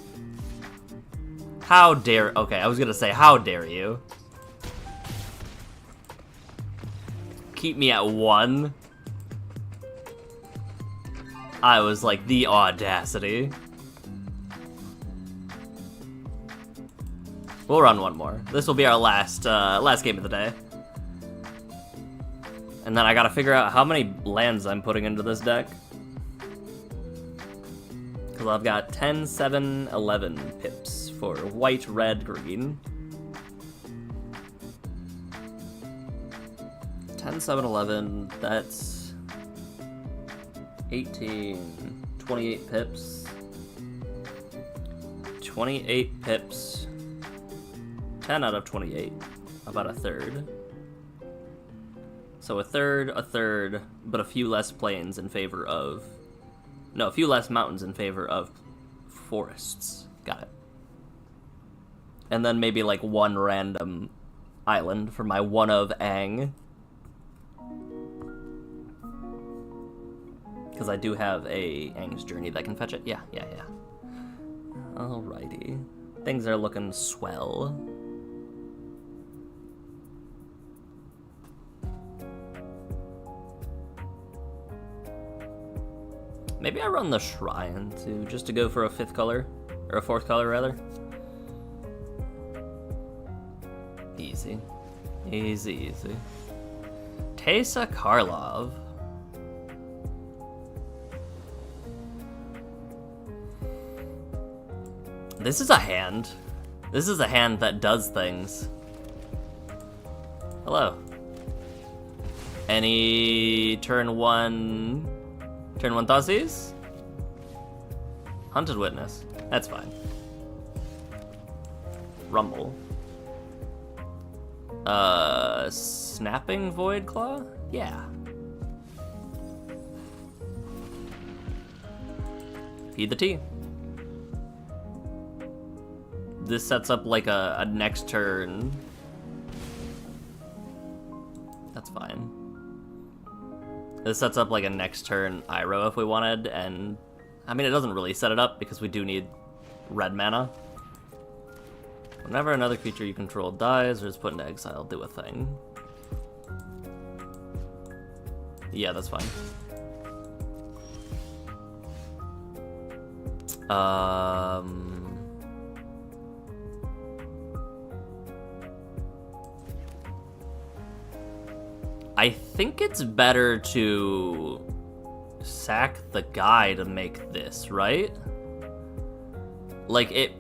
How dare... Okay, I was gonna say, how dare you? Keep me at 1. I was like, the audacity. We'll run one more. This will be our last game of the day. And then I gotta figure out how many lands I'm putting into this deck. Because I've got 10, 7, 11 pips for white, red, green. 10, 7, 11, that's 18, 28 pips. 28 pips. 10 out of 28, about a third. So a third, but a few less plains in favor of... No, a few less mountains in favor of forests. Got it. And then maybe like one random island for my one of Aang. Because I do have a Aang's Journey that can fetch it. Yeah. Alrighty. Things are looking swell. Maybe I run the Shrine, too, just to go for a 5th color. Or a 4th color, rather. Easy. Easy. Teysa Karlov. This is a hand. This is a hand that does things. Hello. Any turn 1 Thoughtseize? Hunted Witness. That's fine. Rumble. Snapping Void Claw? Yeah. Feed the tea. This sets up like a next turn. That's fine. This sets up like a next turn Iroh if we wanted, and I mean it doesn't really set it up because we do need red mana. Whenever another creature you control dies or is put into exile, do a thing. Yeah, that's fine. I think it's better to sack the guy to make this, right? Like, it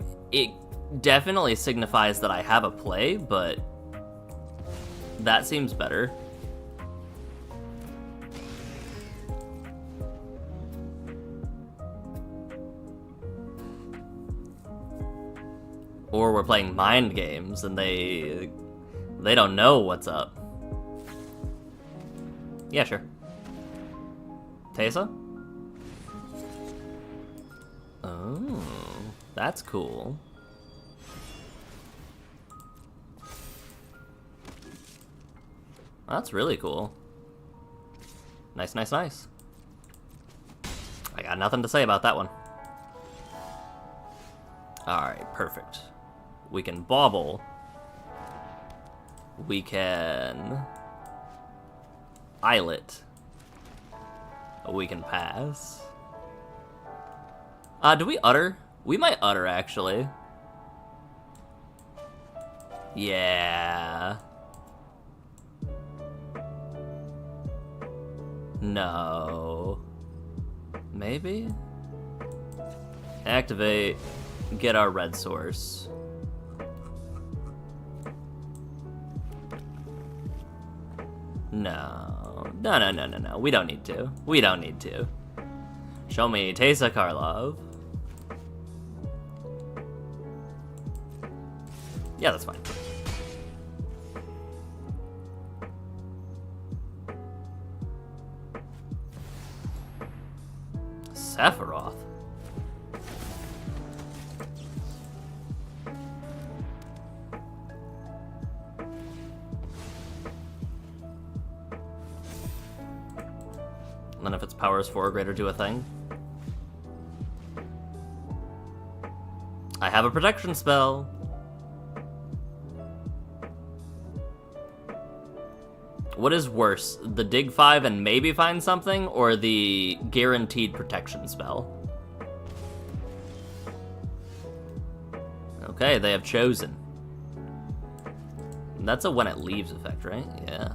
definitely signifies that I have a play, but that seems better. Or we're playing mind games and they don't know what's up. Yeah, sure. Teysa? Oh. That's cool. That's really cool. Nice, nice, nice. I got nothing to say about that one. Alright, perfect. We can bobble. We can eyelet. We can pass. Do we utter? We might utter, actually. Yeah. No. Maybe? Activate. Get our red source. No. No. We don't need to. We don't need to. Show me Teysa Karlov. Yeah, that's fine. Sephiroth. And then if its power is 4 or greater, do a thing. I have a protection spell. What is worse, the dig 5 and maybe find something, or the guaranteed protection spell? Okay, they have chosen. That's a when it leaves effect, right? Yeah.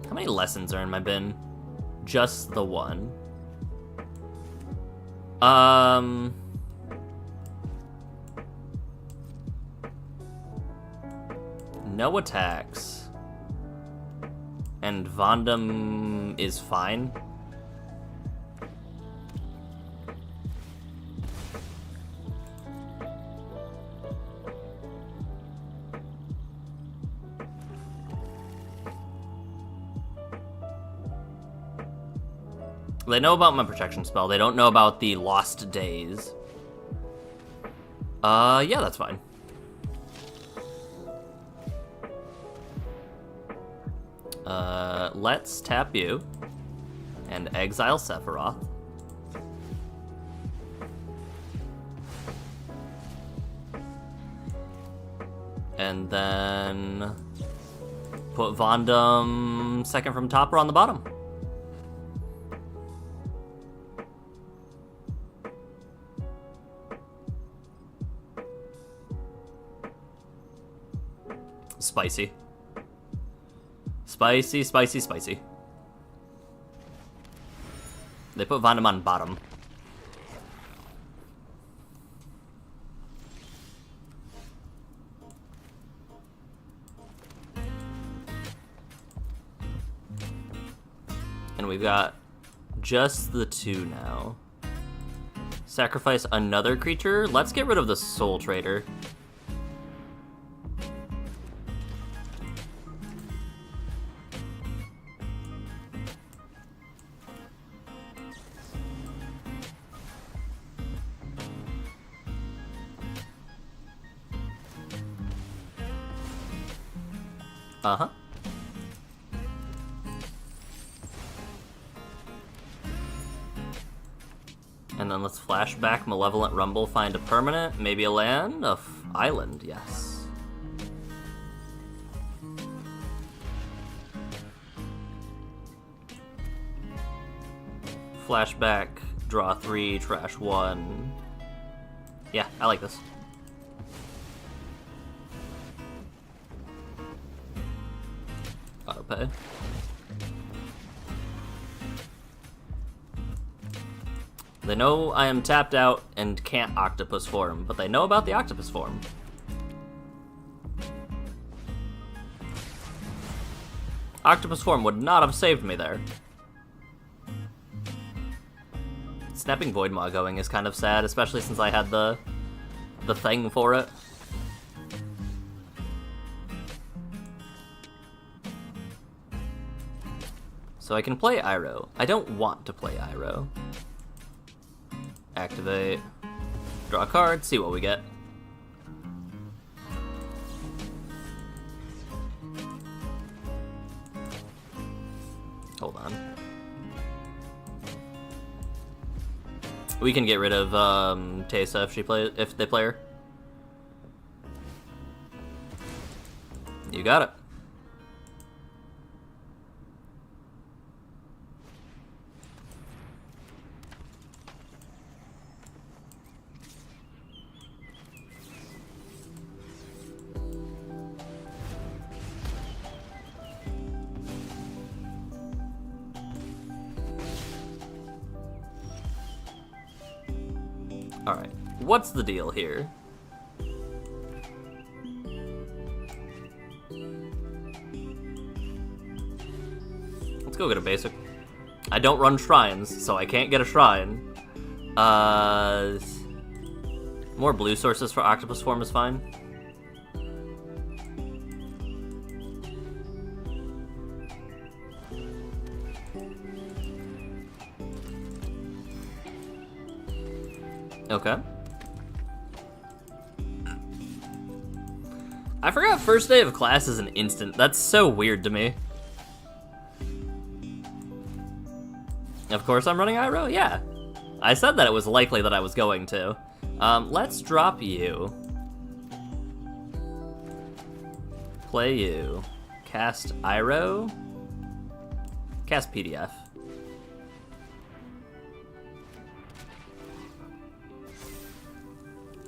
How many lessons are in my bin? Just the one. No attacks. And Vondam is fine. They know about my protection spell. They don't know about the lost days. Yeah, that's fine. Let's tap you and exile Sephiroth. And then put Vondam second from top or on the bottom. Spicy. Spicy, spicy, spicy. They put Vondam on bottom. And we've got just the 2 now. Sacrifice another creature? Let's get rid of the Soul Trader. Uh-huh. And then let's flashback Malevolent Rumble, find a permanent, maybe a land, island, yes. Flashback, draw 3, trash 1. Yeah, I like this. Autopay. They know I am tapped out and can't octopus form, but they know about the octopus form. Octopus form would not have saved me there. Snapping Void Maw going is kind of sad, especially since I had the thing for it. So I can play Iroh. I don't want to play Iroh. Activate. Draw a card, see what we get. Hold on. We can get rid of Teysa if they play her. You got it. Alright, what's the deal here? Let's go get a basic. I don't run shrines, so I can't get a shrine. More blue sources for octopus form is fine. Okay. I forgot first day of class is an instant. That's so weird to me. Of course I'm running Iroh, yeah. I said that it was likely that I was going to. Let's drop you. Play you. Cast Iroh. Cast PDF.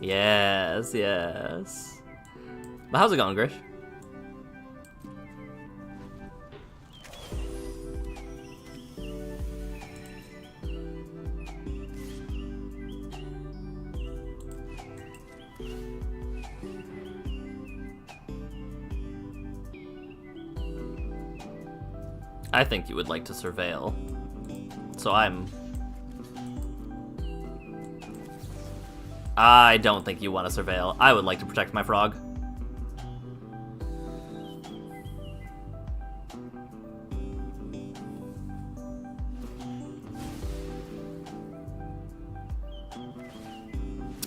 Yes, yes. But how's it going, Grish? I think you would like to surveil. So I don't think you want to surveil. I would like to protect my frog.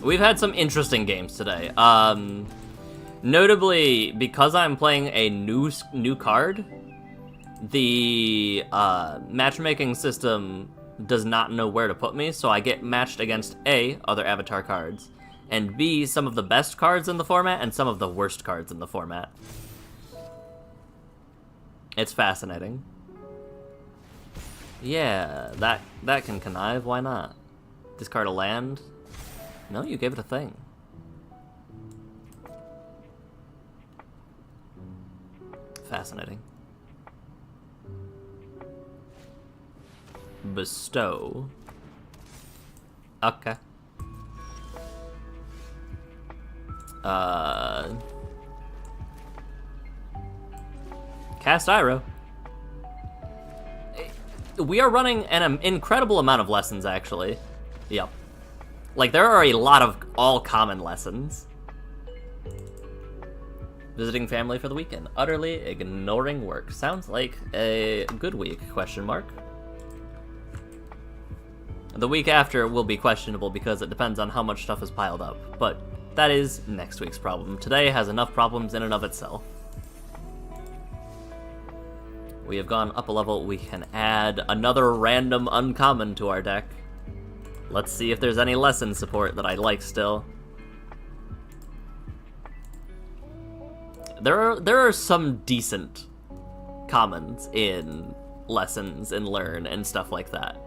We've had some interesting games today. Notably, because I'm playing a new card, the matchmaking system does not know where to put me, so I get matched against A, other avatar cards, and B, some of the best cards in the format and some of the worst cards in the format. It's fascinating. Yeah, that can connive, why not? Discard a land? No, you gave it a thing. Fascinating. Bestow. Okay. Cast Iroh. We are running an incredible amount of lessons, actually. Yep. Like, there are a lot of all-common lessons. Visiting family for the weekend. Utterly ignoring work. Sounds like a good week, question mark. The week after will be questionable because it depends on how much stuff is piled up, but that is next week's problem. Today has enough problems in and of itself. We have gone up a level. We can add another random uncommon to our deck. Let's see if there's any lesson support that I like still. There are some decent commons in lessons and learn and stuff like that.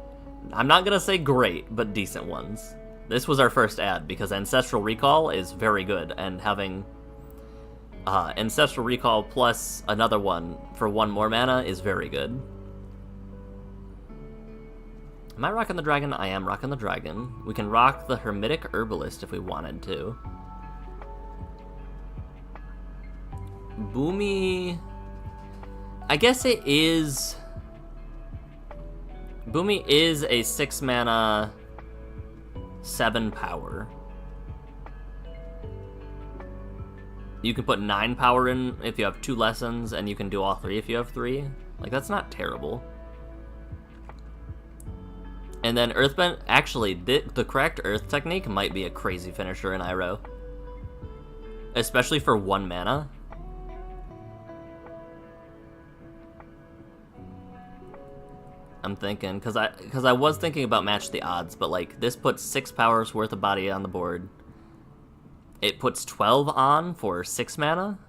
I'm not gonna say great, but decent ones. This was our first ad because Ancestral Recall is very good, and having Ancestral Recall plus another one for one more mana is very good. Am I rocking the dragon? I am rocking the dragon. We can rock the Hermetic Herbalist if we wanted to. Boomy... I guess it is... Boomy is a 6 mana, 7 power. You can put 9 power in if you have 2 lessons, and you can do all 3 if you have 3. Like, that's not terrible. And then Earthbend, actually, the correct Earth technique might be a crazy finisher in Iroh. Especially for 1 mana. I'm thinking, because I was thinking about match the odds, but like, this puts 6 powers worth of body on the board. It puts 12 on for 6 mana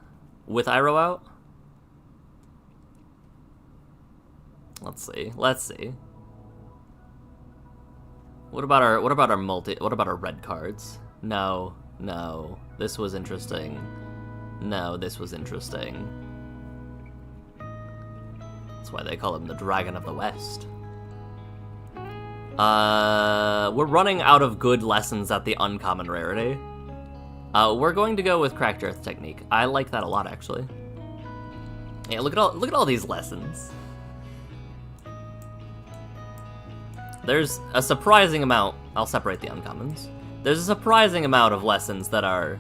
with Iroh out. Let's see. What about our red cards? No. This was interesting. No, this was interesting. That's why they call him the Dragon of the West. We're running out of good lessons at the uncommon rarity. We're going to go with Cracked Earth technique. I like that a lot, actually. Yeah, look at all these lessons. There's a surprising amount. I'll separate the uncommons. There's a surprising amount of lessons that are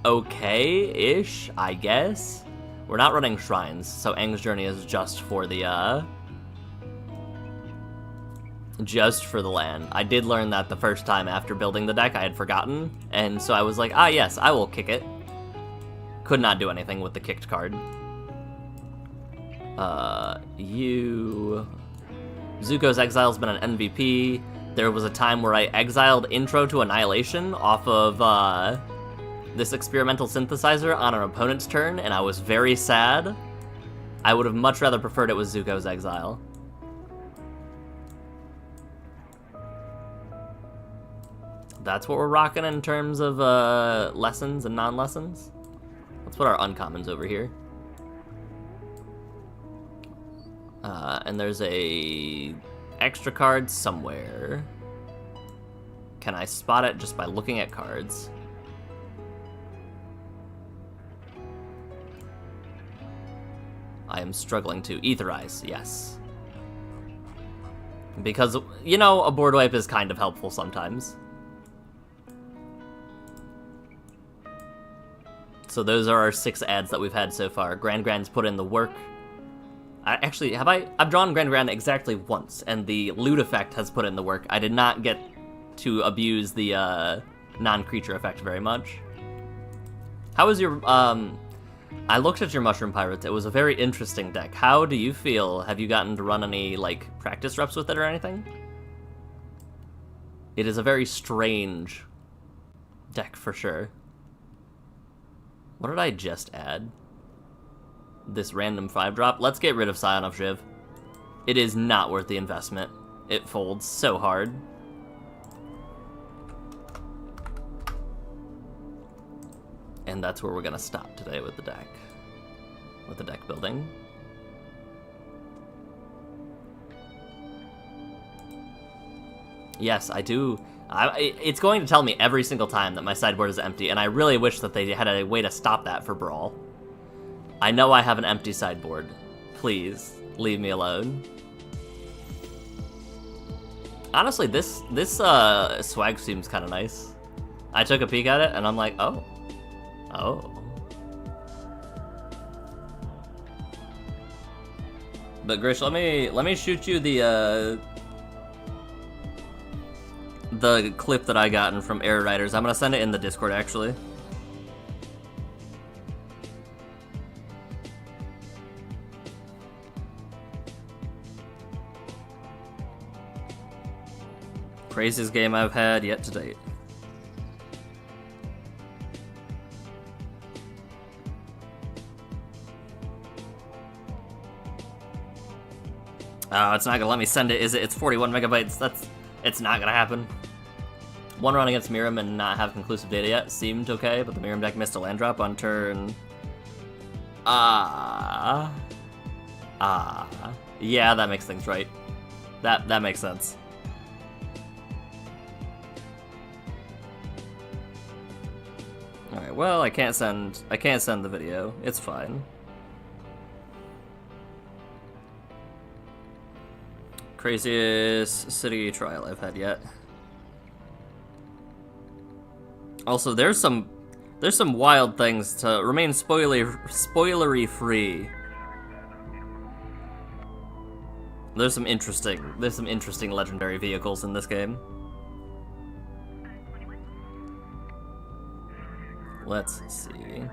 okay-ish, I guess. We're not running shrines, so Aang's Journey is just for the land. I did learn that the first time after building the deck. I had forgotten, and so I was like, ah, yes, I will kick it. Could not do anything with the kicked card. Zuko's Exile's been an MVP. There was a time where I exiled Intro to Annihilation off of this experimental synthesizer on an opponent's turn, and I was very sad. I would have much rather preferred it was Zuko's Exile. That's what we're rocking in terms of lessons and non-lessons. Let's put our uncommons over here. And there's a extra card somewhere. Can I spot it just by looking at cards? I am struggling to etherize, yes. Because, you know, a board wipe is kind of helpful sometimes. So those are our 6 ads that we've had so far. Grand's put in the work. I've drawn Grand exactly once, and the loot effect has put in the work. I did not get to abuse the non-creature effect very much. How was your, I looked at your Mushroom Pirates. It was a very interesting deck. How do you feel? Have you gotten to run any, like, practice reps with it or anything? It is a very strange deck for sure. What did I just add? This random 5-drop. Let's get rid of Scion of Shiv. It is not worth the investment. It folds so hard. And that's where we're gonna stop today with the deck. With the deck building. Yes, I do. It's going to tell me every single time that my sideboard is empty, and I really wish that they had a way to stop that for Brawl. I know I have an empty sideboard. Please, leave me alone. Honestly, this swag seems kind of nice. I took a peek at it, and I'm like, oh. Oh. But Grish, let me shoot you the clip that I gotten from Air Riders. I'm gonna send it in the Discord, actually. Craziest game I've had yet to date. Oh, it's not gonna let me send it, is it? It's 41 megabytes. It's not gonna happen. One run against Miram and not have conclusive data yet seemed okay, but the Miram deck missed a land drop on turn. Yeah, that makes things right. That makes sense. Alright, well, I can't send the video. It's fine. Craziest city trial I've had yet. Also, there's some wild things to remain spoilery free. There's some interesting legendary vehicles in this game. Let's see.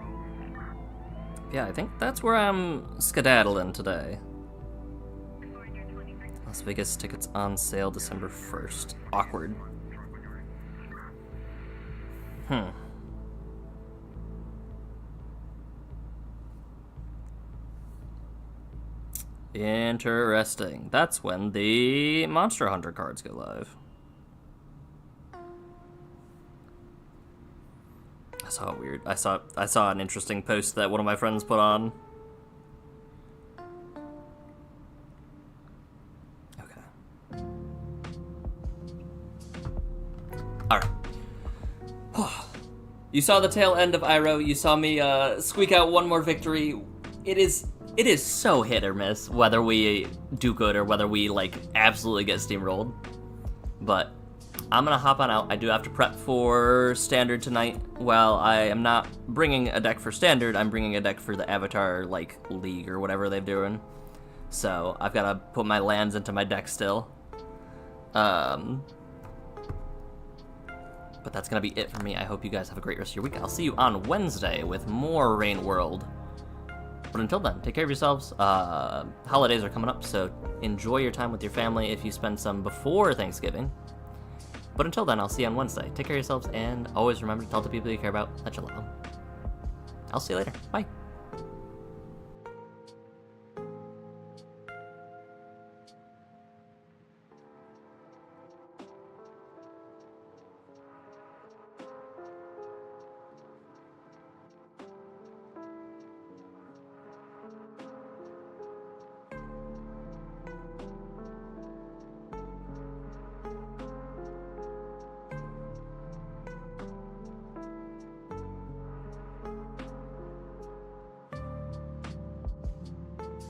Yeah, I think that's where I'm skedaddling today. Las Vegas tickets on sale December 1st. Awkward. Interesting. That's when the Monster Hunter cards go live. I saw it weird. I saw an interesting post that one of my friends put on. Okay. Alright. You saw the tail end of Iroh. You saw me squeak out one more victory. It is so hit or miss whether we do good or whether we like absolutely get steamrolled. But I'm gonna hop on out. I do have to prep for Standard tonight. Well, I am not bringing a deck for Standard. I'm bringing a deck for the Avatar like League or whatever they're doing. So I've got to put my lands into my deck still. But that's gonna be it for me. I hope you guys have a great rest of your week. I'll see you on Wednesday with more Rain World. But until then, take care of yourselves. Holidays are coming up, so enjoy your time with your family if you spend some before Thanksgiving. But until then, I'll see you on Wednesday. Take care of yourselves, and always remember to tell the people you care about that you love them. I'll see you later. Bye.